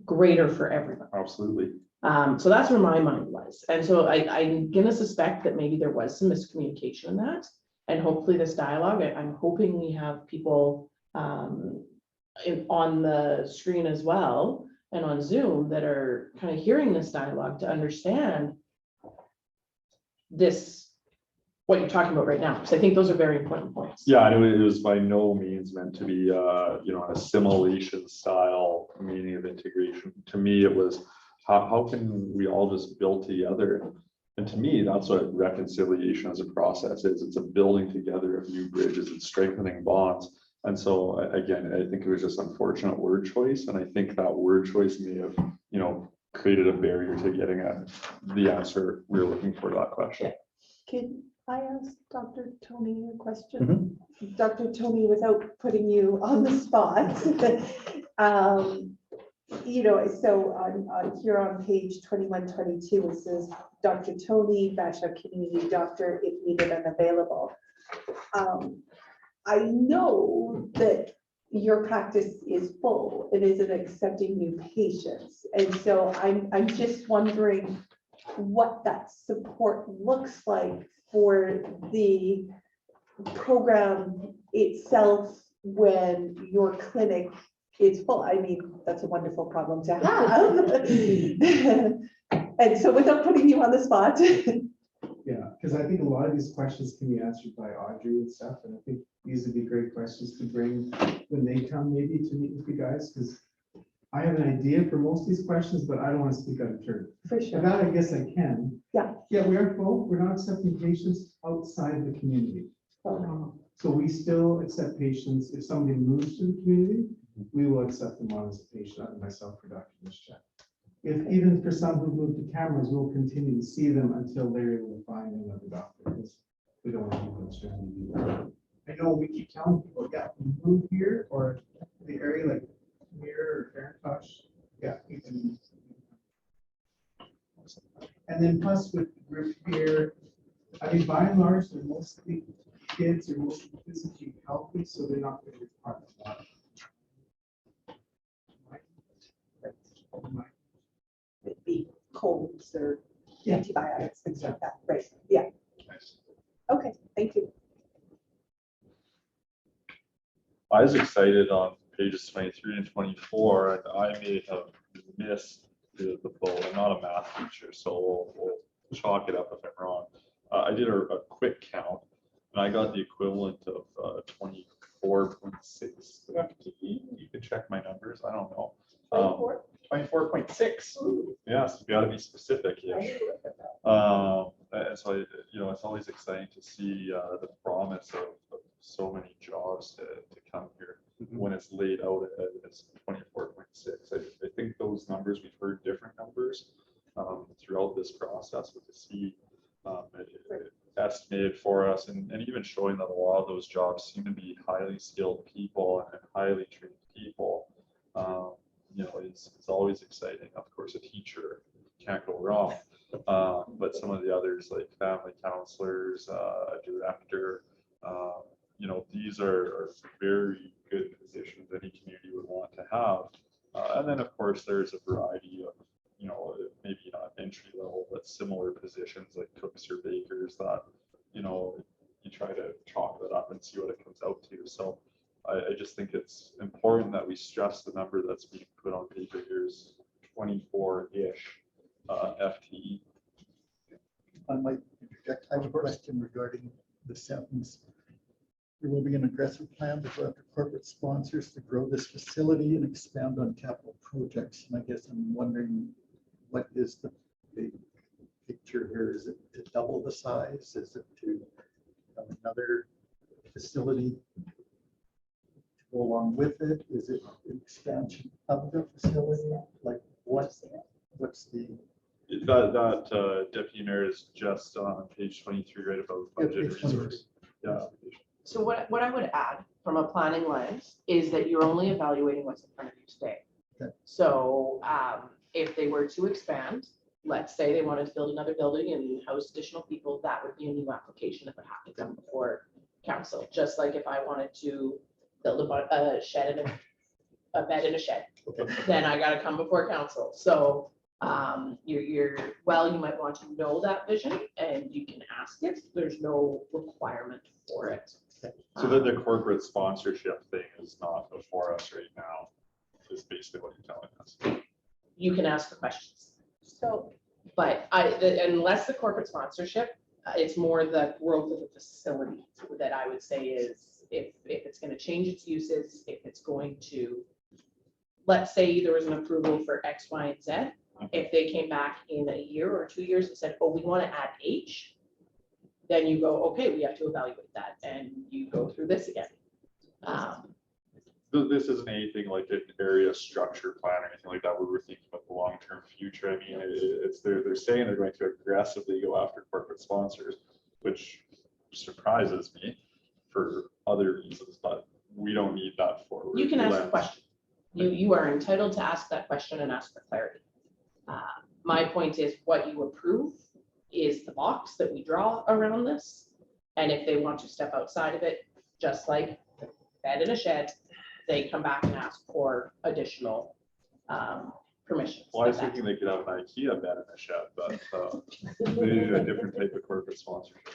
greater for everyone? Absolutely. So that's where my mind was. And so I'm gonna suspect that maybe there was some miscommunication in that. And hopefully this dialogue, I'm hoping we have people on the screen as well and on Zoom that are kind of hearing this dialogue to understand this, what you're talking about right now, because I think those are very important points. Yeah, and it was by no means meant to be, you know, an assimilation style meaning of integration. To me, it was, how can we all just build together? And to me, that's what reconciliation as a process is. It's a building together of new bridges and strengthening bonds. And so again, I think it was just unfortunate word choice. And I think that word choice may have, you know, created a barrier to getting at the answer we were looking for to that question. Can I ask Dr. Tony a question? Dr. Tony, without putting you on the spot. You know, so on here on page 2122, it says Dr. Tony, Bashaw Community Doctor, if needed and available. I know that your practice is full. It isn't accepting new patients. And so I'm just wondering what that support looks like for the program itself when your clinic is full. I mean, that's a wonderful problem to have. And so without putting you on the spot. Yeah, because I think a lot of these questions can be answered by Audrey and stuff, and I think these would be great questions to bring when they come maybe to meet with you guys, because I have an idea for most of these questions, but I don't want to speak out of turn. For For sure. that, I guess I can. Yeah. Yeah, we are full. We're not accepting patients outside the community. So we still accept patients. If somebody moves to the community, we will accept them on as a patient, myself or Dr. Mischek. If even for some who move to cameras, we'll continue to see them until they're able to find another doctor, because we don't want to keep them stranded. I know we keep telling people, yeah, move here or the area like Mirror or Fairtosh, yeah, we can. And then plus with the group here, I mean, by and large, they're mostly kids are mostly physically healthy, so they're not going to require a lot. It'd be colds or Yeah. antibiotics, things like that, right? Yeah. Okay, thank you. I was excited on pages 23 and 24, and I may have missed the bullet. I'm not a math teacher, so we'll chalk it up if I'm wrong. I did a quick count, and I got the equivalent of 24.6 FTE. You can check my numbers. I don't know. 24.6. Yes, you got to be specific. And so, you know, it's always exciting to see the promise of so many jobs to come here when it's laid out as 24.6. I think those numbers, we've heard different numbers throughout this process, but to see it estimated for us and even showing that a lot of those jobs seem to be highly skilled people and highly trained people. You know, it's always exciting. Of course, a teacher can't go wrong, but some of the others like family counselors, a director, you know, these are very good positions any community would want to have. And then of course, there's a variety of, you know, maybe not entry level, but similar positions like cooks or bakers that, you know, you try to chalk that up and see what it comes out to. So I just think it's important that we stress the number that's being put on paper here is 24-ish FTE. I might interject. I have a question regarding the sentence. There will be an aggressive plan to go after corporate sponsors to grow this facility and expand on capital projects. And I guess I'm wondering, what is the big picture here? Is it to double the size? Is it to have another facility to go along with it? Is it an expansion of the facility? Like what's the That deputy mayor is just on page 23, right above Yeah, budget page 23. resource. Yeah. So what I would add from a planning lens is that you're only evaluating what's in front of you today. Okay. So if they were to expand, let's say they wanted to build another building and house additional people, that would be a new application that would have to come before council. Just like if I wanted to build a shed and a bed in a shed, then I got to come before council. So you might want to know that vision and you can ask it. There's no requirement for it. So the corporate sponsorship thing is not before us right now, is basically what you're telling us. You can ask the questions. So, But unless the corporate sponsorship It's more the growth of the facility that I would say is if it's going to change its uses, if it's going to, let's say there was an approval for X, Y, and Z. If they came back in a year or 2 years and said, oh, we want to add H, then you go, okay, we have to evaluate that, and you go through this again. This isn't anything like an area structure plan or anything like that, where we're thinking about the long-term future. I mean, they're saying they're going to aggressively go after corporate sponsors, which surprises me for other reasons, but we don't need that forward. You can ask a question. You are entitled to ask that question and ask for clarity. My point is what you approve is the box that we draw around this. And if they want to step outside of it, just like the bed in a shed, they come back and ask for additional permissions. Well, I was thinking they could have an IKEA bed in a shed, but they need a different type of corporate sponsorship.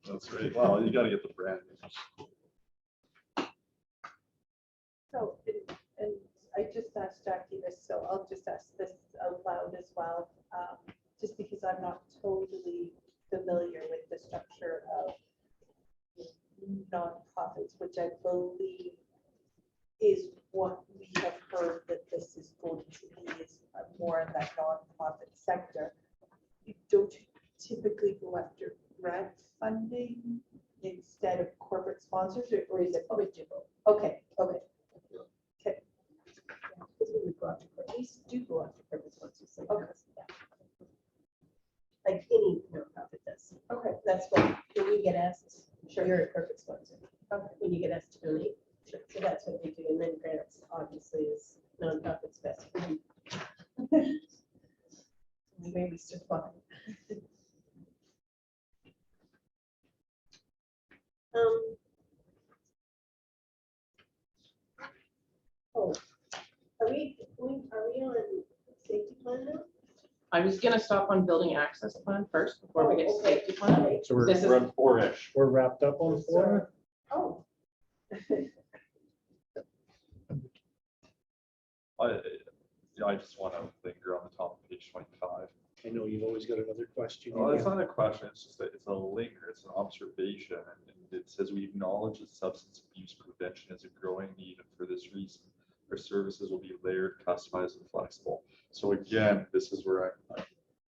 That's right. Well, you gotta get the brand. So, and I just asked Jackie this, so I'll just ask this out loud as well, just because I'm not totally familiar with the structure of nonprofits, which I believe is what we have heard that this is going to be, is more in that nonprofit sector. You don't typically go after grant funding instead of corporate sponsors, or is it? Okay, okay. We would go after, at least do go after corporate sponsors. Okay. Like any nonprofit does. Okay. That's what, when you get asked, Sure. you're a corporate sponsor. Okay. When you get asked to donate. Sure. So that's what they do. And then grants obviously is nonprofit's best friend. Maybe survive. Oh, are we on safety plan now? I was gonna stop on building access plan first before we get to safety plan. Okay. So we're, This is- We're on 4-ish. we're wrapped up on 4. Oh. I just want to linger on the top of page 25. I know you've always got another question. Well, it's not a question, it's just that it's a linger, it's an observation, and it says we acknowledge that substance abuse prevention is a growing need, and for this reason, our services will be layered, customized, and flexible. So again, this is where I'm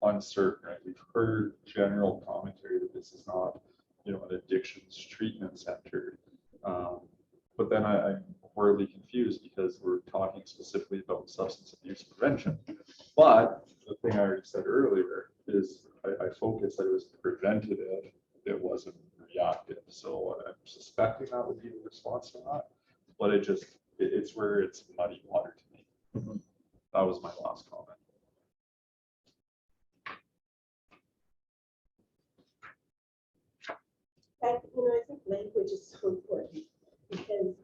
uncertain, right? We've heard general commentary that this is not, an addictions treatment center. But then I'm horribly confused because we're talking specifically about substance abuse prevention. But the thing I already said earlier is I focused that it was preventative, it wasn't reactive. So I'm suspecting that would be the response to that, but it's where it's muddy water to me. Mhm. That was my last comment. I think language is so important because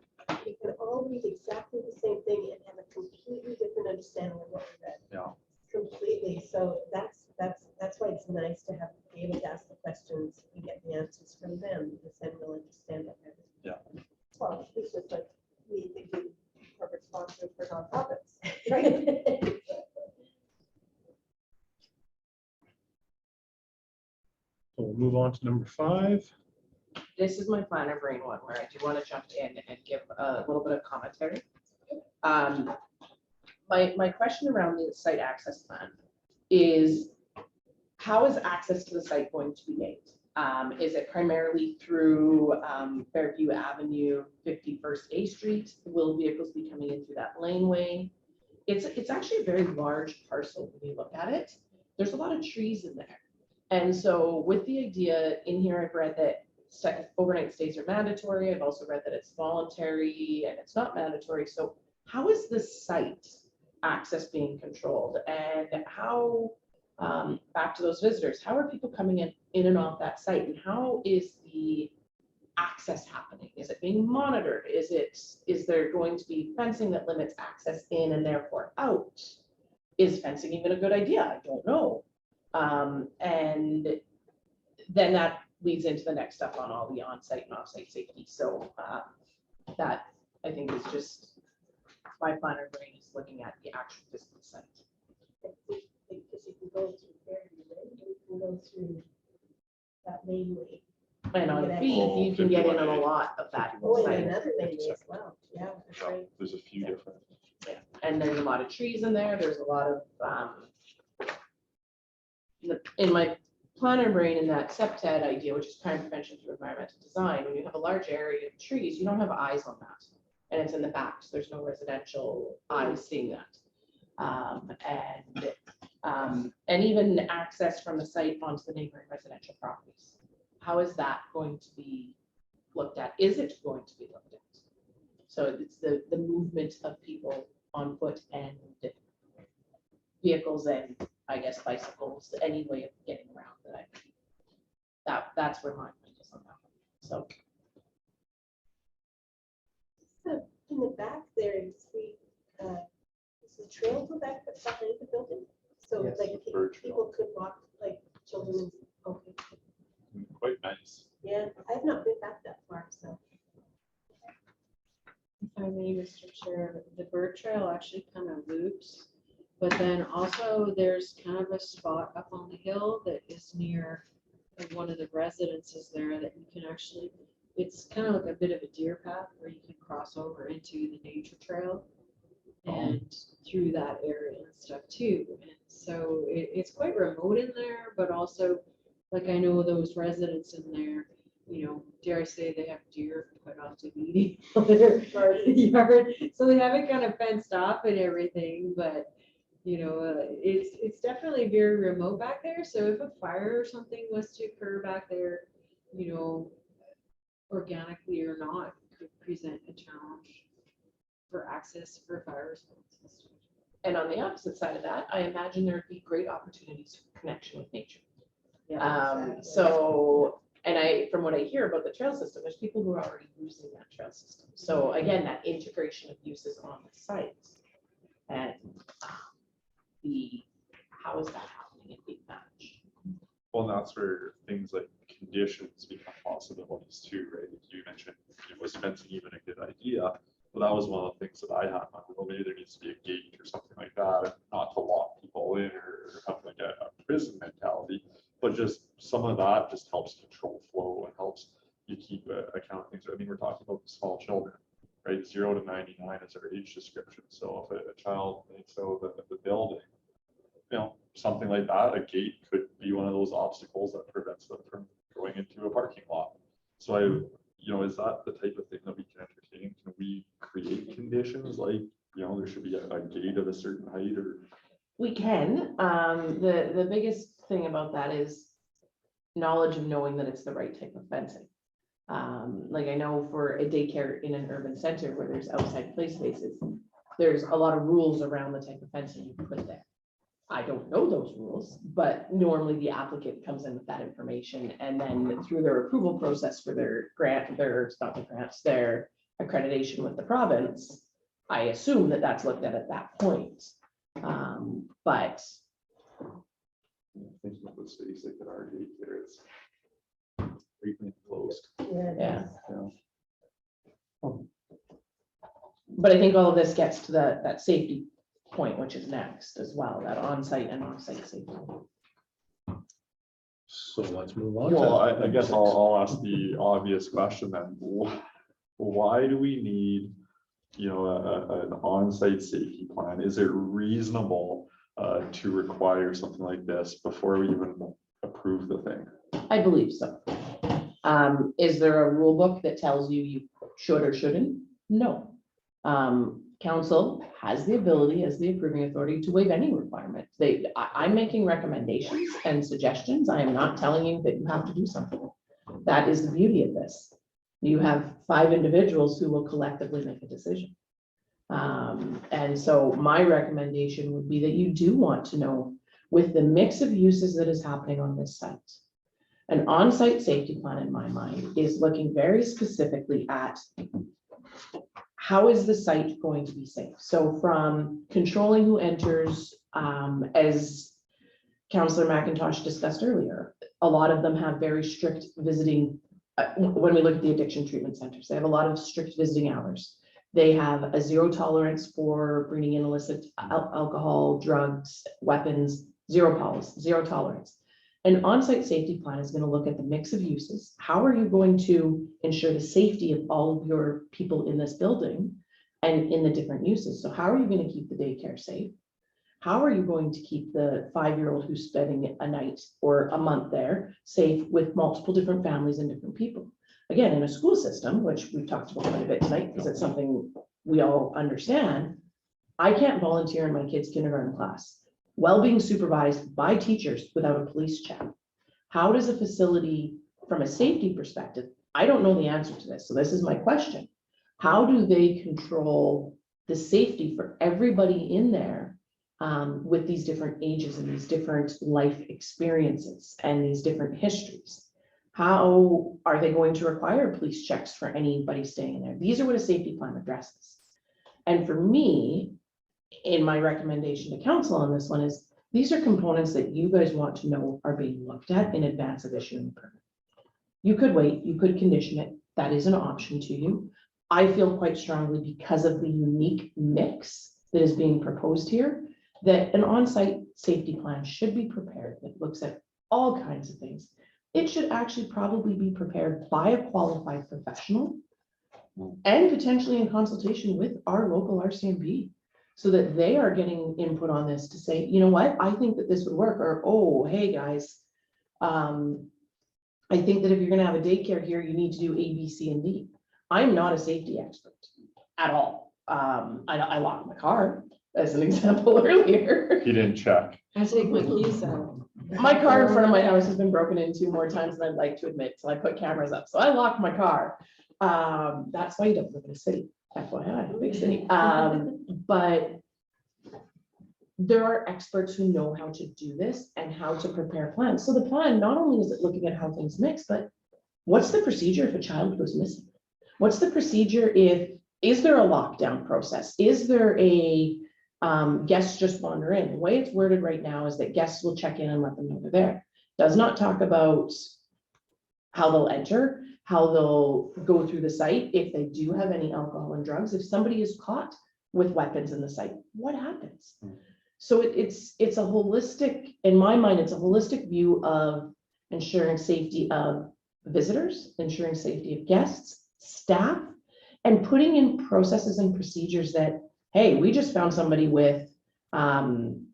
we can all read exactly the same thing and have a completely different understanding of what we read. Yeah. Completely. So that's why it's nice to have be able to ask the questions and get the answers from them, because then we'll understand it better. Yeah. Well, it's just like me thinking corporate sponsors for nonprofits, right? So we'll move on to number 5. This is my planner brain one where I do want to jump in and give a little bit of commentary. My question around the site access plan is how is access to the site going to be gained? Is it primarily through Fairview Avenue, 51st A Street? Will vehicles be coming in through that laneway? It's actually a very large parcel when you look at it. There's a lot of trees in there. And so with the idea in here, I've read that overnight stays are mandatory. I've also read that it's voluntary and it's not mandatory. So how is the site access being controlled? And how, back to those visitors, how are people coming in and off that site? And how is the access happening? Is it being monitored? Is there going to be fencing that limits access in and therefore out? Is fencing even a good idea? I don't know. And then that leads into the next step on all the on-site and off-site safety. So that I think it's just, my planner brain is looking at the actual physical site. Because you can go through there, you can go through that main way. And on feet, you can get in on a lot of that Oh, and site. another main way as well, yeah, that's right. There's a few different. And there's a lot of trees in there, there's a lot of, in my planner brain, in that septet idea, which is crime prevention through environmental design, when you have a large area of trees, you don't have eyes on that. And it's in the back, so there's no residential eyes seeing that. And even access from the site onto the neighboring residential properties. How is that going to be looked at? Is it going to be looked at? So it's the movement of people on foot and vehicles and I guess bicycles, any way of getting around that's where my mind is on that one. So So in the back there, is the trail go back behind the building? So Yes, like the bird trail. people could walk, like children, okay, Quite nice. yeah, I've not been back that far, so. If I may, Mr. Chair, the bird trail actually kind of loops, but then also there's kind of a spot up on the hill that is near one of the residences there that you can actually, it's kind of like a bit of a deer path where you can cross over into the nature trail and through that area and stuff too. And so it's quite remote in there, but also, like, I know those residents in there, you know, dare I say, they have deer quite often eating their yard, so they have it kind of fenced off and everything, but you know, it's definitely very remote back there. So if a fire or something was to occur back there, you know, organically or not, could present a challenge for access for fire response. and on the opposite side of that, I imagine there would be great opportunities for connection with nature. So, and from what I hear about the trail system, there's people who are already using that trail system. So again, that integration of uses on the site and how is that happening and being managed? Well, and that's where things like conditions become possibilities too, right? You mentioned, was fencing even a good idea? Well, that was one of the things that I had. Well, maybe there needs to be a gate or something like that, and not to lock people in or have like a prison mentality, but just some of that just helps control flow and helps you keep account of things. I mean, we're talking about small children, right? 0 to 99 is our age description. So if a child makes out the building, you know, something like that, a gate could be one of those obstacles that prevents them from going into a parking lot. So you know, is that the type of thing that we can entertain? Can we create conditions like, you know, there should be a gate of a certain height or? We can. The biggest thing about that is knowledge of knowing that it's the right type of fencing. Like I know for a daycare in an urban center where there's outside play spaces, there's a lot of rules around the type of fencing you put there. I don't know those rules, but normally the applicant comes in with that information and then through their approval process for their grant, their accreditation with the province, I assume that that's looked at that point. But Thinking of the space like at our gate there, it's greatly enclosed. yeah. Yeah. But I think all of this gets to that safety point, which is next as well, that on-site and off-site safety. So let's move on. Well, to I guess I'll ask the obvious question then. Why do we need, you know, an on-site safety plan? Is it reasonable to require something like this before we even approve the thing? I believe so. Is there a rule book that tells you should or shouldn't? No. Council has the ability as the approving authority to waive any requirement. I'm making recommendations and suggestions. I am not telling you that you have to do something. That is the beauty of this. You have 5 individuals who will collectively make a decision. And so my recommendation would be that you do want to know, with the mix of uses that is happening on this site, an on-site safety plan in my mind is looking very specifically at how is the site going to be safe? So from controlling who enters, as Councillor McIntosh discussed earlier, a lot of them have very strict visiting. When we look at the addiction treatment centers, they have a lot of strict visiting hours. They have a zero tolerance for bringing in illicit alcohol, drugs, weapons, zero tolerance. An on-site safety plan is going to look at the mix of uses. How are you going to ensure the safety of all of your people in this building and in the different uses? So how are you going to keep the daycare safe? How are you going to keep the 5-year-old who's spending a night or a month there safe with multiple different families and different people? Again, in a school system, which we've talked about quite a bit tonight, because it's something we all understand, I can't volunteer in my kid's kindergarten class while being supervised by teachers without a police check. How does a facility, from a safety perspective, I don't know the answer to this, so this is my question. How do they control the safety for everybody in there with these different ages and these different life experiences and these different histories? How are they going to require police checks for anybody staying in there? These are what a safety plan addresses. And for me, in my recommendation to council on this one is, these are components that you guys want to know are being looked at in advance of issuing the permit. You could wait, you could condition it. That is an option to you. I feel quite strongly, because of the unique mix that is being proposed here, that an on-site safety plan should be prepared that looks at all kinds of things. It should actually probably be prepared by a qualified professional and potentially in consultation with our local RCMP, so that they are getting input on this to say, you know what, I think that this would work, or, oh, hey, guys, I think that if you're gonna have a daycare here, you need to do A, B, C, and D. I'm not a safety expert at all. I locked my car, as an example earlier. He didn't check. I take my keys out. My car in front of my house has been broken into more times than I'd like to admit, so I put cameras up. So I locked my car. That's why you don't live in a city. FYI, big city. But there are experts who know how to do this and how to prepare plans. So the plan, not only is it looking at how things mix, but what's the procedure if a child goes missing? What's the procedure is there a lockdown process? Is there a guests just wander in? The way it's worded right now is that guests will check in and let them know they're there. Does not talk about how they'll enter, how they'll go through the site, if they do have any alcohol and drugs, if somebody is caught with weapons in the site, what happens? So it's a holistic, in my mind, it's a holistic view of ensuring safety of visitors, ensuring safety of guests, staff, and putting in processes and procedures that, hey, we just found somebody with something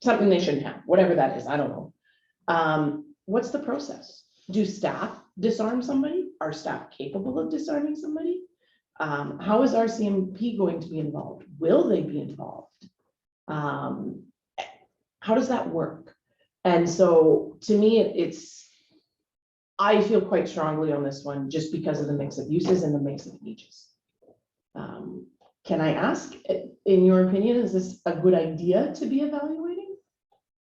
they shouldn't have, whatever that is, I don't know. What's the process? Do staff disarm somebody? Are staff capable of disarming somebody? How is RCMP going to be involved? Will they be involved? How does that work? And so to me, I feel quite strongly on this one just because of the mix of uses and the mix of ages. Can I ask, in your opinion, is this a good idea to be evaluating?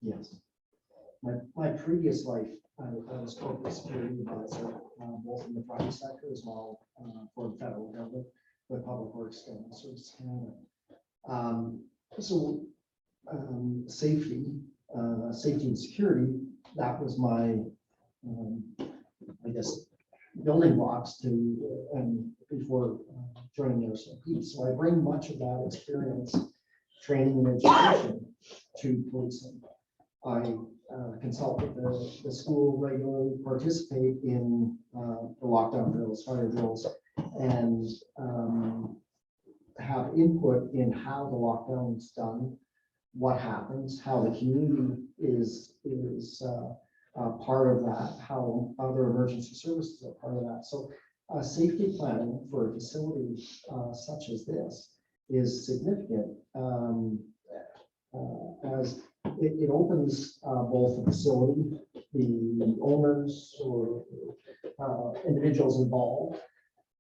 Yes. My previous life, I was corporate security advisor, both in the private sector as well for the federal government, the Public Works and Service Canada. Safety and security, that was my, I guess, building blocks to, and before joining the RCMP. So I bring much of that experience, training and education to policing. I consult with the school regularly, participate in the lockdown drills, fire drills, and have input in how the lockdown is done, what happens, how the community is part of that, how other emergency services are part of that. So safety planning for a facility such as this is significant, as it opens both the facility, the owners or individuals involved,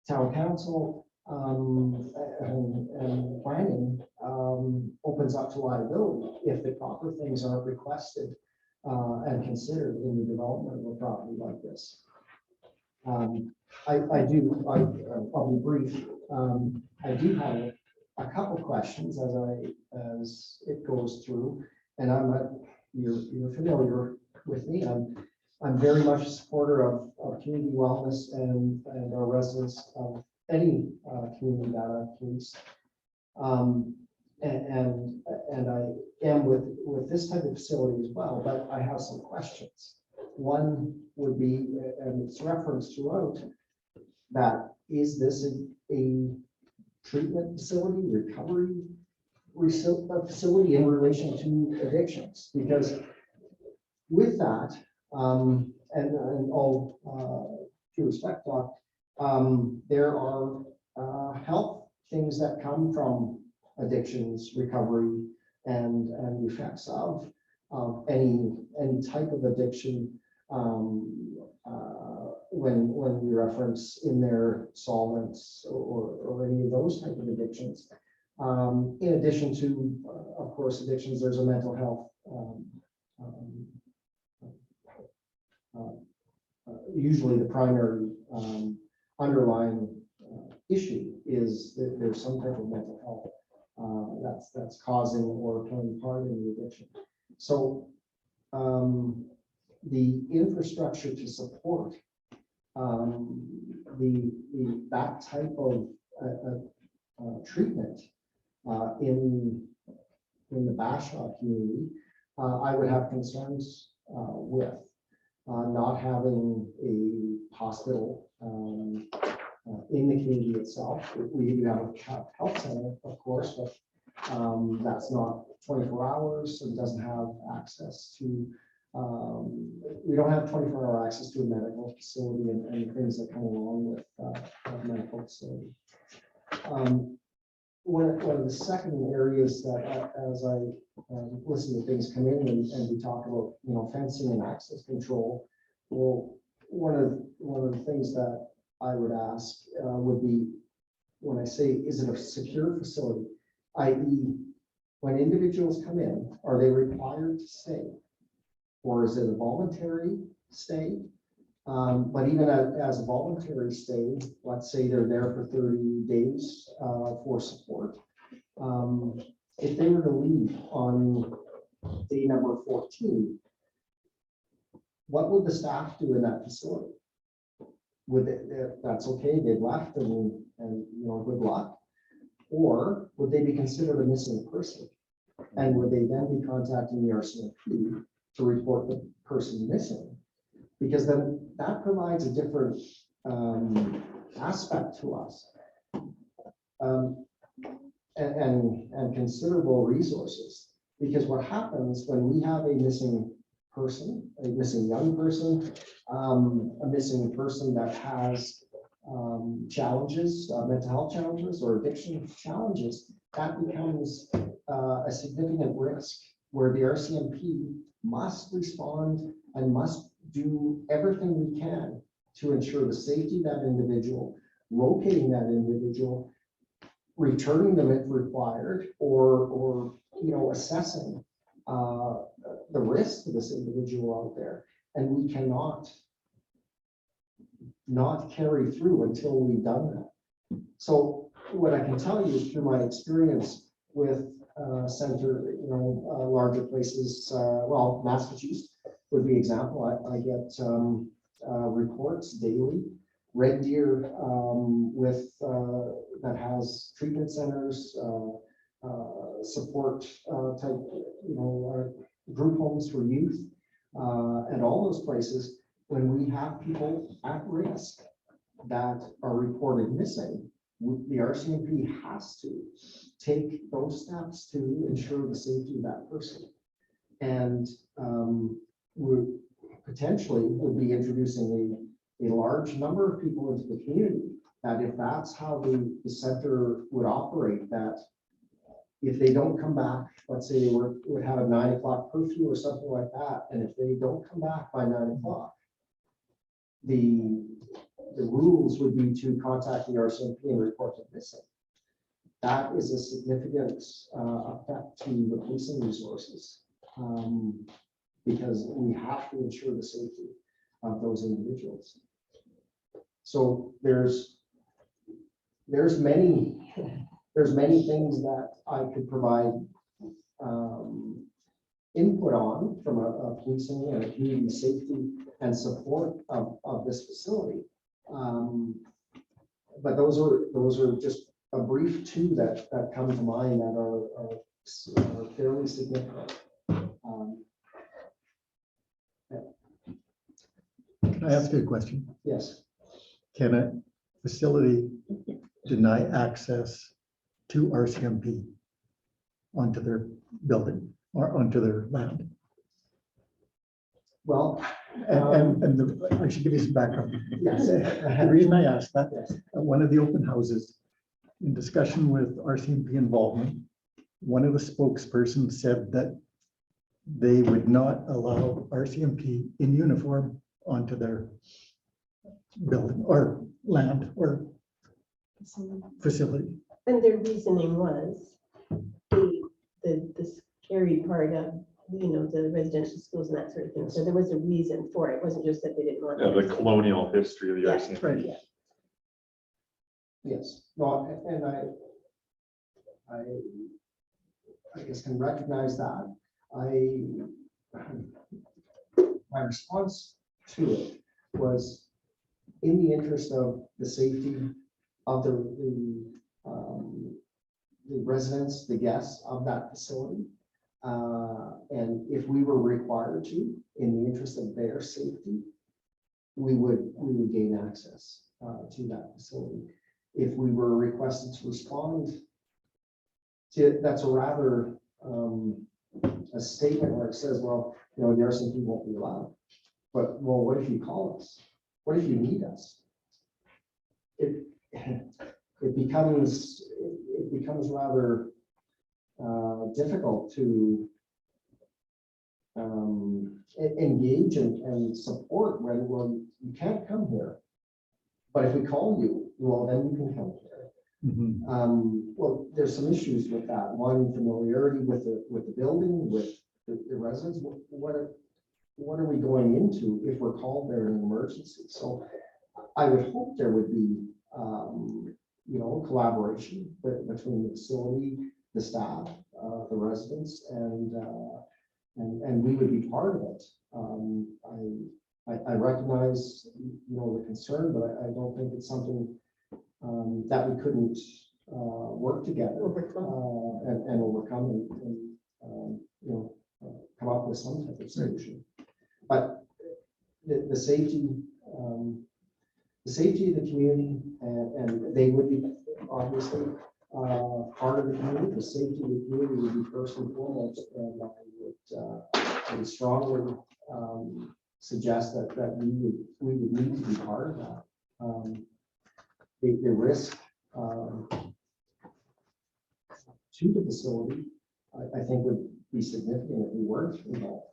town council, and planning opens up to liability if the proper things aren't requested and considered in the development of a property like this. I'll be brief. I do have a couple questions as it goes through, and you're familiar with me. I'm very much a supporter of community wellness and our residents of any community data police. And I am with this type of facility as well, but I have some questions. One would be, and it's referenced throughout, that is this a treatment facility, recovery facility in relation to addictions? Because with that, and all due respect, Doc, there are health things that come from addictions, recovery, and the effects of any type of addiction. When we reference in their solvents or any of those type of addictions. In addition to, of course, addictions, there's a mental health. Usually the primary underlying issue is that there's some type of mental health that's causing or playing part in the addiction. So the infrastructure to support that type of treatment in the Bashaw community, I would have concerns with not having a hospital in the community itself. We do have a health center, of course, but that's not 24 hours and doesn't have access to. We don't have 24-hour access to a medical facility and things that come along with a medical facility. One of the second areas that, as I listen to things come in and we talk about, fencing and access control. Well, one of the things that I would ask would be, when I say, is it a secure facility, i.e., when individuals come in, are they required to stay? Or is it a voluntary stay? But even as a voluntary stay, let's say they're there for 30 days for support. If they were to leave on day number 14, what would the staff do in that facility? Would they, that's okay, they've left and good luck? Or would they be considered a missing person? And would they then be contacting the RCMP to report the person missing? Because then that provides a different aspect to us and considerable resources. Because what happens when we have a missing person, a missing young person, a missing person that has challenges, mental health challenges or addiction challenges, that becomes a significant risk where the RCMP must respond and must do everything we can to ensure the safety of that individual, locating that individual, returning them if required, or assessing the risk to this individual out there. And we cannot not carry through until we've done that. So what I can tell you through my experience with center, larger places, well, Massachusetts would be an example. I get reports daily. Red Deer with that has treatment centers, support type, group homes for youth, and all those places. When we have people at risk that are reported missing, the RCMP has to take those steps to ensure the safety of that person. And we potentially would be introducing a large number of people into the community, that if that's how the center would operate, that if they don't come back, let's say they would have a 9 o'clock curfew or something like that, and if they don't come back by 9 o'clock, the rules would be to contact the RCMP and report them missing. That is a significant effect to the policing resources, because we have to ensure the safety of those individuals. So there's many things that I could provide input on from a policing and a community safety and support of this facility. But those are just a brief two that come to mind that are fairly significant. Can I ask you a question? Yes, Can a facility deny access to RCMP onto their building or onto their land? well, I should give you some background. yes. The reason I asked that, Yes. at one of the open houses, in discussion with RCMP involvement, one of the spokespersons said that they would not allow RCMP in uniform onto their building or land or facility. And their reasoning was the scary part of, the residential schools and that sort of thing. So there was a reason for it. It wasn't just that they didn't want. Yeah, the it. colonial history of the Yeah, RCMP. right. Yeah. Yes, no, and I guess can recognize that. My response to it was in the interest of the safety of the residents, the guests of that facility. And if we were required to, in the interest of their safety, we would gain access to that facility. If we were requested to respond to, that's a rather a statement where it says, well, the RCMP won't be allowed. But, well, what if you call us? What if you need us? It becomes rather difficult to engage and support when, well, you can't come here. But if we call you, well, then you can come here. Well, there's some issues with that. One, familiarity with the building, with the residents. What are we going into if we're called there in an emergency? So I would hope there would be, collaboration between the facility, the staff, the residents, and we would be part of it. I recognize, the concern, but I don't think it's something that we couldn't work together and overcome and come up with some type of solution. But the safety of the community, and they would be obviously part of the community. The safety of the community would be first and foremost, and I would strongly suggest that we would need to be part of that. The risk to the facility, I think, would be significant if we weren't involved.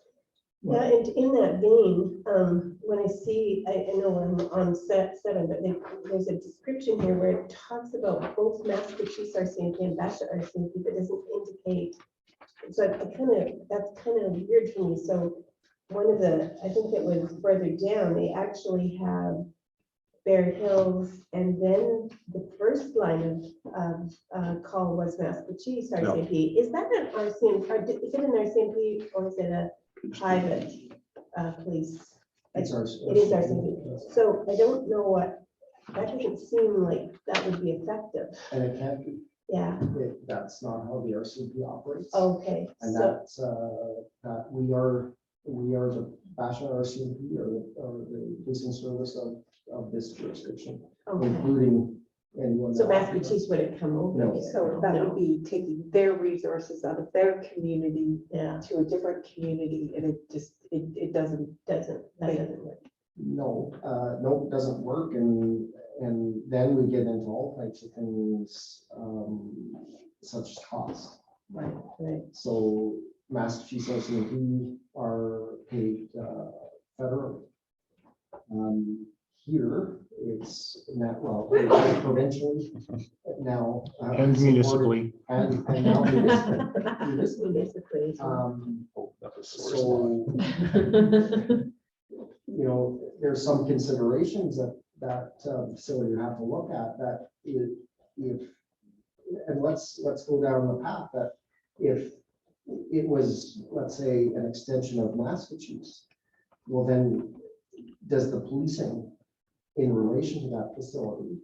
Yeah, and in that vein, when I see, I know I'm on set 7, but there's a description here where it talks about both Massachusetts RCMP and Bashaw RCMP, but doesn't indicate. So that's kind of weird for me. So one of I think it was further down, they actually have Bear Hills, and then the first line of call was Massachusetts RCMP. Is that an RCMP? Is it an RCMP or is it a private police? It's our. It is RCMP. So I don't know that doesn't seem like that would be effective. And it can't be. Yeah. That's not how the RCMP operates. Okay. And So that's that we are the Bashaw RCMP or the policing service of this jurisdiction, okay. including anyone. So that- Massachusetts wouldn't come over. No. here. So that No. would be taking their resources out of their community Yeah, to a different community, and it doesn't. that doesn't work. No, it doesn't work, and then we get into all types of things, such as cost. Right. So Massachusetts RCMP are paid federally. Here, it's not, well, provincially now. And municipally. And now municipally. Basically. Oh, that's a sore spot. So, there's some considerations that facility you have to look at that if, and let's go down the path that if it was, let's say, an extension of Massachusetts, well, then does the policing in relation to that facility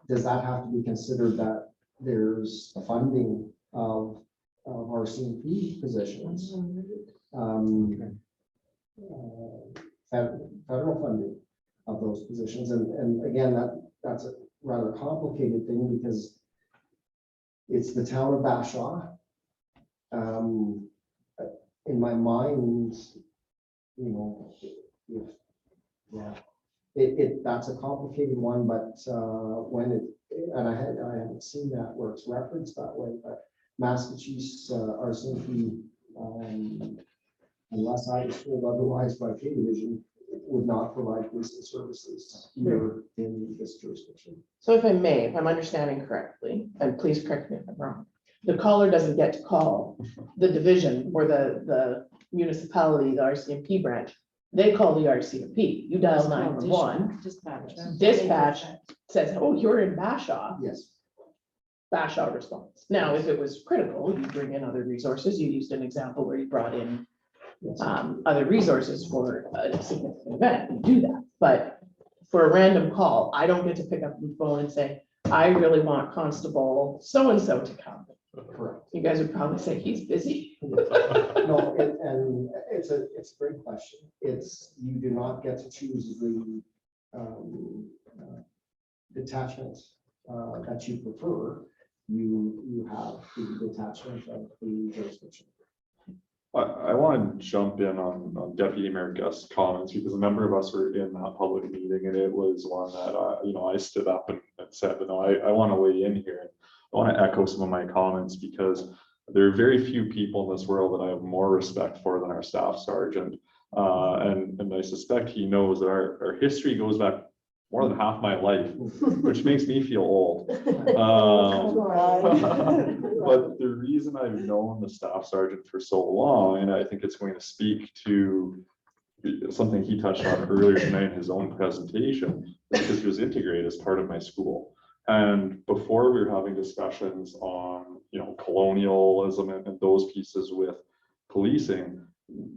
does that have to be considered that there's funding of RCMP positions? Federal funding of those positions. And again, that's a rather complicated thing because it's the town of Bashaw. In my mind, you know, if, yeah, that's a complicated one, but when it, and I haven't seen that where it's referenced that way, but Massachusetts RCMP, unless I was told otherwise by K Division, would not provide policing services here in this jurisdiction. So if I may, if I'm understanding correctly, and please correct me if I'm wrong, the caller doesn't get to call the division or the municipality, the RCMP branch. They call the RCMP. You dial 911. Dispatch says, oh, you're in Bashaw. Yes. Bashaw responds. Now, if it was critical, you bring in other resources. You used an example where you brought in Yes. other resources for a significant event. You do that. But for a random call, I don't get to pick up the phone and say, I really want Constable so-and-so to come. Correct. You guys would probably say he's busy. No, and it's a great question. It's, you do not get to choose the detachment that you prefer. You have the detachment of the jurisdiction. I want to jump in on Deputy Mayor Guest's comments because a number of us were in that public meeting and it was one that I stood up and said, I want to weigh in here. I want to echo some of my comments because there are very few people in this world that I have more respect for than our staff sergeant. And I suspect he knows that our history goes back more than half my life, which makes me feel old. But the reason I've known the staff sergeant for so long, and I think it's going to speak to something he touched on earlier tonight in his own presentation, is because he was integrated as part of my school. And before we were having discussions on, colonialism and those pieces with policing,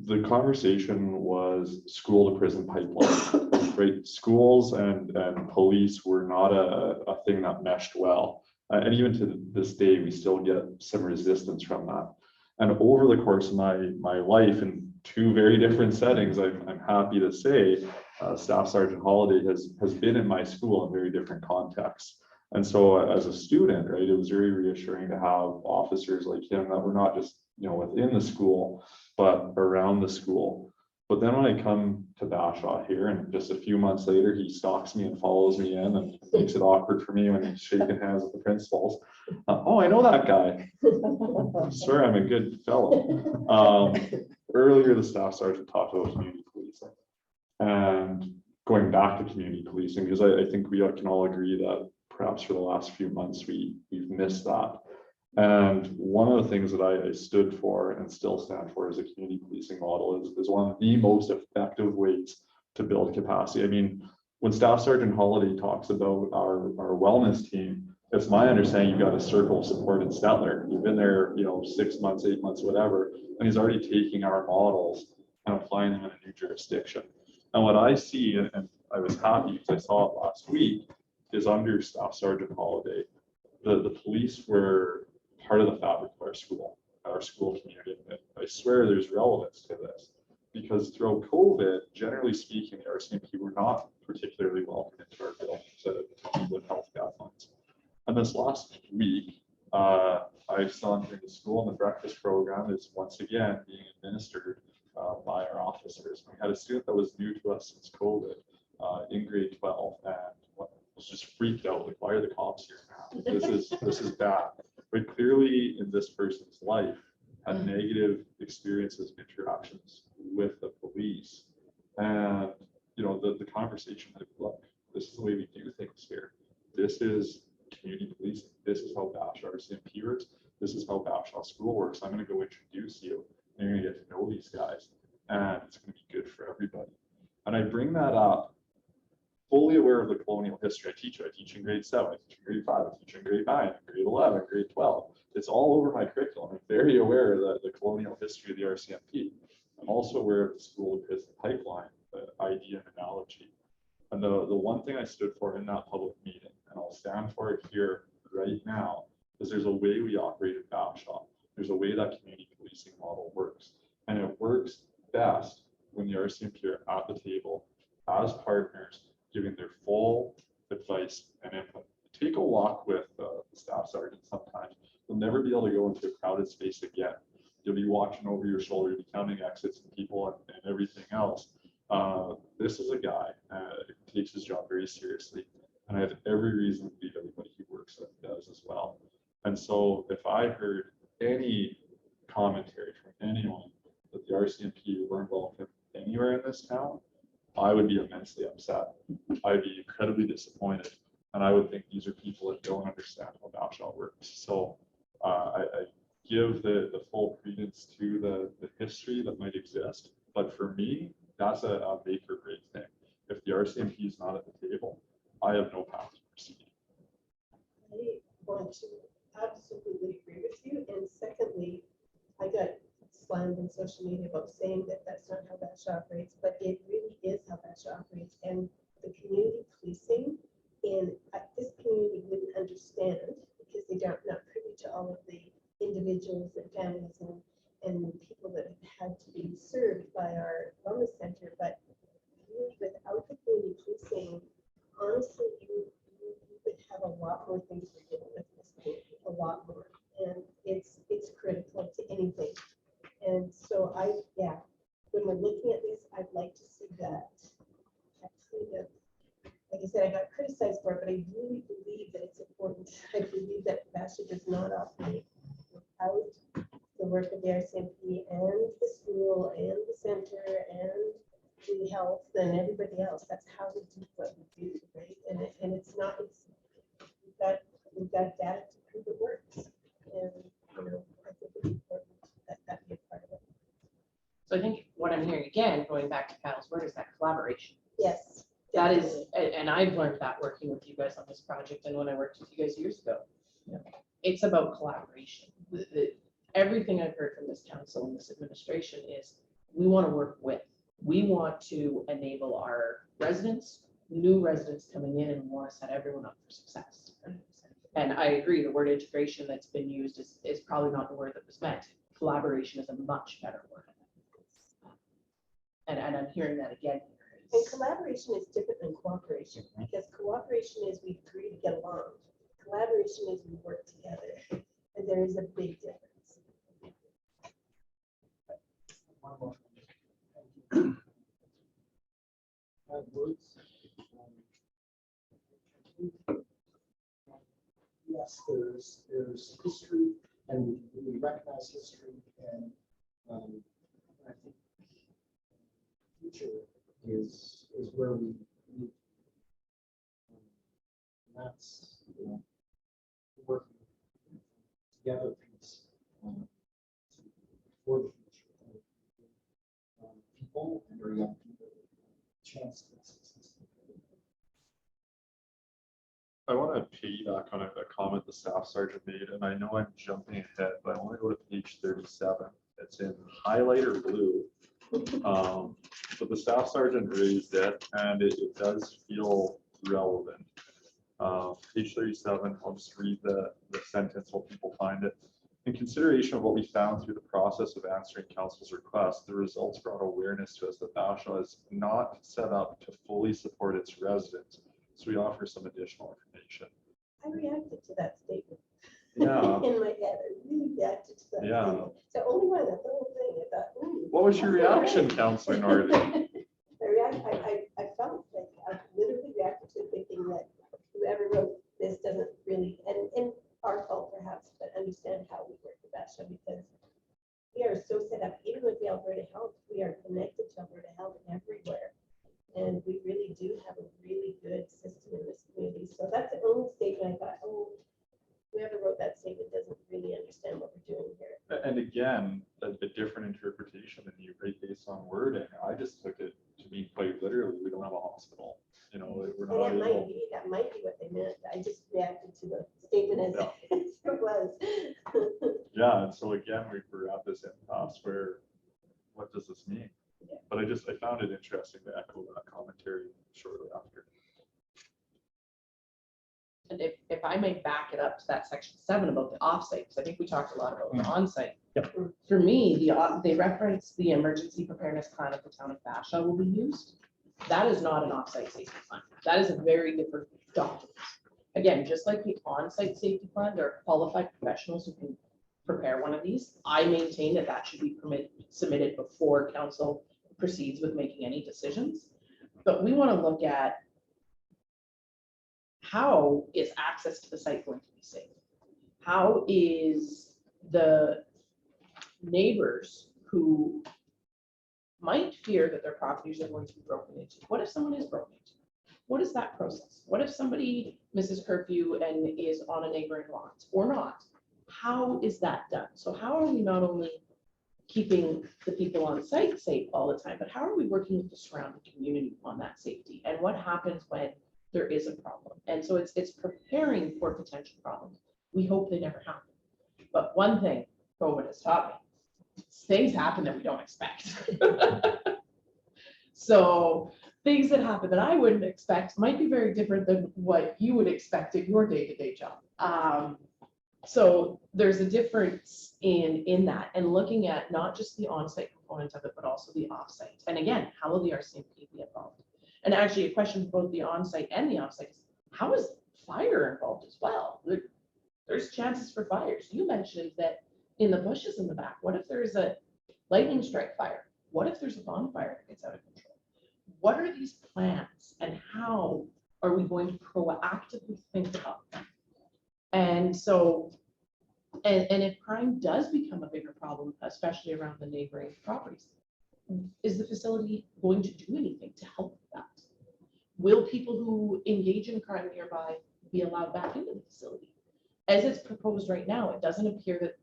the conversation was school to prison pipeline, right? Schools and police were not a thing that meshed well. And even to this day, we still get some resistance from that. And over the course of my life in two very different settings, I'm happy to say Staff Sergeant Holiday has been in my school in very different contexts. And so as a student, right, it was very reassuring to have officers like him that were not just, within the school, but around the school. But then when I come to Bashaw here and just a few months later, he stalks me and follows me in and makes it awkward for me when he's shaking hands with the principals. Oh, I know that guy. I swear I'm a good fellow. Earlier, the staff sergeant talked about community policing and going back to community policing, because I think we can all agree that perhaps for the last few months, we've missed that. And one of the things that I stood for and still stand for as a community policing model is one of the most effective ways to build capacity. I mean, when Staff Sergeant Holiday talks about our wellness team, it's my understanding you've got a circle of support in Stettler. You've been there, 6 months, 8 months, whatever, and he's already taking our models and applying them in a new jurisdiction. And what I see, and I was happy because I saw it last week, is under Staff Sergeant Holiday, the police were part of the fabric of our school community. And I swear there's relevance to this because throughout COVID, generally speaking, the RCMP were not particularly welcome into our buildings with health guidelines. And this last week, I saw entering the school, and the breakfast program is once again being administered by our officers. We had a student that was new to us since COVID in grade 12 and was just freaked out. Like, why are the cops here now? This is bad. But clearly in this person's life had negative experiences and interactions with the police. And the conversation that, look, this is the way we do things here. This is community policing. This is how Bashaw RCMP works. This is how Bashaw School works. I'm going to go introduce you. And you're going to get to know these guys. And it's going to be good for everybody. And I bring that up fully aware of the colonial history. I teach in grade 7, I teach in grade 5, I teach in grade 9, grade 11, grade 12. It's all over my curriculum. I'm very aware of the colonial history of the RCMP. I'm also aware of the school to prison pipeline, the idea and analogy. And the one thing I stood for in that public meeting, and I'll stand for it here right now, is there's a way we operate at Bashaw. There's a way that community policing model works. And it works best when the RCMP are at the table as partners, giving their full advice and input. Take a walk with the staff sergeant sometimes. You'll never be able to go into a crowded space again. You'll be watching over your shoulder, you'll be counting exits and people and everything else. This is a guy who takes his job very seriously. And I have every reason to believe everybody he works with does as well. And so if I heard any commentary from anyone that the RCMP were involved in anywhere in this town, I would be immensely upset. I'd be incredibly disappointed. And I would think these are people that don't understand how Bashaw works. So I give the full credence to the history that might exist. But for me, that's a make or break thing. If the RCMP is not at the table, I have no path to proceed. I want to absolutely agree with you. And secondly, I got slammed in social media about saying that that's not how Bashaw operates, but it really is how Bashaw operates. And the community policing in this community wouldn't understand because they don't not privy to all of the individuals and families and people that have had to be served by our wellness center. But really, without the community policing, honestly, you would have a lot more things we're dealing with in this community, a lot more. And it's critical to anything. And so when we're looking at this, I'd like to see that. Like I said, I got criticized for it, but I really believe that it's important. I believe that Bashaw does not operate without the work of the RCMP and the school and the center and the health and everybody else. That's how we do what we do, right? And it's not, we've got data to prove it works. And, I think it's important that that be a part of it. So I think what I'm hearing again, going back to Kyle's word, is that collaboration. Yes. That is, and I've learned that working with you guys on this project and when I worked with you guys years ago. It's about collaboration. Everything I've heard from this council and this administration is we want to work with. We want to enable our residents, new residents coming in, and we want to set everyone up for success. And I agree, the word integration that's been used is probably not the word that was meant. Collaboration is a much better word. And I'm hearing that again. And collaboration is different than cooperation, because cooperation is we agree to get along. Collaboration is we work together, and there is a big difference. Yes, there's history, and we recognize history, and I think future is where we need. And that's working together piece for the future. People and our young people chance to success. I want to piggyback on a comment the staff sergeant made, and I know I'm jumping ahead, but I want to go to page 37. It's in highlighter blue. But the staff sergeant raised it, and it does feel relevant. Page 37, I'll just read the sentence while people find it. In consideration of what we found through the process of answering council's request, the results brought awareness to us that Bashaw is not set up to fully support its residents. So we offer some additional information. I reacted to that statement. Yeah. In my head, I really reacted to that. Yeah. Statement. So only one, that's the whole thing. I thought, ooh. What was your reaction, Councillor Norton? I felt like I literally reacted to thinking that whoever wrote this doesn't really, and our fault perhaps, but understand how we work with Bashaw, because we are so set up, even with the Alberta Health, we are connected to Alberta Health everywhere. And we really do have a really good system in this community. So that's the only statement I thought, oh, whoever wrote that statement doesn't really understand what we're doing here. And again, a different interpretation than you, right, based on wording. I just took it to mean quite literally, we don't have a hospital. We're not And able. that might be what they meant. I just reacted to the statement as it was. Yeah, and so again, we're at this impasse where, what does this mean? Yeah. But I found it interesting to echo that commentary shortly after. And if I may back it up to that section 7 about the offsite, because I think we talked a lot about the onsite. Yep. For me, they reference the emergency preparedness plan of the town of Bashaw will be used. That is not an offsite safety plan. That is a very different document. Again, just like the onsite safety plan, there are qualified professionals who can prepare one of these. I maintain that that should be submitted before council proceeds with making any decisions. But we want to look at how is access to the site going to be safe? How is the neighbors who might fear that their properties are going to be broken into? What if someone is broken into? What is that process? What if somebody misses curfew and is on a neighboring lot or not? How is that done? So how are we not only keeping the people on site safe all the time, but how are we working with the surrounding community on that safety? And what happens when there is a problem? And so it's preparing for potential problems. We hope they never happen. But one thing COVID has taught me, things happen that we don't expect. So things that happen that I wouldn't expect might be very different than what you would expect in your day-to-day job. So there's a difference in that, and looking at not just the on-site component of it, but also the off-site. And again, how will the RCMP be involved? And actually, a question for both the on-site and the off-site is, how is fire involved as well? There's chances for fires. You mentioned that in the bushes in the back, what if there's a lightning strike fire? What if there's a bonfire that gets out of control? What are these plans and how are we going to proactively think about them? And so, and if crime does become a bigger problem, especially around the neighboring properties, is the facility going to do anything to help with that? Will people who engage in crime nearby be allowed back into the facility? As it's proposed right now, it doesn't appear that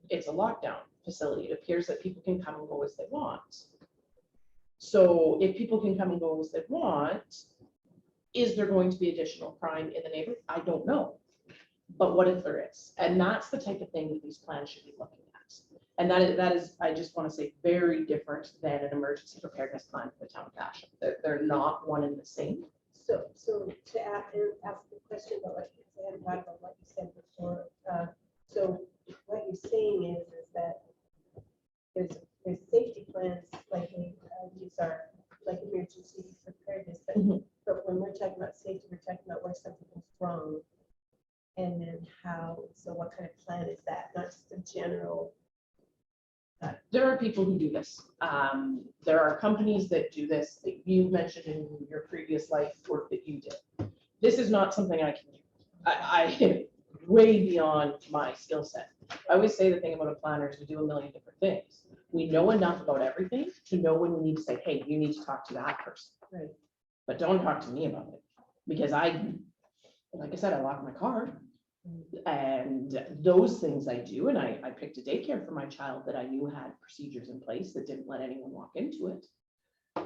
it's a lockdown facility. It appears that people can come and go as they want. So if people can come and go as they want, is there going to be additional crime in the neighborhood? I don't know. But what if there is? And that's the type of thing that these plans should be looking at. And that is, I just want to say, very different than an emergency preparedness plan for the town of Bashaw. They're not one and the same. So to ask the question about what you said, about what you said before, so what you're saying is that there's safety plans, like these are like emergency preparedness, but when we're talking about safety, we're talking about where something goes wrong. And then how, so what kind of plan is that? Not just a general. There are people who do this. There are companies that do this that you mentioned in your previous life work that you did. This is not something I can do. I way beyond my skill set. I always say the thing about a planner is we do a million different things. We know enough about everything to know when we need to say, hey, you need to talk to that person. Right. But don't talk to me about it, because like I said, I lock my car. And those things I do, and I picked a daycare for my child that I knew had procedures in place that didn't let anyone walk into it.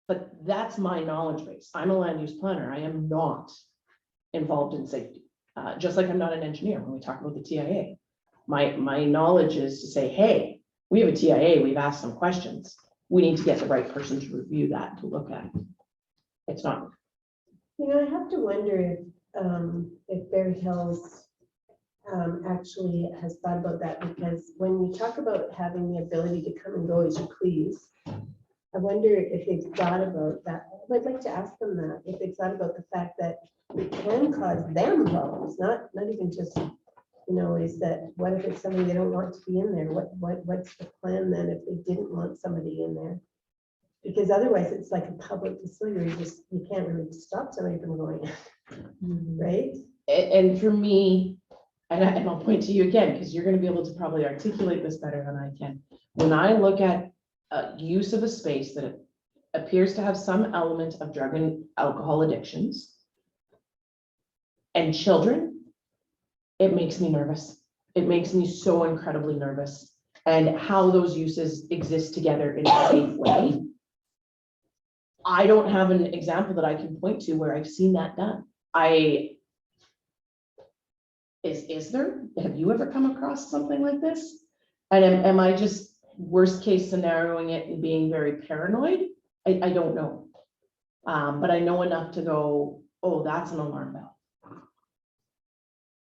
But that's my knowledge base. I'm a land use planner. I am not involved in safety. Just like I'm not an engineer when we talk about the TIA. My knowledge is to say, hey, we have a TIA, we've asked some questions. We need to get the right person to review that, to look at. It's not. You know, I have to wonder if Bear Hills actually has thought about that, because when you talk about having the ability to come and go as you please, I wonder if they've thought about that. I'd like to ask them that, if they've thought about the fact that it can cause them problems, not even just, you know, is that, what if it's somebody they don't want to be in there? What's the plan then if they didn't want somebody in there? Because otherwise it's like a public facility, you can't really stop somebody from going, right? And for me, and I'll point to you again, because you're going to be able to probably articulate this better than I can. When I look at use of a space that appears to have some element of drug and alcohol addictions and children, it makes me nervous. It makes me so incredibly nervous. And how those uses exist together in a safe way. I don't have an example that I can point to where I've seen that done. Is there? Have you ever come across something like this? And am I just worst case scenarioing it and being very paranoid? I don't know. But I know enough to go, oh, that's an alarm bell.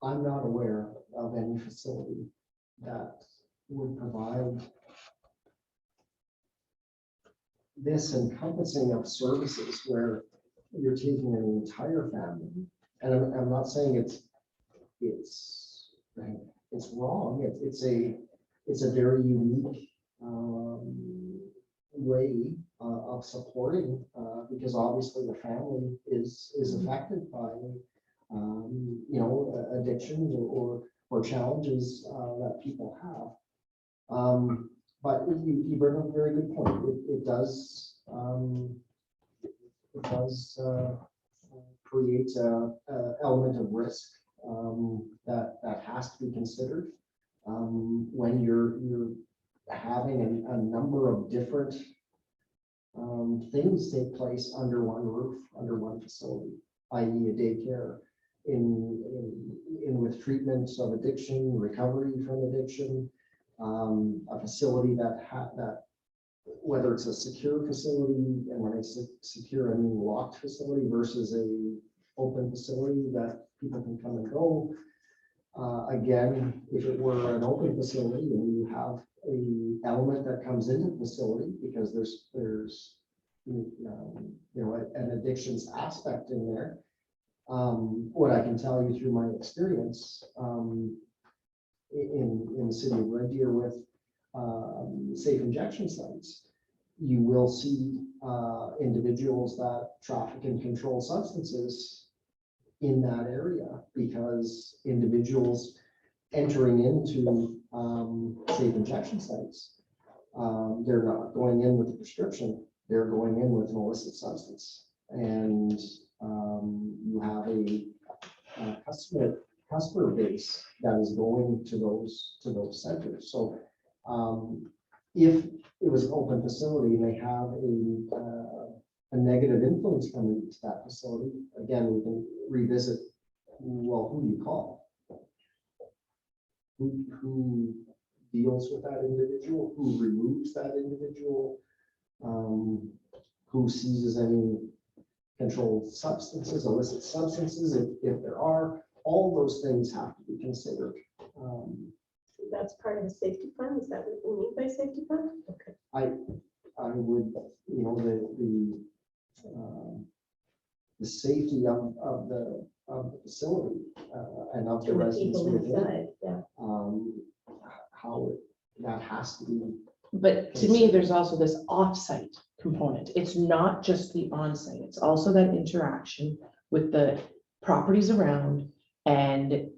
I'm not aware of any facility that would provide this encompassing of services where you're taking an entire family. And I'm not saying it's wrong. It's a very unique way of supporting, because obviously the family is affected by addictions or challenges that people have. But you bring up a very good point. It does create a element of risk that has to be considered when you're having a number of different things take place under one roof, under one facility, i.e. a daycare with treatments of addiction, recovery from addiction, a facility that whether it's a secure facility, and when I say secure, I mean locked facility versus a open facility that people can come and go. Again, if it were an open facility and you have a element that comes into the facility because there's an addictions aspect in there. What I can tell you through my experience in the city of Red Deer with safe injection sites, you will see individuals that traffic and control substances in that area, because individuals entering into safe injection sites, they're not going in with a prescription, they're going in with an illicit substance. And you have a customer base that is going to those centers. So if it was an open facility, they have a negative influence coming into that facility. Again, we can revisit, well, who do you call? Who deals with that individual? Who removes that individual? Who seizes any controlled substances, illicit substances, if there are? All those things have to be considered. That's part of the safety plan. Is that what you mean by safety plan? Okay. I would, the safety of the facility and of the To the residents people within, inside, yeah. that has to be. But to me, there's also this off-site component. It's not just the on-site, it's also that interaction with the properties around and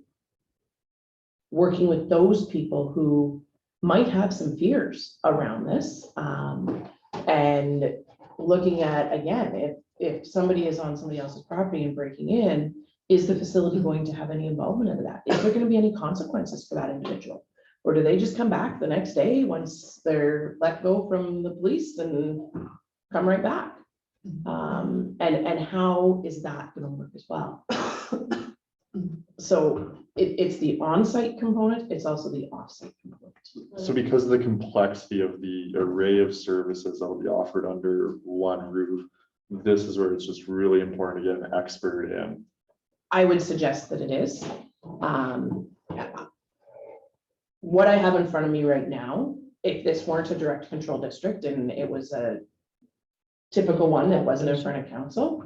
working with those people who might have some fears around this. And looking at, again, if somebody is on somebody else's property and breaking in, is the facility going to have any involvement in that? Is there going to be any consequences for that individual? Or do they just come back the next day once they're let go from the police and come right back? And how is that going to work as well? So it's the on-site component, it's also the off-site component. So because of the complexity of the array of services that will be offered under one roof, this is where it's just really important to get an expert in. I would suggest that it is. What I have in front of me right now, if this weren't a direct control district and it was a typical one that wasn't in front of council,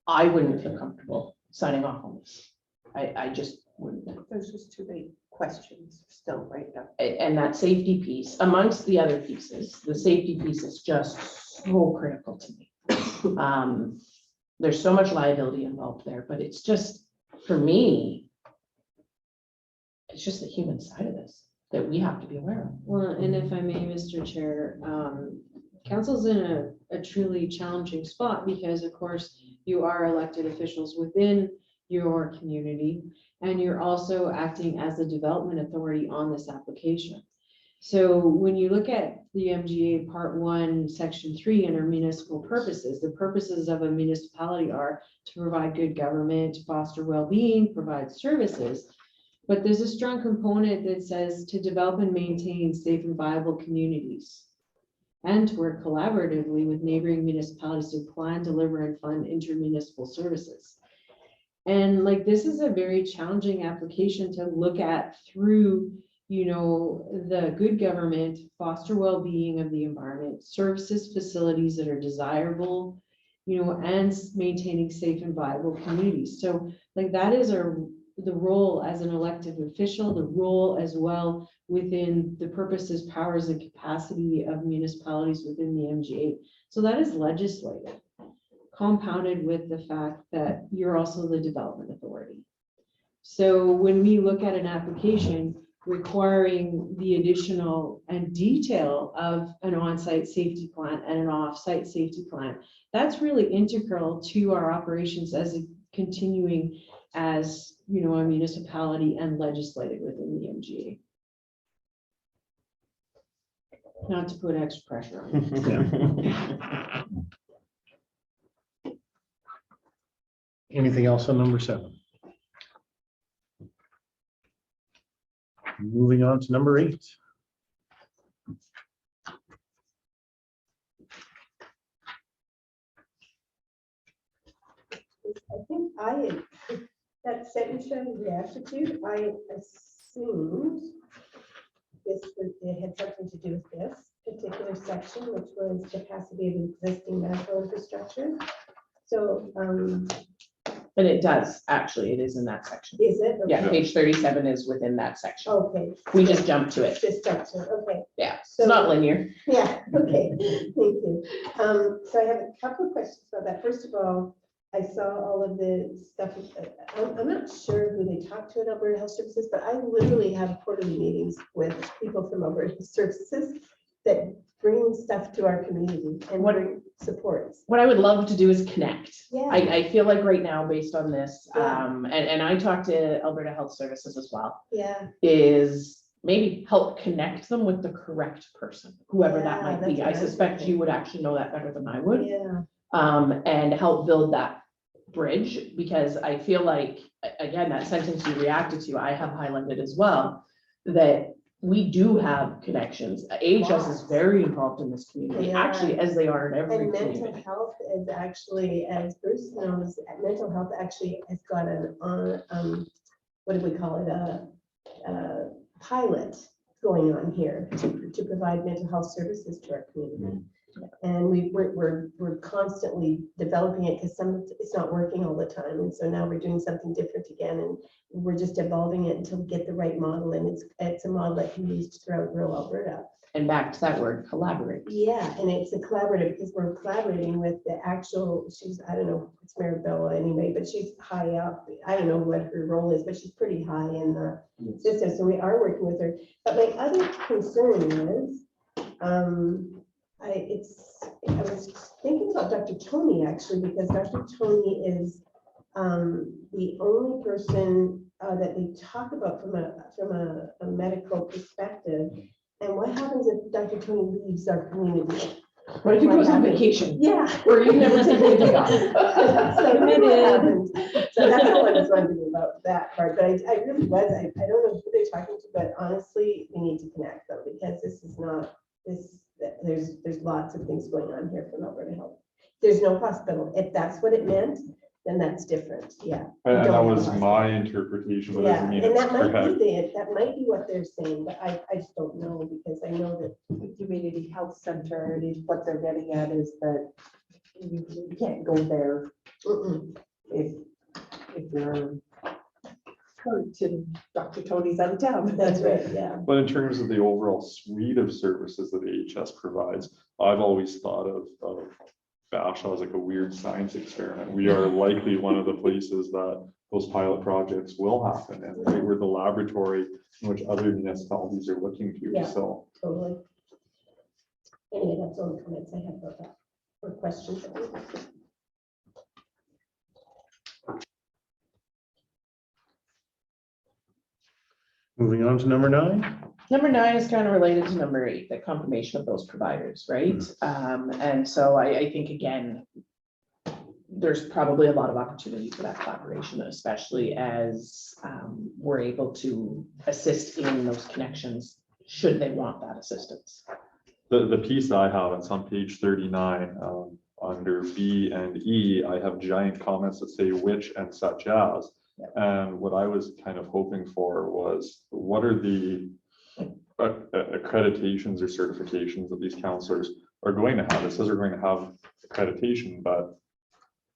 I wouldn't feel comfortable signing off on this. I just wouldn't. There's just too many questions still right now. And that safety piece, amongst the other pieces, the safety piece is just so critical to me. There's so much liability involved there, but it's just, for me, it's just the human side of this that we have to be aware of. Well, and if I may, Mr. Chair, council's in a truly challenging spot because, of course, you are elected officials within your community, and you're also acting as the development authority on this application. So when you look at the MGA Part 1, Section 3 under municipal purposes, the purposes of a municipality are to provide good government, to foster well-being, provide services. But there's a strong component that says to develop and maintain safe and viable communities. and to work collaboratively with neighboring municipalities to plan, deliver, and fund intermunicipal services. And like, this is a very challenging application to look at through, you know, the good government, foster well-being of the environment, services, facilities that are desirable, you know, and maintaining safe and viable communities. So like, that is the role as an elected official, the role as well within the purposes, powers, and capacity of municipalities within the MGA. So that is legislated, compounded with the fact that you're also the development authority. So when we look at an application requiring the additional and detail of an on-site safety plan and an off-site safety plan, that's really integral to our operations as a continuing as, you know, a municipality and legislated within the MGA. Not to put extra pressure on. Anything else on number 7? Moving on to number 8. I think that sentence showing reaptitude, I assumed it had something to do with this particular section, which was capacity of existing medical infrastructure. So, And it does, actually, it is in that section. is it? Yeah, Okay. page 37 is within that section. Okay. We just jumped to it. Just jumped to it, okay. Yeah, So- it's not linear. Yeah, okay, thank you. So I have a couple of questions about that. First of all, I saw all of the stuff. I'm not sure who they talk to at Alberta Health Services, but I literally have quarterly meetings with people from Alberta Health Services that bring stuff to our community and What- bring supports. What I would love to do is connect. Yeah. I feel like right now, based on this, Yeah. and I talked to Alberta Health Services as well, Yeah, is maybe help connect them with the correct person, whoever that Yeah, might that's be. what I I was suspect thinking. you would actually know that better than I would. yeah, And help build that bridge, because I feel like, again, that sentence you reacted to, I have highlighted as well, that we do have connections. AHS is very involved in this community, They are. actually, as they are in every and mental community. health is actually, as Bruce knows, mental health actually has got an what do we call it, a pilot going on here to provide mental health services to our community. And we're constantly developing it because it's not working all the time. And so now we're doing something different again, and we're just evolving it until we get the right model. And it's a model that can be used throughout rural Alberta. And back to that word, collaborate. Yeah, and it's a collaborative because we're collaborating with the actual, I don't know, it's Maribella anyway, but she's high up. I don't know what her role is, but she's pretty high in the system. So we are working with her. But my other concern is, I was thinking about Dr. Tony actually, because Dr. Tony is the only person that they talk about from a medical perspective. And what happens if Dr. Tony leaves our community? What if he What goes on happens? vacation? Yeah. Or you've never seen him go. So then what happens? So that's all I was wondering about that part, but I really was, I don't know who they're talking to, but honestly, we need to connect them because this is not, there's lots of things going on here from Alberta Health. There's no hospital. If that's what it meant, then that's different, yeah. And that Don't was have my interpretation, but Yeah, doesn't mean and it's that might correct. be that might be what they're saying, but I just don't know because I know that. The community health center, and what they're getting at is that you can't go there if you're hurt and Dr. Tony's out of town. That's right, yeah. But in terms of the overall suite of services that AHS provides, I've always thought of Bashaw as like a weird science experiment. We are likely one of the places that those pilot projects will happen, and right, we're the laboratory in which other municipalities are looking to. Yeah. So Totally. Anyway, that's all the comments I have about that, or questions. Moving on to number 9. Number 9 is kind of related to number 8, the confirmation of those providers, right? And so I think, again, there's probably a lot of opportunity for that collaboration, especially as we're able to assist in those connections, should they want that assistance. The piece I have, it's on page 39, under B and E, I have giant comments that say which and such as. And what I was kind of hoping for was, what are the accreditations or certifications that these counselors are going to have? It says they're going to have accreditation, but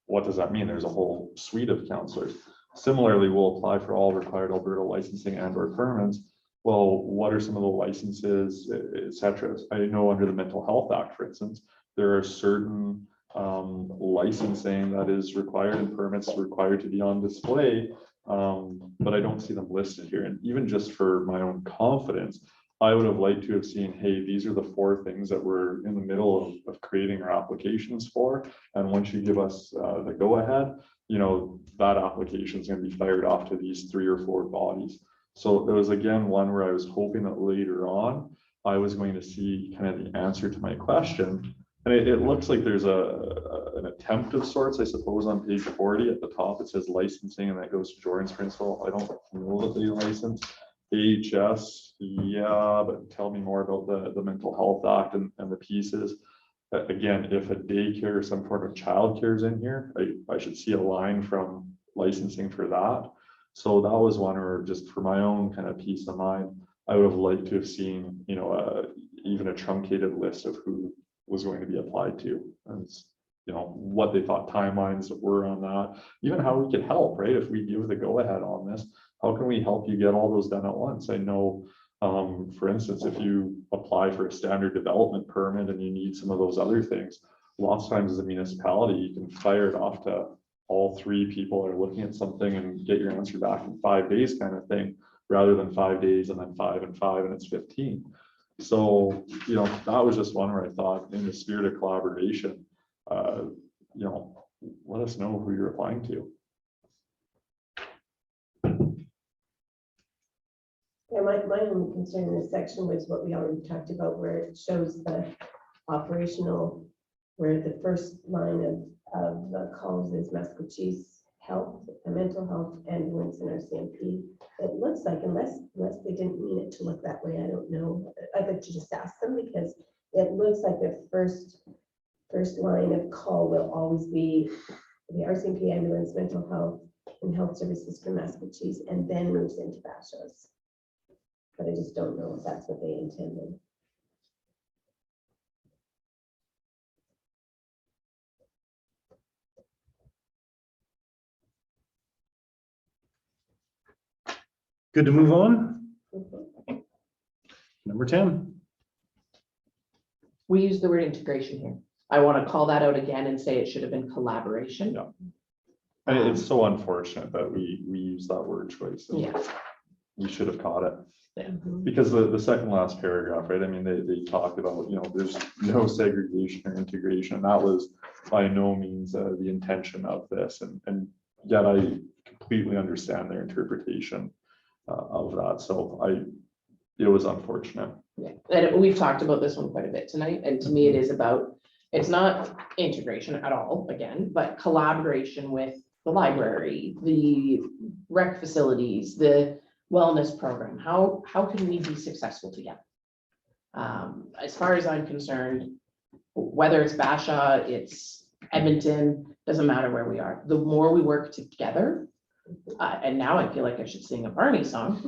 what does that mean? There's a whole suite of counselors. Similarly, we'll apply for all required Alberta licensing and or permits. Well, what are some of the licenses, et cetera? I know under the Mental Health Act, for instance, there are certain licensing that is required and permits required to be on display, but I don't see them listed here. And even just for my own confidence, I would have liked to have seen, hey, these are the 4 things that we're in the middle of creating our applications for. And once you give us the go ahead, you know, that application is going to be fired off to these 3 or 4 bodies. So there was, again, one where I was hoping that later on, I was going to see kind of the answer to my question. And it looks like there's an attempt of sorts, I suppose, on page 40 at the top. It says licensing, and that goes to Jordan's principal. I don't know that they license. AHS, yeah, but tell me more about the Mental Health Act and the pieces. Again, if a daycare or some form of childcare is in here, I should see a line from licensing for that. So that was one where, just for my own kind of peace of mind, I would have liked to have seen, you know, even a truncated list of who was going to be applied to, and you know, what they thought timelines were on that, even how we could help, right? If we give the go ahead on this, how can we help you get all those done at once? I know, for instance, if you apply for a standard development permit and you need some of those other things, lots of times as a municipality, you can fire it off to all 3 people are looking at something and get your answer back in 5 days kind of thing, rather than 5 days and then 5 and 5 and it's 15. So, you know, that was just one where I thought, in the spirit of collaboration, you know, let us know who you're applying to. Yeah, my only concern in this section was what we already talked about, where it shows the operational, where the first line of the calls is Massachusetts Health, mental health, ambulance, and RCMP. It looks like, unless they didn't mean it to look that way, I don't know. I'd like to just ask them, because it looks like the first line of call will always be the RCMP, ambulance, mental health, and health services for Massachusetts, and then moves into Bashaw's. But I just don't know if that's what they intended. Good to move on. Mhm. Number 10. We use the word integration here. I want to call that out again and say it should have been collaboration. Yeah. And it's so unfortunate that we use that word choice. And Yeah. we should have caught it. Mhm. Because the second last paragraph, right? I mean, they talked about, you know, there's no segregation or integration. That was by no means the intention of this. And yet I completely understand their interpretation of that. So it was unfortunate. Yeah, and we've talked about this one quite a bit tonight, and to me, it is about, it's not integration at all, again, but collaboration with the library, the rec facilities, the wellness program. How can we be successful together? As far as I'm concerned, whether it's Bashaw, it's Edmonton, doesn't matter where we are. The more we work together, and now I feel like I should sing a Barney song.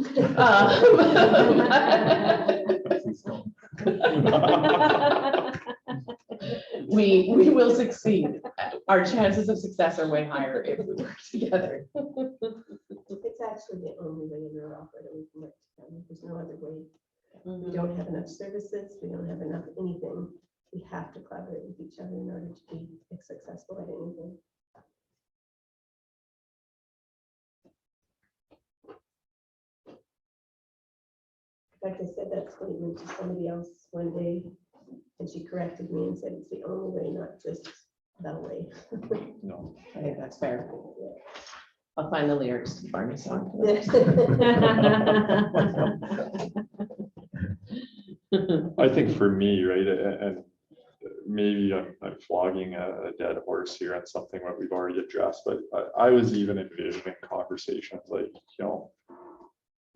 We will succeed. Our chances of success are way higher if we work together. It's actually the only way in rural Alberta we can work together. There's no other way. We don't have enough services. We don't have enough anything. We have to collaborate with each other in order to be successful at anything. Like I said that statement to somebody else one day, and she corrected me and said it's the only way, not just the way. No. I think that's fair. I'll find the lyrics to the Barney song. I think for me, right, and maybe I'm flogging a dead horse here on something that we've already addressed, but I was even envisioning conversations like, you know,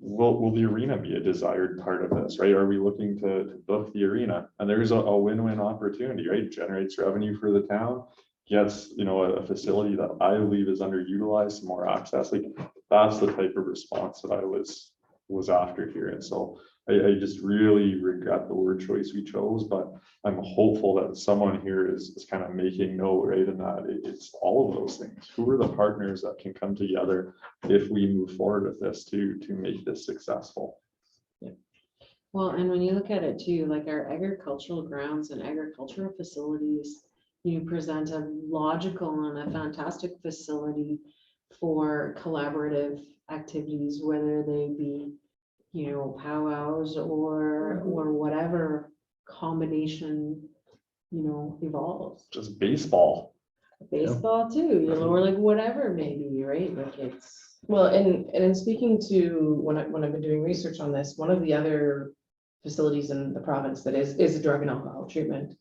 will the arena be a desired part of this, right? Are we looking to book the arena? And there's a win-win opportunity, right? Generates revenue for the town, gets, a facility that I believe is underutilized, some more access. Like, that's the type of response that I was after here. And so I just really regret the word choice we chose, but I'm hopeful that someone here is kind of making note, right? And that it's all of those things. Who are the partners that can come together if we move forward with this to make this successful? Well, and when you look at it too, like our agricultural grounds and agricultural facilities, you present a logical and a fantastic facility for collaborative activities, whether they be, powwows or whatever combination, evolves. Just baseball. Baseball too, or like whatever maybe, right? Like it's. Well, and in speaking to, when I've been doing research on this, one of the other facilities in the province that is a drug and alcohol treatment,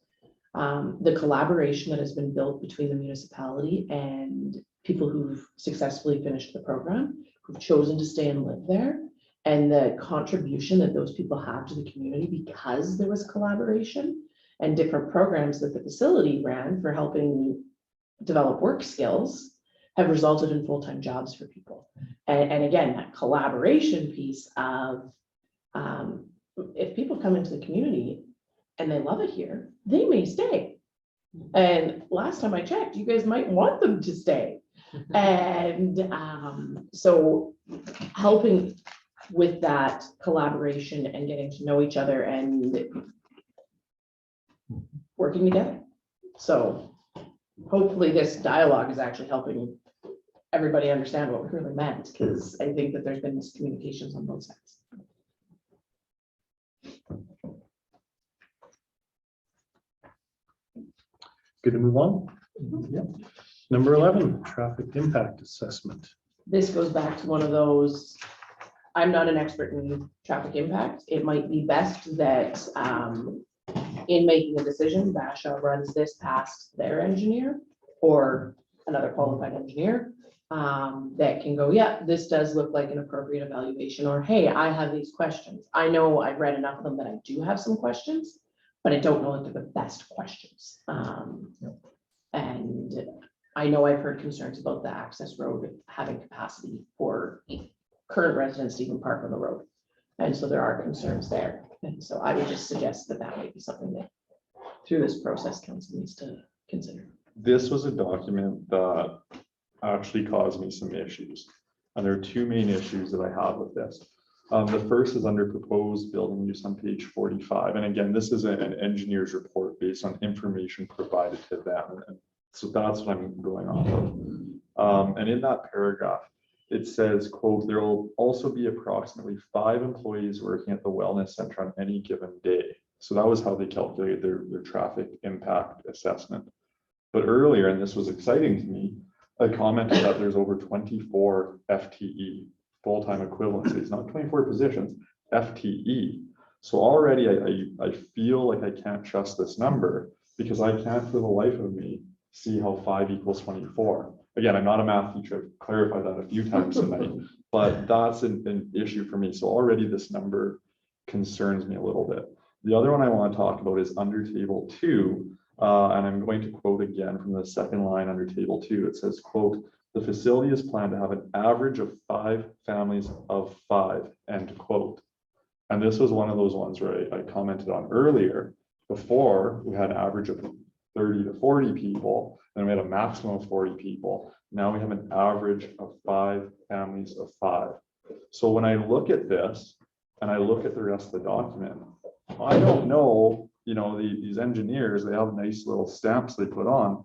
the collaboration that has been built between the municipality and people who've successfully finished the program, who've chosen to stay and live there, and the contribution that those people have to the community because there was collaboration and different programs that the facility ran for helping develop work skills have resulted in full-time jobs for people. And again, that collaboration piece of, if people come into the community and they love it here, they may stay. And last time I checked, you guys might want them to stay. And so helping with that collaboration and getting to know each other and working together. So hopefully this dialogue is actually helping everybody understand what we really meant, because I think that there's been miscommunications on both sides. Good to move on. Yeah. Number 11, traffic impact assessment. This goes back to one of those, I'm not an expert in traffic impact. It might be best that in making a decision, Bashaw runs this past their engineer or another qualified engineer that can go, yeah, this does look like an appropriate evaluation, or hey, I have these questions. I know I've read enough of them that I do have some questions, but I don't know if they're the best questions. And I know I've heard concerns about the access road having capacity for current residents to even park on the road. And so there are concerns there. And so I would just suggest that that might be something that through this process council needs to consider. This was a document that actually caused me some issues. And there are two main issues that I have with this. The first is under proposed building use on page 45. And again, this is an engineer's report based on information provided to them. And so that's what I'm going off of. And in that paragraph, it says, quote, there will also be approximately 5 employees working at the wellness center on any given day. So that was how they calculated their traffic impact assessment. But earlier, and this was exciting to me, I commented that there's over 24 FTE, full-time equivalencies, not 24 positions, FTE. So already I feel like I can't trust this number because I can't for the life of me see how 5 equals 24. Again, I'm not a math teacher, I've clarified that a few times tonight, but that's an issue for me. So already this number concerns me a little bit. The other one I want to talk about is under table 2, and I'm going to quote again from the second line under table 2. It says, quote, the facility is planned to have an average of 5 families of 5, end quote. And this was one of those ones where I commented on earlier. Before, we had an average of 30 to 40 people, then we had a maximum of 40 people. Now we have an average of 5 families of 5. So when I look at this and I look at the rest of the document, I don't know, these engineers, they have nice little stamps they put on.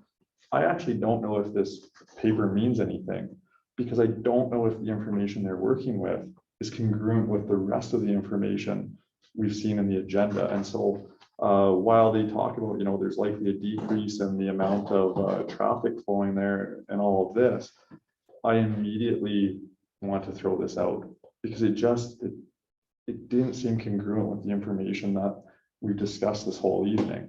I actually don't know if this paper means anything because I don't know if the information they're working with is congruent with the rest of the information we've seen in the agenda. And so while they talk about, there's likely a decrease in the amount of traffic flowing there and all of this, I immediately want to throw this out because it didn't seem congruent with the information that we've discussed this whole evening.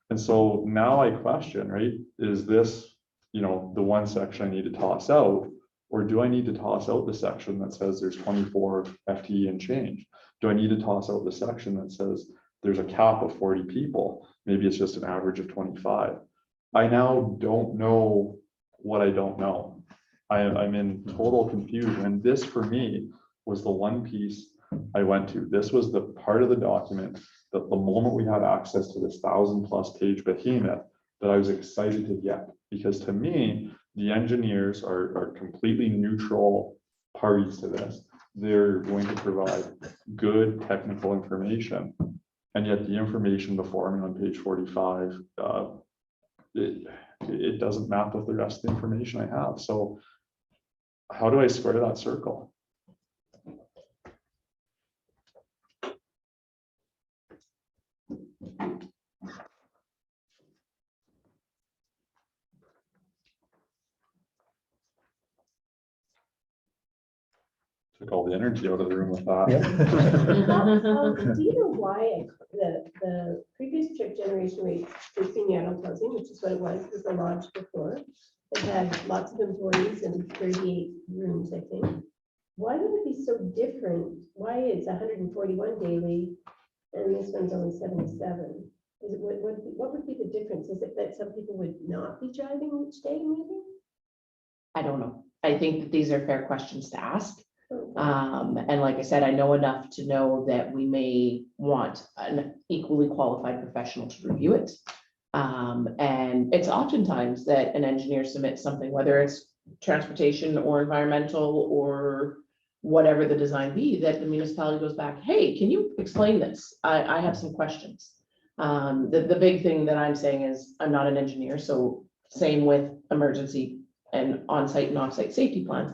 And so now I question, right, is this, the one section I need to toss out, Or do I need to toss out the section that says there's 24 FTE and change? Do I need to toss out the section that says there's a cap of 40 people? Maybe it's just an average of 25. I now don't know what I don't know. I'm in total confusion. And this for me was the one piece I went to. This was the part of the document that the moment we had access to this 1,000+ page behemoth that I was excited to get. Because to me, the engineers are completely neutral parties to this. They're going to provide good technical information. And yet the information before me on page 45, it doesn't map with the rest of the information I have. So how do I square that circle? Took all the energy out of the room with that. Do you know why the previous trip generation rate for senior adult housing, which is what it was the lodge before, it had lots of employees and 38 rooms, I think. Why would it be so different? Why is 141 daily and this one's only 77? Is it, what would be the difference? Is it that some people would not be driving each day maybe? I don't know. I think that these are fair questions to ask. And like I said, I know enough to know that we may want an equally qualified professional to review it. And it's oftentimes that an engineer submits something, whether it's transportation or environmental or whatever the design be, that the municipality goes back, hey, can you explain this? I have some questions. The big thing that I'm saying is I'm not an engineer, so same with emergency and on-site and off-site safety plans.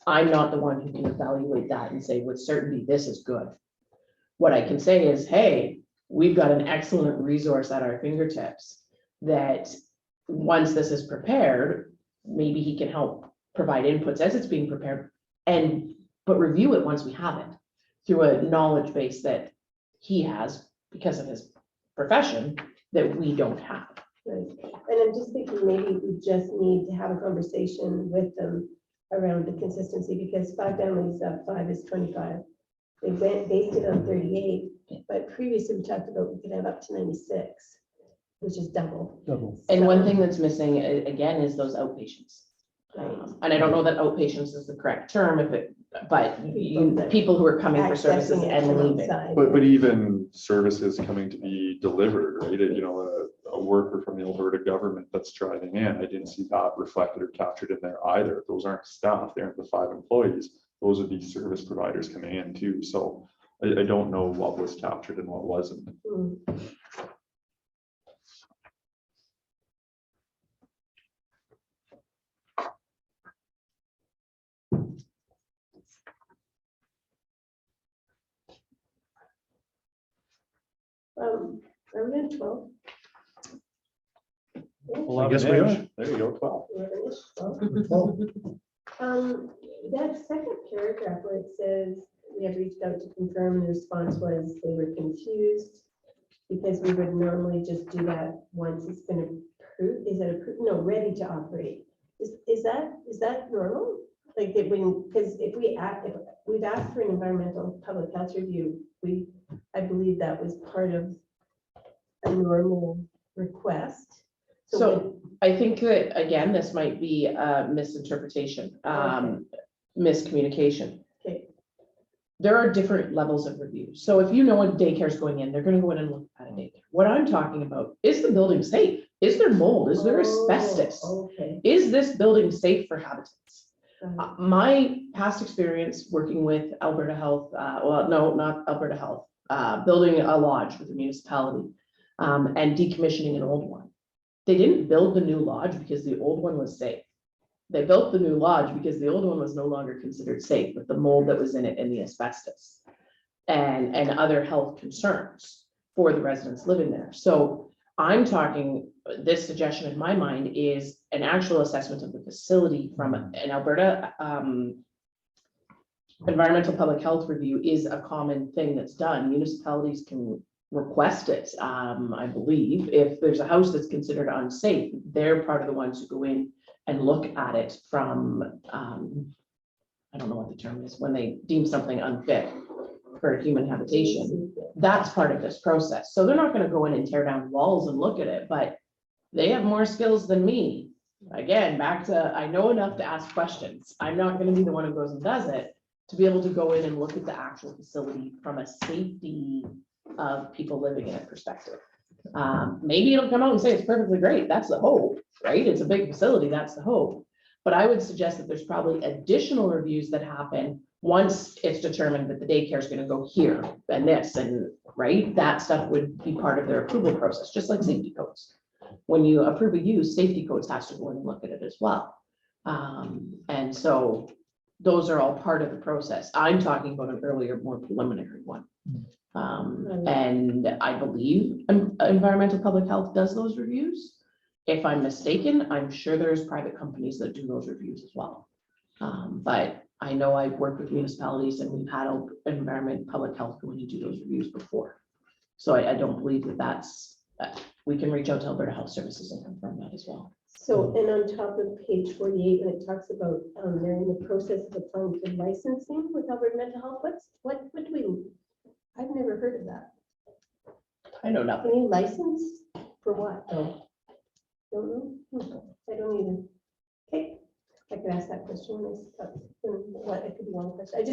I'm not the one who can evaluate that and say with certainty this is good. What I can say is, hey, we've got an excellent resource at our fingertips that once this is prepared, maybe he can help provide inputs as it's being prepared, but review it once we have it through a knowledge base that he has because of his profession that we don't have. Right. And I'm just thinking maybe we just need to have a conversation with them around the consistency, because 5 families of 5 is 25. They based it on 38, but previously we talked about we could have up to 96, which is double. And one thing that's missing again is those outpatients. And I don't know that outpatients is the correct term, but people who are coming for services and leaving. But even services coming to be delivered, right? You know, a worker from the Alberta government that's driving in, I didn't see that reflected or captured in there either. Those aren't staff, they aren't the 5 employees. Those would be service providers coming in too. So I don't know what was captured and what wasn't. Are we on 12? I guess we are. There you go, 12. 11-ish, 12. That second paragraph where it says we have reached out to confirm, the response was they were confused because we would normally just do that once it's been approved. Is it approved? No, ready to operate. Is that normal? Like that when, because if we've asked for an environmental public health review, I believe that was part of a normal request. So I think that, again, this might be a misinterpretation, miscommunication. Okay. There are different levels of review. So if you know a daycare is going in, they're going to go in and look at a daycare. What I'm talking about, is the building safe? Is there mold? Is there asbestos? Okay. Is this building safe for habitats? My past experience working with Alberta Health, well, no, not Alberta Health, building a lodge with the municipality and decommissioning an old one. They didn't build the new lodge because the old one was safe. They built the new lodge because the old one was no longer considered safe with the mold that was in it and the asbestos and other health concerns for the residents living there. So I'm talking, this suggestion in my mind is an actual assessment of the facility from an Alberta environmental public health review is a common thing that's done. Municipalities can request it, I believe. If there's a house that's considered unsafe, they're part of the ones who go in and look at it from I don't know what the term is, when they deem something unfit for human habitation, that's part of this process. So they're not gonna go in and tear down walls and look at it, but they have more skills than me. Again, back to, I know enough to ask questions. I'm not gonna be the one who goes and does it, to be able to go in and look at the actual facility from a safety of people living in it perspective. Maybe it'll come out and say it's perfectly great. That's the hope, right? It's a big facility, that's the hope. But I would suggest that there's probably additional reviews that happen once it's determined that the daycare is gonna go here and this and, right? That stuff would be part of their approval process, just like safety codes. When you approve a use, safety codes has to go in and look at it as well. And so those are all part of the process. I'm talking about an earlier, more preliminary one. And I believe environmental public health does those reviews. If I'm mistaken, I'm sure there's private companies that do those reviews as well. But I know I've worked with municipalities and we've had environment, public health go in and do those reviews before. So I don't believe that that's, we can reach out to Alberta Health Services and confirm that as well. So, and on top of page 48, when it talks about, they're in the process of applying for licensing with Alberta Mental Health, what do we, I've never heard of that. I know nothing. Any license for what though? Don't know. I don't either. Okay, I could ask that question when what, it could be one question. I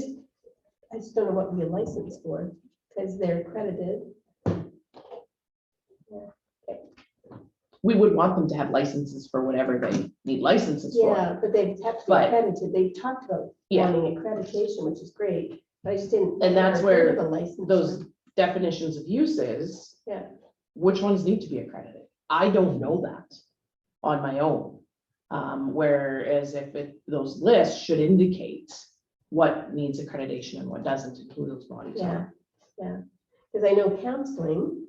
just don't know what we license for, because they're accredited. We would want them to have licenses for whatever they need licenses for. Yeah, but they have to be But- accredited. They've talked about Yeah. wanting accreditation, which is great, but I just didn't. And that's never heard where of a license. Those definitions of uses. Yeah. Which ones need to be accredited? I don't know that on my own. Whereas if those lists should indicate what needs accreditation and what doesn't, include those bodies. Yeah, yeah, because I know counseling,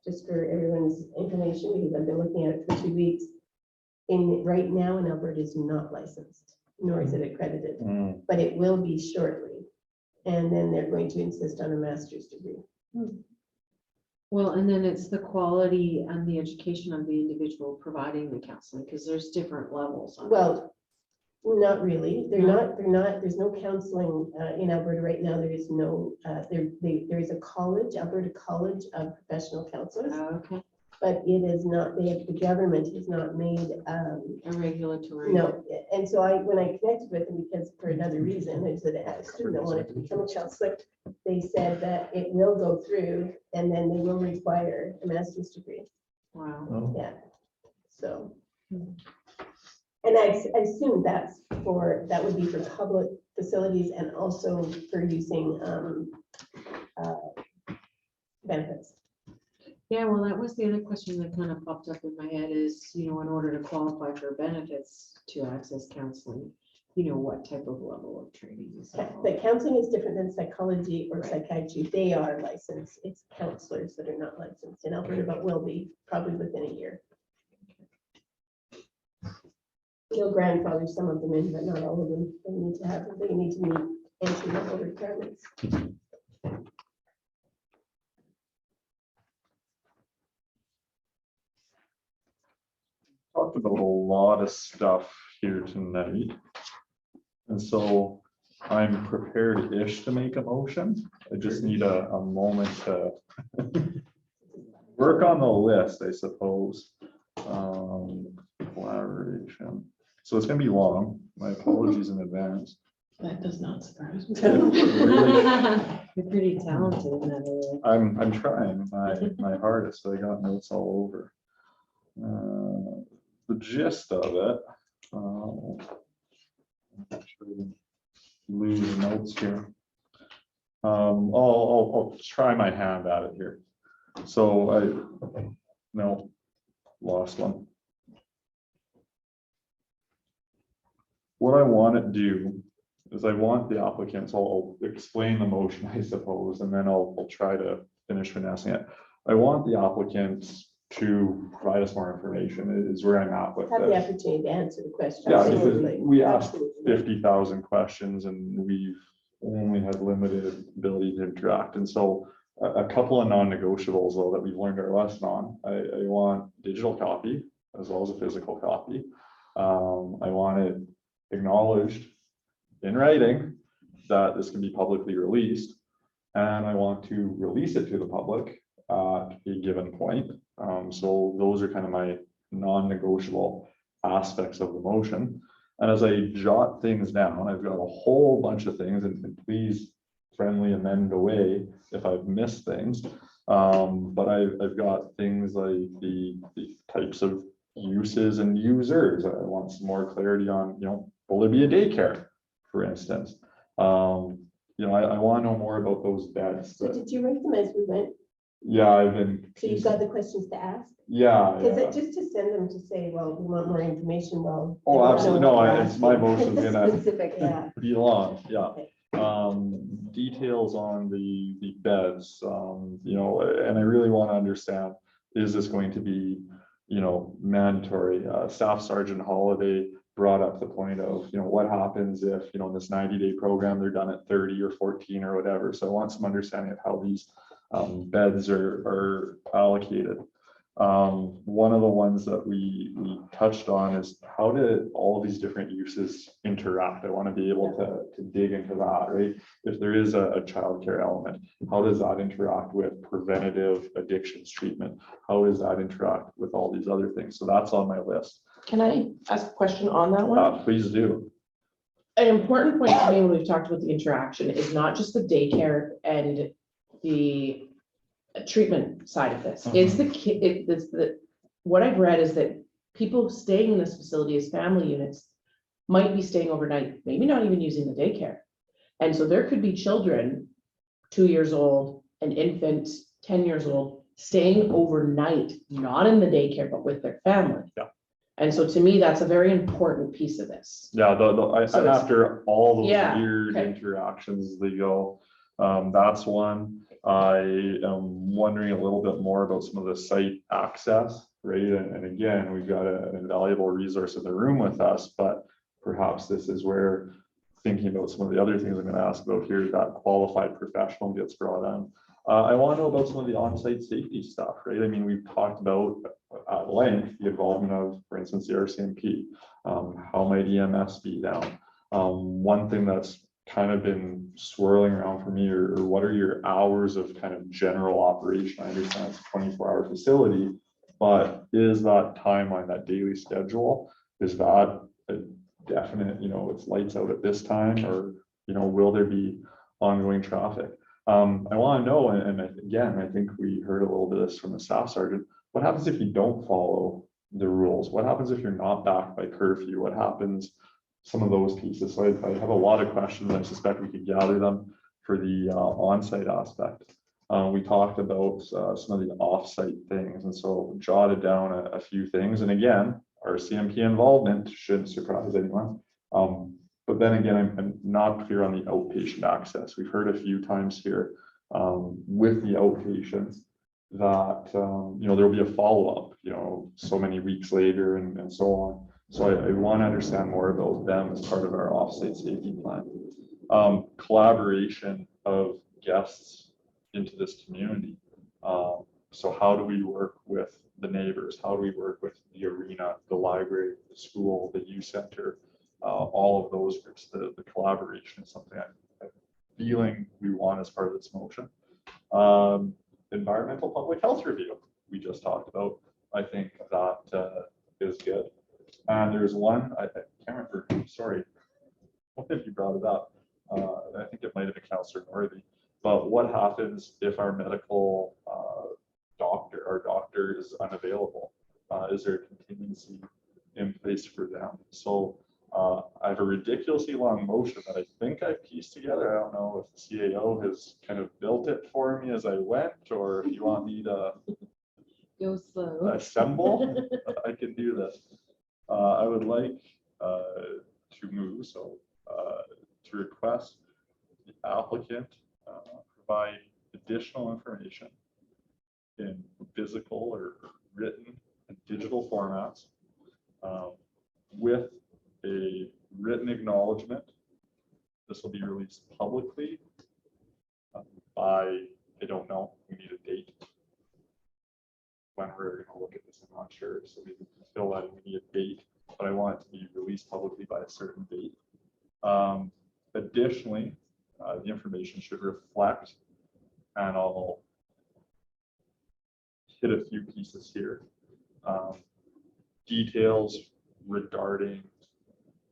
just for everyone's information, because I've been looking at it for 2 weeks. Right now in Alberta is not licensed, nor is it accredited, but it will be shortly. And then they're going to insist on a master's degree. Well, and then it's the quality and the education of the individual providing the counseling, because there's different levels. on it. Well, not really. They're not, there's no counseling in Alberta right now. There is no, there is a college, Alberta College of Professional Counselors, Okay, but it is not, the government has not made, a regulatory. no. And so when I connected with them, because for another reason, I said, I student that wanted to become a counselor, they said that it will go through and then they will require a master's degree. Wow. Oh, Yeah, so. And I assume that would be for public facilities and also for using benefits. Yeah, well, that was the other question that kind of popped up in my head is, in order to qualify for benefits to access counseling, what type of level of training is involved? But counseling is different than psychology or Right. psychiatry. They are licensed. It's counselors that are not licensed in Alberta, but will be probably within a year. They'll grandfather some of them in, but not all of them. They need to meet entry level requirements. Talked about a lot of stuff here tonight. And so I'm prepared-ish to make a motion. I just need a moment to work on the list, I suppose. Collaboration. So it's gonna be long. My apologies in advance. That does not surprise me. You're pretty talented in that area. I'm trying my hardest. I got notes all over. The gist of it. Lose notes here. I'll try my hand at it here. So no, lost one. What I want to do is I want the applicants, I'll explain the motion, I suppose, and then I'll try to finish finessing it. I want the applicants to provide us more information is where I'm at with Have the this. opportunity to answer the question. Yeah, because Absolutely. we asked Absolutely. 50,000 questions and we've only had limited ability to interact. And so a couple of non-negotiables though that we've learned our lesson on, I want digital copy as well as a physical copy. I want it acknowledged in writing that this can be publicly released. And I want to release it to the public at a given point. So those are kind of my non-negotiable aspects of the motion. And as I jot things down, I've got a whole bunch of things, and please friendly amend away if I've missed things. But I've got things like the types of uses and users. I want some more clarity on, will there be a daycare, for instance? I want to know more about those beds. So did you write them as we went? Yeah, I've been. So you've got the questions to ask? Yeah. Because just to send them to say, well, we want more information, well. Oh, they absolutely. don't know No, what it's my you're motion's asking. gonna Specific, yeah. be long, yeah. Okay. Details on the beds, and I really want to understand, is this going to be, mandatory? Staff Sergeant Holiday brought up the point of, what happens if, in this 90-day program, they're done at 30 or 14 or whatever. So I want some understanding of how these beds are allocated. One of the ones that we touched on is how do all these different uses interact? I want to be able to dig into that, right? If there is a childcare element, how does that interact with preventative addictions treatment? How does that interact with all these other things? So that's on my list. Can I ask a question on that one? Please do. An important point to me when we've talked about the interaction is not just the daycare and the treatment side of this. It's the kid, what I've read is that people staying in this facility as family units might be staying overnight, maybe not even using the daycare. And so there could be children, 2 years old, an infant, 10 years old, staying overnight, not in the daycare, but with their family. Yeah. And so to me, that's a very important piece of this. Yeah, So it's- after all those Yeah, weird okay. interactions they go, that's one. I am wondering a little bit more about some of the site access, right? And again, we've got an invaluable resource in the room with us, but perhaps this is where thinking about some of the other things I'm going to ask about here, that qualified professional gets brought on. I want to know about some of the on-site safety stuff, right? I mean, we've talked about at length the involvement of, for instance, the RCMP. How might EMS be down? One thing that's kind of been swirling around for me, or what are your hours of kind of general operation? I understand it's a 24-hour facility, but is that timeline, that daily schedule, is that a definite, it's lights out at this time, or, will there be ongoing traffic? I want to know, and again, I think we heard a little bit of this from the staff sergeant, what happens if you don't follow the rules? What happens if you're not back by curfew? What happens? Some of those pieces. So I have a lot of questions. I suspect we could gather them for the on-site aspect. We talked about some of the off-site things, and so jotted down a few things. And again, our CMP involvement shouldn't surprise anyone. But then again, I'm not clear on the outpatient access. We've heard a few times here with the outpatients that there'll be a follow-up, so many weeks later and so on. So I want to understand more about them as part of our offsite safety plan. Collaboration of guests into this community. So how do we work with the neighbors? How do we work with the arena, the library, the school, the youth center, all of those groups? The collaboration is something I'm feeling we want as part of this motion. Environmental public health review we just talked about. I think that is good. And there's one, I can't remember, sorry, what if you brought it up? I think it might have been Councillor Northey, but what happens if our medical doctor is unavailable? Is there a contingency in place for them? So I have a ridiculously long motion that I think I pieced together. I don't know if the CAO has kind of built it for me as I went, or if you want me to Go slow. assemble, I can do this. I would like to move, to request the applicant provide additional information in physical or written and digital formats with a written acknowledgement. This will be released publicly by, I don't know, we need a date. When we're going to look at this, I'm not sure. So we can fill that in, we need a date, but I want it to be released publicly by a certain date. Additionally, the information should reflect, and I'll hit a few pieces here. Details regarding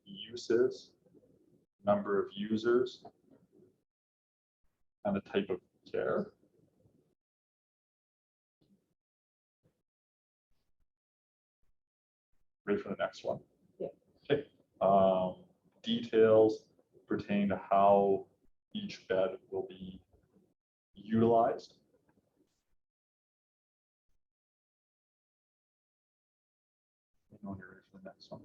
uses, number of users, and the type of care. Ready for the next one? Yeah. Okay. Details pertain to how each bed will be utilized. When you're ready for the next one.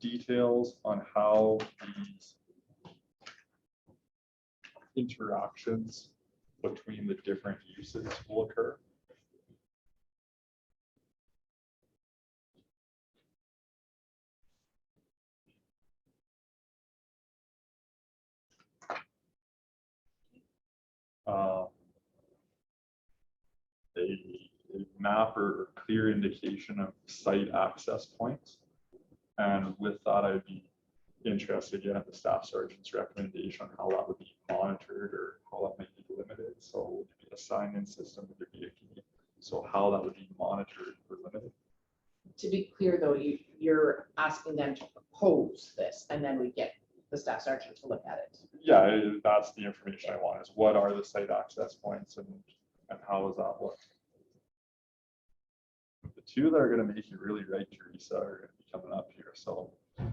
Details on how these interactions between the different uses will occur. A map or clear indication of site access points. And with that, I'd be interested in the staff sergeant's recommendation on how that would be monitored or how that might be limited. So would it be a sign-in system, would there be a key? So how that would be monitored or limited. To be clear though, you're asking them to propose this and then we get the staff sergeant to look at it. Yeah, that's the information I want, is what are the site access points and how does that look? The two that are going to make you really right, Teresa, are going to be coming up here, so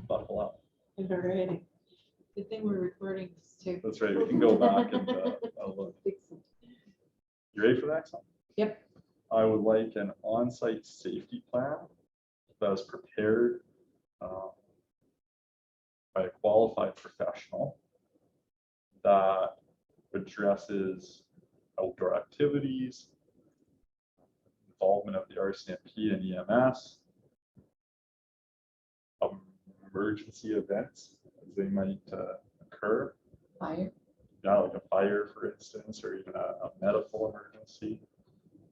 buckle up. Alrighty. Good thing we're recording this too. That's right, we can go back and look. You ready for the next one? Yep. I would like an on-site safety plan that is prepared by a qualified professional that addresses outdoor activities, involvement of the RCMP and EMS, emergency events as they might occur. Fire. Yeah, like a fire, for instance, or even a medical emergency.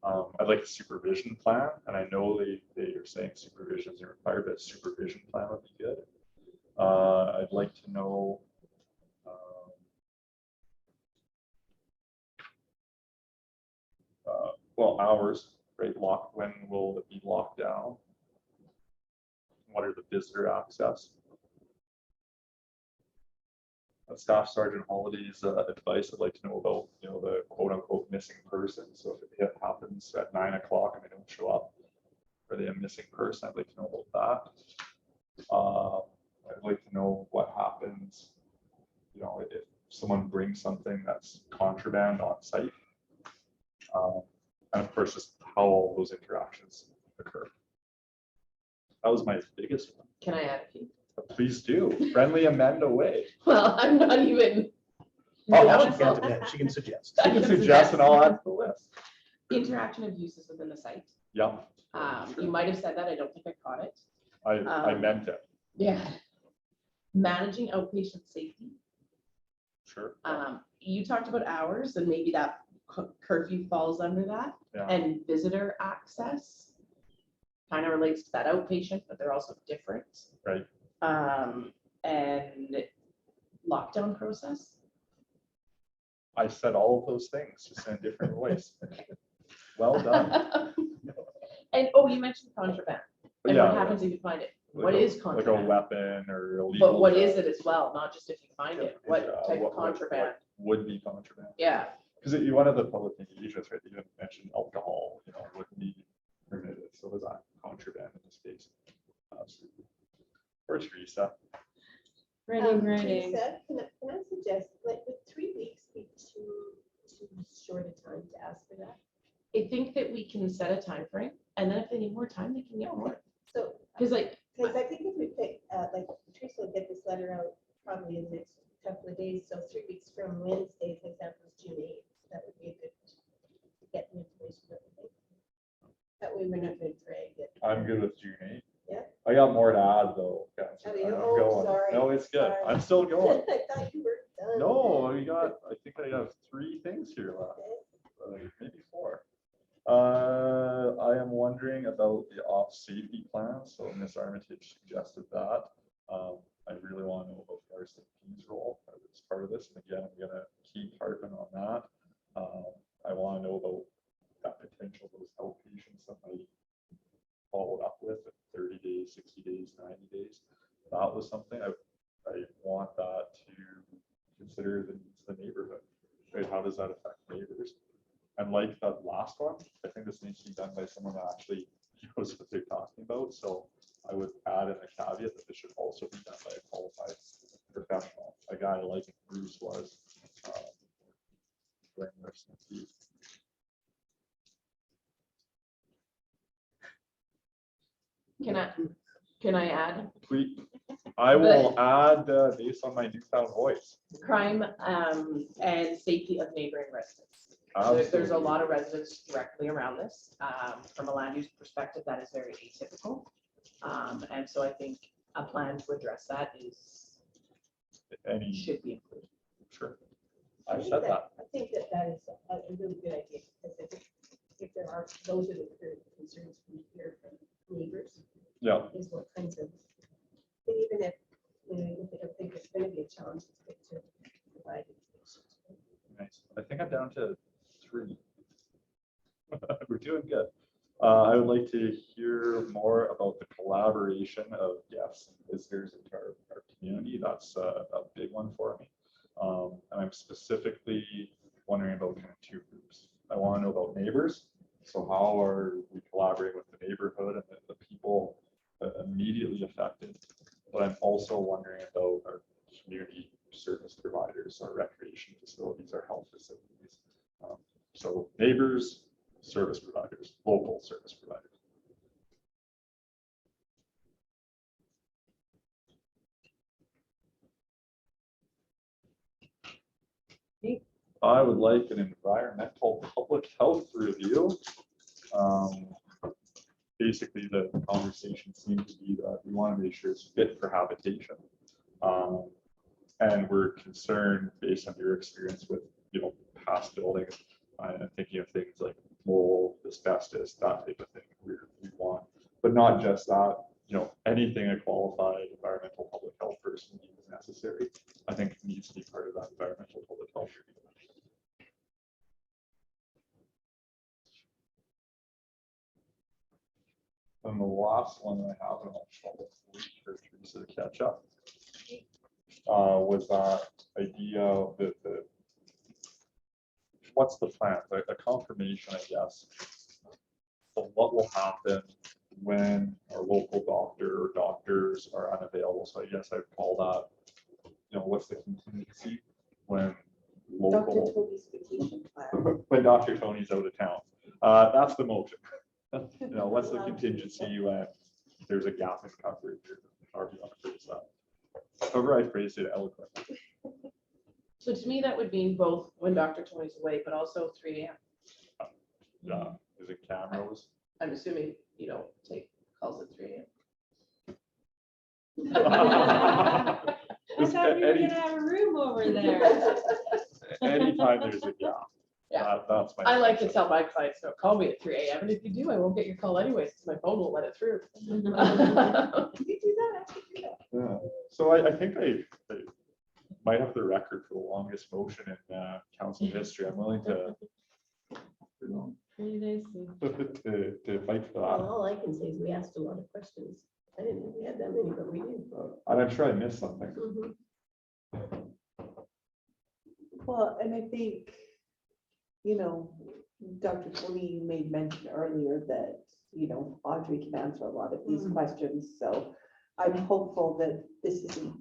I'd like a supervision plan, and I know they are saying supervision isn't required, but a supervision plan would be good. I'd like to know well, hours, right? When will it be locked down? What are the visitor access? Staff Sergeant Holiday's advice, I'd like to know about, the quote unquote missing person. So if it happens at 9 o'clock and they don't show up, are they a missing person? I'd like to know about that. I'd like to know what happens, if someone brings something that's contraband on site. And of course, just how all those interactions occur. That was my biggest one. Can I add a few? Please do. Friendly amend away. Well, I'm not even. Oh, She can't amend, she can suggest. I can suggest and I'll add to the list. Interaction of uses within the site. Yeah. You might have said that. I don't think I caught it. I meant it. Yeah. Managing outpatient safety. Sure. You talked about hours and maybe that curfew falls under that. Yeah. And visitor access kind of relates to that outpatient, but they're also different. Right. And lockdown process. I said all of those things just in different ways. Well done. And you mentioned contraband. And Yeah, what happens if you find it? What Like is Like contraband? a weapon or illegal. But what is it as well? Not just if you find it. What type of what contraband? would be contraband? Yeah. Because you wanted the public engagements, right? You didn't mention alcohol, wouldn't be permitted. So was that contraband in this case? Absolutely. Or Teresa. Writing. Teresa, can I suggest, like, would 3 weeks be too short a time to ask for that? I think that we can set a time frame, and then if they need more time, they can get more. So, Because like, because I think if we pick, like, Teresa will get this letter out probably in the next couple of days, so 3 weeks from Wednesday, for example, is June 8th. That would be a good, to get the information that we think. That way we're not going to drag it. I'm good with June 8th. Yeah. I got more to add though. guys. Oh, you- I'm oh, going. sorry, No, it's good. sorry. I'm still going. I thought you were done. No, I think I have 3 things here left. Okay. Maybe 4. I am wondering about the off-season safety plan, so Ms. Armitage suggested that. I really want to know about the RCMP's role as part of this, and again, I'm gonna keep harping on that. I want to know about that potential, those outpatients that might followed up with at 30 days, 60 days, 90 days. That was something I want that to consider the needs of the neighborhood, right? How does that affect neighbors? And like that last one, I think this needs to be done by someone that actually knows what they're talking about. So I would add in a caveat that this should also be done by a qualified professional, a guy like Bruce was. During their CP. Can I add? Please, I will add based on my newfound voice. Crime and safety of neighboring residents. There's a lot of residents directly around this. From a land use perspective, that is very atypical. And so I think a plan to address that should be included. Sure. I said that. I think that is a really good idea, because I think if there are, those are the concerns we hear from neighbors. Yeah. Is what kinds of, and even if, you know, if they don't think it's gonna be a challenge, it's good to provide information. Nice. I think I'm down to 3. We're doing good. I would like to hear more about the collaboration of guests and visitors into our community. That's a big one for me. And I'm specifically wondering about kind of 2 groups. I want to know about neighbors. So how are we collaborating with the neighborhood and the people immediately affected? But I'm also wondering about our community service providers, our recreation facilities, our health facilities. So neighbors, service providers, local service providers. I would like an environmental public health review. Basically, the conversation seemed to be that we want to make sure it's fit for habitation. And we're concerned based on your experience with, past buildings. I'm thinking of things like mold, asbestos, that type of thing we want, but not just that, anything a qualified environmental public health person deems necessary, I think needs to be part of that environmental public health review. And the last one that I have, and I'll wait for Teresa to catch up, was that idea that what's the plan? A confirmation, I guess, of what will happen when our local doctor or doctors are unavailable. So I guess I'd call that, what's the contingency when local, Dr. Tony's vacation plan. when Dr. Tony's out of town. That's the motion. What's the contingency when there's a gap in coverage or however you want to phrase that. However I phrased it eloquently. So to me, that would mean both when Dr. Tony's away, but also 3 a.m. Is it cameras? I'm assuming you don't take calls at 3 a.m. I thought we were gonna have a room over there. Anytime there's a gap. Yeah. That's my. I like to tell my clients, don't call me at 3 a.m. And if you do, I won't get your call anyways, because my phone won't let it through. You do that, I can do that. Yeah. So I think I might have the record for the longest motion in council history. I'm willing to, Pretty nicely. to fight for Well, that. all I can say is we asked a lot of questions. I didn't think we had that many, but we did. And I'm sure I missed something. Mhm. Well, and I think, Dr. Tony made mention earlier that, Audrey can answer a lot of these questions. So I'm hopeful that this isn't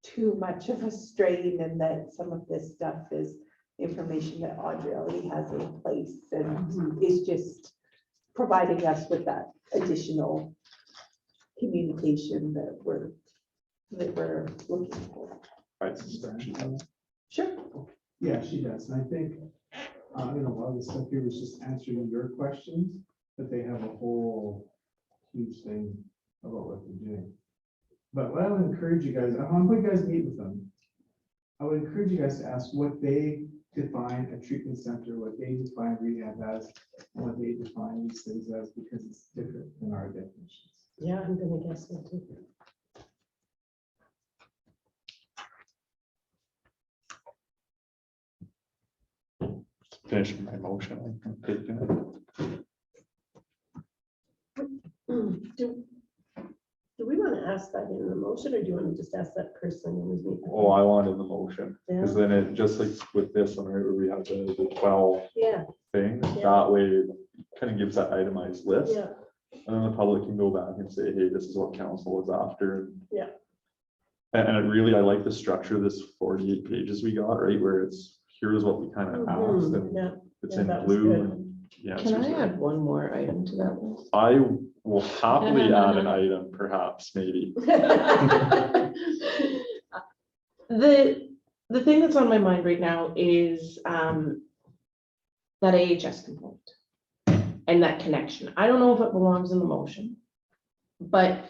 too much of a strain and that some of this stuff is information that Audrey already has in place and is just providing us with that additional communication that we're looking for. I suspect she does. Sure. Yeah, she does. And I think, a lot of the stuff here was just answering your questions, but they have a whole huge thing about what they're doing. But what I would encourage you guys, I want you guys to meet with them. I would encourage you guys to ask what they define a treatment center, what they define rehab as, and what they define these things as, because it's different than our definitions. Yeah, I'm gonna guess so too. Finish my motion. I'm taking it. Do we want to ask that in the motion, or do you want to just ask that person when we meet? Oh, I wanted the motion, Yeah. because then it, just like with this one, right, where we have the 12 Yeah, things, Yeah. that way it kind of gives that itemized list. yeah, And then the public can go back and say, hey, this is what council was after. Yeah. And it really, I like the structure of this 48 pages we got, right, where it's, here's what we kind of asked, Mhm, and yeah. it's Yeah, in that was blue. good. And the Can answers I are- add one more item to that list? I will happily add an item, perhaps, maybe. The thing that's on my mind right now is that AHS component and that connection. I don't know if it belongs in the motion, but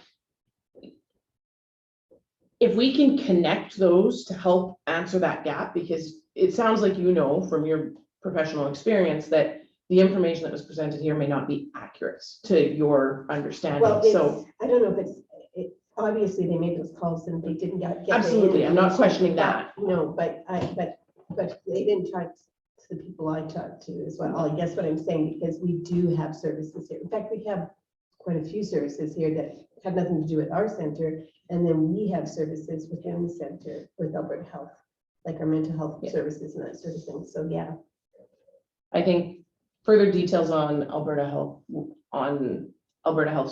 if we can connect those to help answer that gap, because it sounds like you know from your professional experience that the information that was presented here may not be accurate to your understanding. Well, So it's, I don't know if obviously they made those calls and they didn't get. the absolutely, I'm not information, questioning but, that. No, but they didn't talk to the people I talked to as well. I guess what I'm saying, because we do have services here. In fact, we have quite a few services here that have nothing to do with our center. And then we have services within the center with Alberta Health, like our mental health Yeah. services and that sort of thing. So, yeah. I think further details on Alberta Health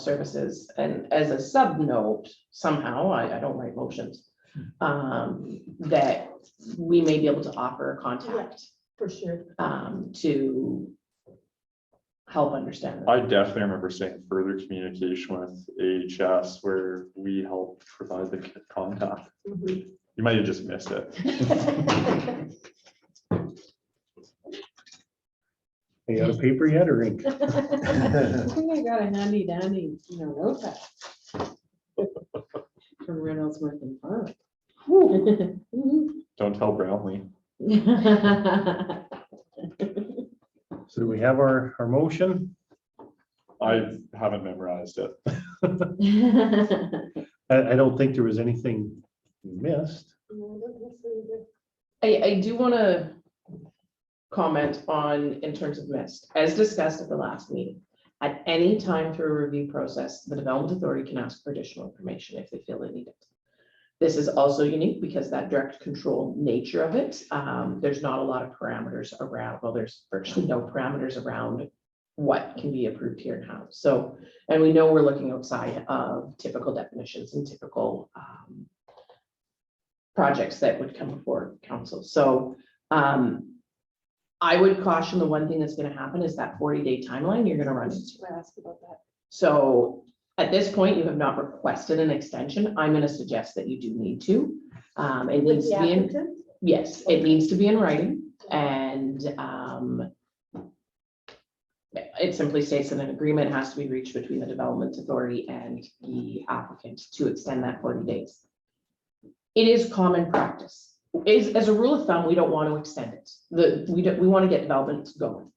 Services, and as a sub note, somehow, I don't write motions, that we may be able to offer a contact For sure. to help understand. I definitely remember saying further communication with AHS where we help provide the contact. Mhm. You might have just missed it. You got a paper yet or ink? I think I got a handy dandy, notepad. From Reynolds Worth and Farm. Don't tell Brownlee. So do we have our motion? I haven't memorized it. I don't think there was anything missed. I do want to comment on, in terms of missed, as discussed at the last meeting. At any time through a review process, the Development Authority can ask for additional information if they feel they need it. This is also unique because that direct control nature of it, there's not a lot of parameters around, well, there's virtually no parameters around what can be approved here and how. So, and we know we're looking outside of typical definitions and typical projects that would come before council. So I would caution the one thing that's going to happen is that 40-day timeline you're going to run into. I asked about that. So at this point, you have not requested an extension. I'm going to suggest that you do need to. It needs to be in, yes, it needs to be in writing, and it simply states that an agreement has to be reached between the Development Authority and the applicant to extend that 40 days. It is common practice. As a rule of thumb, we don't want to extend it. We want to get development going.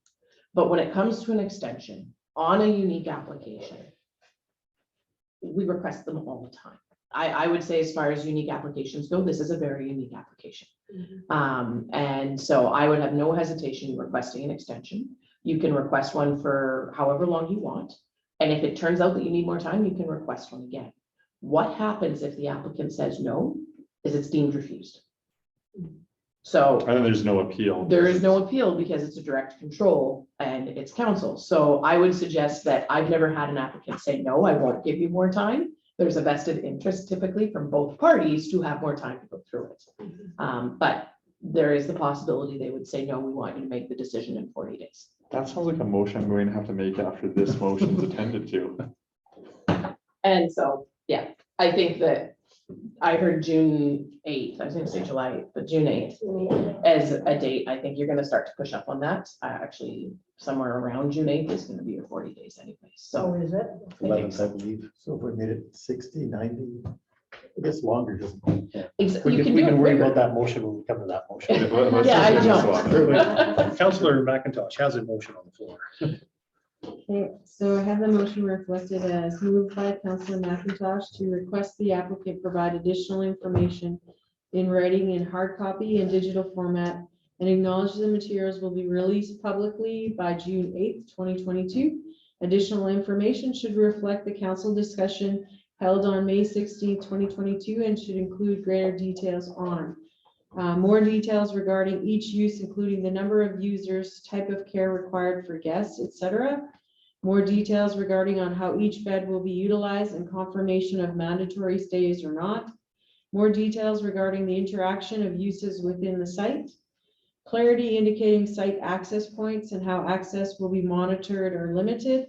But when it comes to an extension on a unique application, we request them all the time. I would say as far as unique applications go, this is a very unique application. And so I would have no hesitation requesting an extension. You can request one for however long you want. And if it turns out that you need more time, you can request one again. What happens if the applicant says no, is it's deemed refused. So And then there's no appeal. there is no appeal because it's a direct control and it's council. So I would suggest that I've never had an applicant say, no, I won't give you more time. There's a vested interest typically from both parties to have more time to go through it. But there is the possibility they would say, no, we want you to make the decision in 40 days. That sounds like a motion I'm going to have to make after this motion's attended to. And so, yeah, I think that I heard June 8th, I was gonna say July 8th, but June 8th as a date. I think you're gonna start to push up on that. Actually, somewhere around June 8th is gonna be your 40 days anyway, so. So is it? 11th, I believe. So if we made it 60, 90, I guess longer doesn't. mean- We You can, can we do can it worry quicker. about that motion when we come to that motion. Let's Yeah, just I get this one. Councillor McIntosh has a motion on the floor. Okay, so I have the motion reflected as moved by Councillor McIntosh to request the applicant provide additional information in writing in hard copy and digital format and acknowledge the materials will be released publicly by June 8th, 2022. Additional information should reflect the council discussion held on May 16th, 2022, and should include greater details on more details regarding each use, including the number of users, type of care required for guests, etc. More details regarding on how each bed will be utilized and confirmation of mandatory stays or not. More details regarding the interaction of uses within the site. Clarity indicating site access points and how access will be monitored or limited.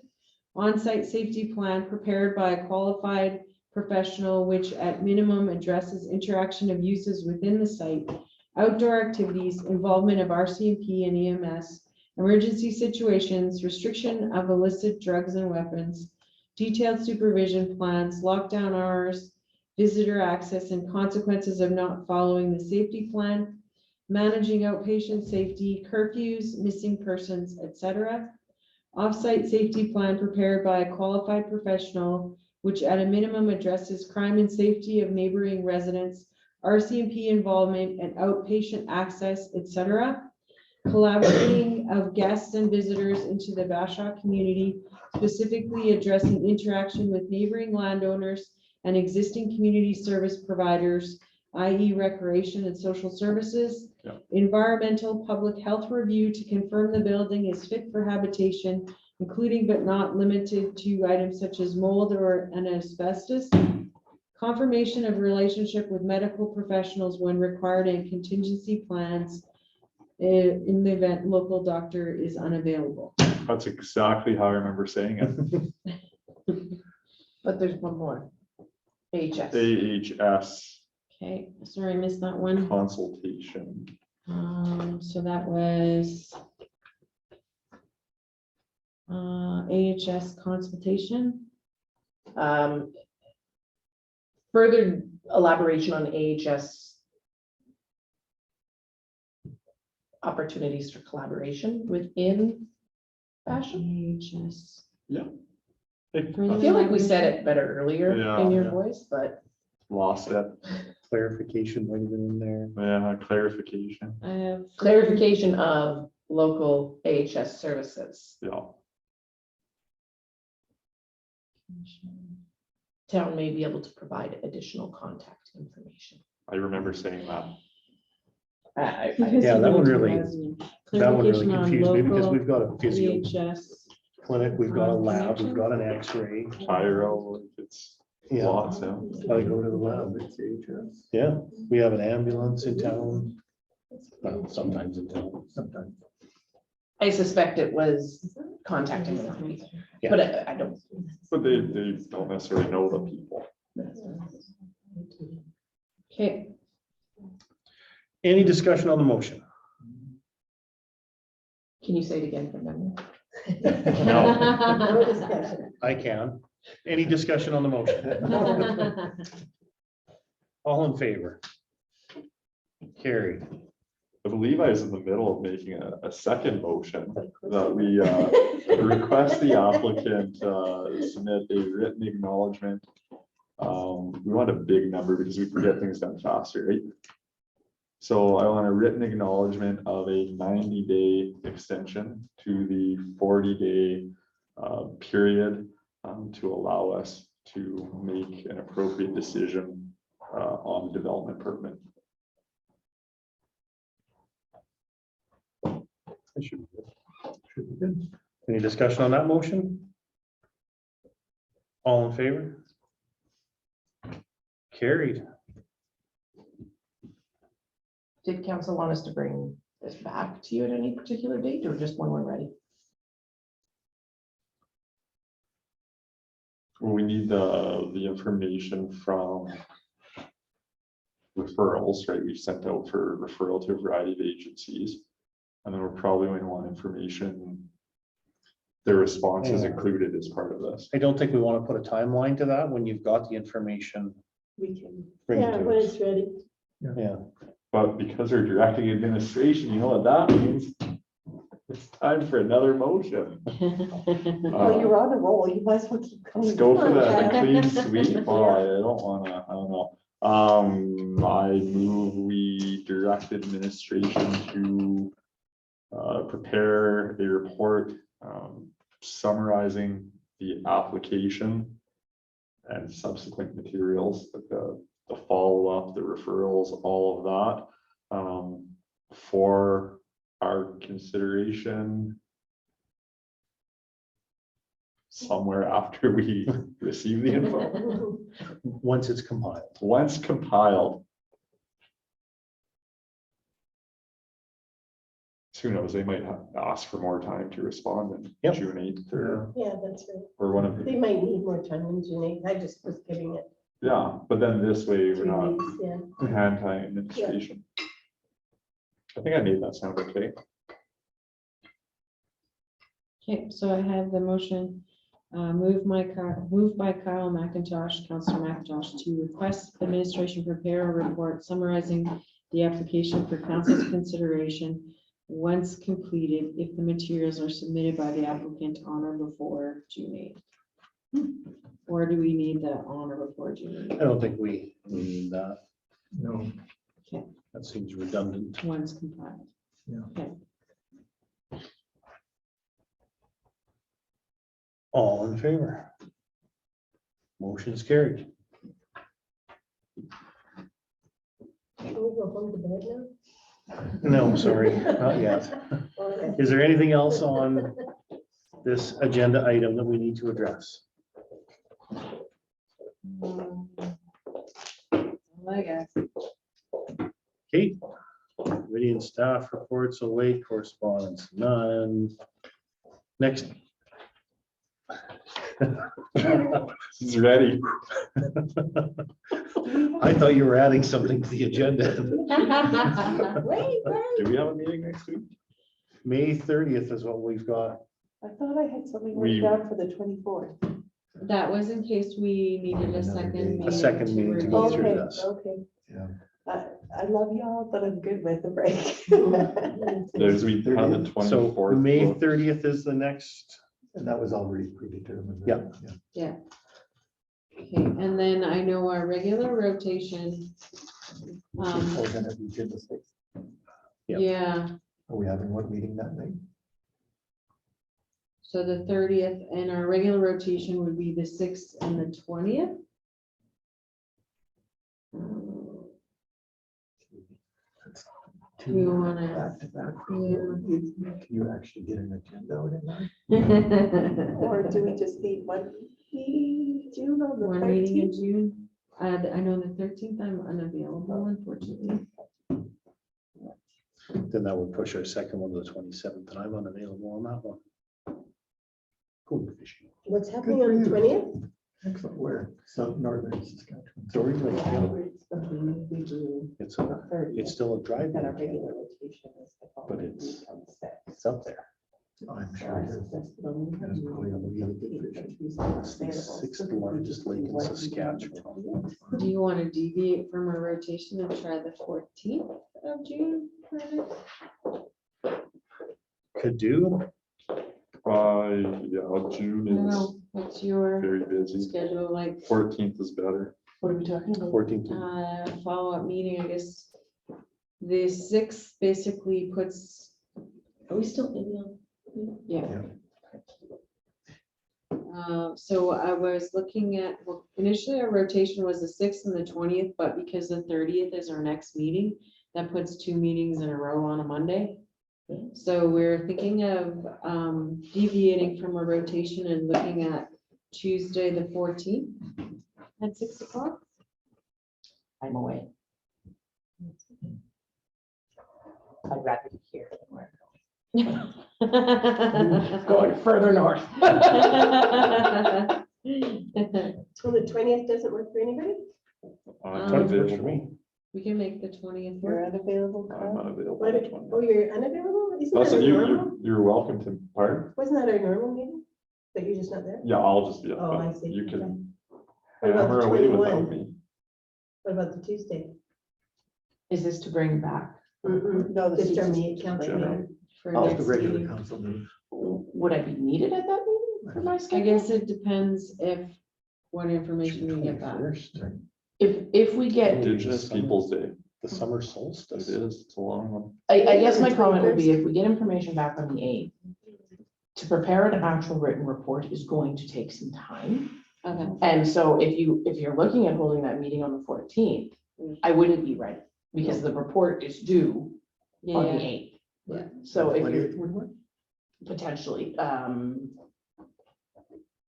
On-site safety plan prepared by a qualified professional, which at minimum addresses interaction of uses within the site, outdoor activities, involvement of RCMP and EMS, emergency situations, restriction of illicit drugs and weapons, detailed supervision plans, lockdown hours, visitor access, and consequences of not following the safety plan, managing outpatient safety, curfews, missing persons, etc. Off-site safety plan prepared by a qualified professional, which at a minimum addresses crime and safety of neighboring residents, RCMP involvement and outpatient access, etc. Collaborating of guests and visitors into the Bashaw community, specifically addressing interaction with neighboring landowners and existing community service providers, i.e. recreation and social services. Yeah. Environmental public health review to confirm the building is fit for habitation, including but not limited to items such as mold or an asbestos. Confirmation of relationship with medical professionals when required and contingency plans in the event local doctor is unavailable. That's exactly how I remember saying it. But there's one more. AHS. AHS Okay, sorry, I missed that one. consultation. So that was AHS consultation. Further elaboration on AHS opportunities for collaboration within Bashaw. AHS. Yeah. I feel like we said it better earlier Yeah, in your yeah. voice, but Lost it. Clarification might have been in there. Yeah, clarification. I have clarification of local AHS services. Yeah. Town may be able to provide additional contact information. I remember saying that. Yeah, that one really Clarification on confused me because local we've got a physio AHS. clinic, we've got a lab, we've got an X-ray. Pyro, it's Yeah, lots, yeah. I go to the lab. Yeah, we have an ambulance in town. Well, sometimes in town, sometimes. I suspect it was contacting the people, Yeah. but I don't. But they don't necessarily know the people. Okay, Any discussion on the motion? Can you say it again from memory? No discussion. I can. Any discussion on the motion? All in favor? Carried. I believe I was in the middle of making a second motion that we request the applicant submit a written acknowledgement. We want a big number because we forget things done faster, right? So I want a written acknowledgement of a 90-day extension to the 40-day period to allow us to make an appropriate decision on the development permit. It should be good. Should be good. Any discussion on that motion? All in favor? Carried. Did council want us to bring this back to you at any particular date or just when we're ready? We need the information from referrals, right? We've sent out for referral to a variety of agencies. And then we're probably going to want information, their responses Yeah. included as part of this. I don't think we want to put a timeline to that when you've got the information we can. Bring it Yeah, to when us. it's ready. Yeah, But because we're directing administration, you know what that means? It's time for another motion. Oh, you're on a roll. You might as well keep going. Let's go for the Okay. clean sweep. Oh, I don't wanna, I don't know. I move we direct administration to prepare a report summarizing the application and subsequent materials, like the follow-up, the referrals, all of that, for our consideration somewhere after we receive the info, once it's compiled. once compiled. Who knows, they might ask for more time to respond in Yep. June 8th or, Yeah, that's right. or one of They the, might need more time in June 8th. I just was giving it yeah, but then this way we're 2 not weeks, yeah. hand tying administration. I think I made that sound okay. Okay, so I have the motion, moved by Kyle McIntosh, Councillor McIntosh, to request administration prepare a report summarizing the application for council's consideration once completed, if the materials are submitted by the applicant on or before June 8th. Or do we need that on or before June I 8th? don't think we need that. No, That seems redundant. Once compiled. Yeah. Okay. All in favor? Motion's carried. Can we go home to bed now? No, sorry, not yet. Okay. Is there anything else on this agenda item that we need to address? I guess. Kate? Committee and staff reports away, correspondence, none. Next. He's ready. I thought you were adding something to the agenda. Wait, Do we have a meeting next week? May 30th is what we've got. I thought I had something We- written down for the 24th. That was in case we needed a Another second day. meeting. A second meeting to go through Okay, this. okay. yeah. I love y'all, but I'm good with the break. There's, we have the So 24th. May booked. 30th is the next. And that was already predetermined. Yeah. Okay, and then I know our regular rotation. Oh, then it'd be June the 6th. Yeah. Yeah, Are we having one meeting that night? so the 30th and our regular rotation would be the 6th and the 20th. Do you wanna? Back to back. Yeah. Can you actually get an agenda out in that? Or do we just need one meeting, June on the One meeting in 13th? June. I know the 13th I'm unavailable, unfortunately. Then that would push our second one to the 27th, and I'm unavailable on that one. Go fishing. what's happening on the 20th? Excellent, where? South northern Saskatchewan. Sorry, like, It's the meeting we do it's on a, the 30th, it's still a drive, and our regular rotation is the but following it's- week on the 6th. it's up there. I'm So sure I it is. suggested only That's having probably on the one really good meeting, fishing. but who's It's the available. sixth So we largest do lake in one meeting on the Saskatchewan. 20th. Do you want to deviate from our rotation and try the 14th of June? Could do. Yeah, June I don't is know, what's your very busy. schedule like? 14th is better. What are we talking about? 14th. Follow-up meeting, I guess. The 6th basically puts, are we still in? Yeah. So I was looking at, well, initially our rotation was the 6th and the 20th, but because the 30th is our next meeting, that puts 2 meetings in a row on a Monday. So we're thinking of deviating from a rotation and looking at Tuesday, the 14th at 6 o'clock. I'm away. I'd rather be here than where I'm going further north. So the 20th doesn't work for anybody? I'm 21st for unavailable. me. We can make the 20th You're work. unavailable, I'm Kyle? unavailable. What on the if- 20th. Oh, you're unavailable? Isn't that Listen, our you, normal? you're welcome to part. Wasn't that our normal meeting? But you're just not there? Yeah, I'll just be, Oh, I see. you Okay. can What about hammer the away without 21? me. What about the Tuesday? Is this to bring back? No, the Just our seats- meet council General. meeting. For Oh, The next regular meeting. council meeting. Would I be needed at that meeting for my I schedule? guess it depends if, what information we get back. 21st, If we get, Indigenous Peoples' Day. the summer It solstice. is, it's a long one. I guess my comment would be if we get information back on the 8th, to prepare an actual written report is going to take some time. Okay. And so if you're looking at holding that meeting on the 14th, I wouldn't be ready because the report is due Yeah, on the yeah. 8th. Yeah. So if 28th you would work? potentially,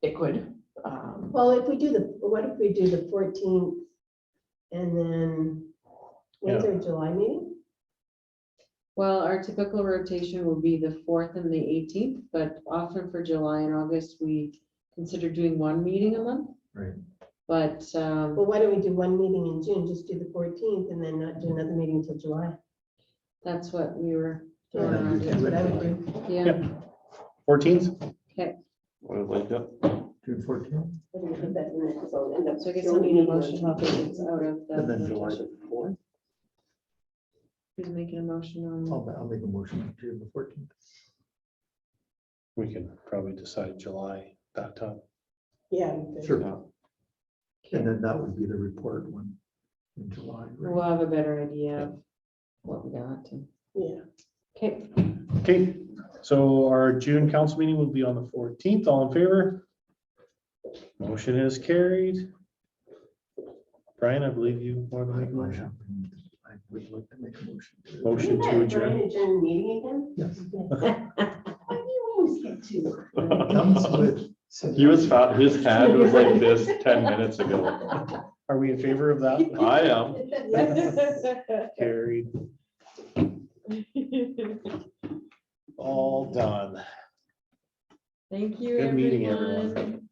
it could. Well, if we do what if we do the 14th and then when's our July meeting? Well, our typical rotation will be the 4th and the 18th, but often for July and August, we consider doing one meeting a month. Right. But, Well, why don't we do one meeting in June, just do the 14th and then not do another meeting until July? that's what we were Yeah, throwing around. that's what I would do. Yeah, 14th? What is like that? June 14th, I think put that in there, 'cause I'll end up so I guess I throwing need a it in motion on top of topic out of and then the July rotation. the 4th. Who's making a motion on? I'll make a motion to June the 14th. We can probably decide July that time. Yeah. we could. Sure. Okay. And then that would be the report one in July. right? We'll have a better idea of what we got. Yeah. Okay, Okay, so our June council meeting will be on the 14th. All in favor? Motion is carried. Brian, I believe you want to make a motion. I would like to make a motion. Motion to adjourn. Adjourn meeting again? Yes. Why do you always get to? Comes with. He was fat, his hand was like this 10 minutes ago. Are we in favor of that? I am. Carried, all done. Thank you, Good meeting, everyone. everyone.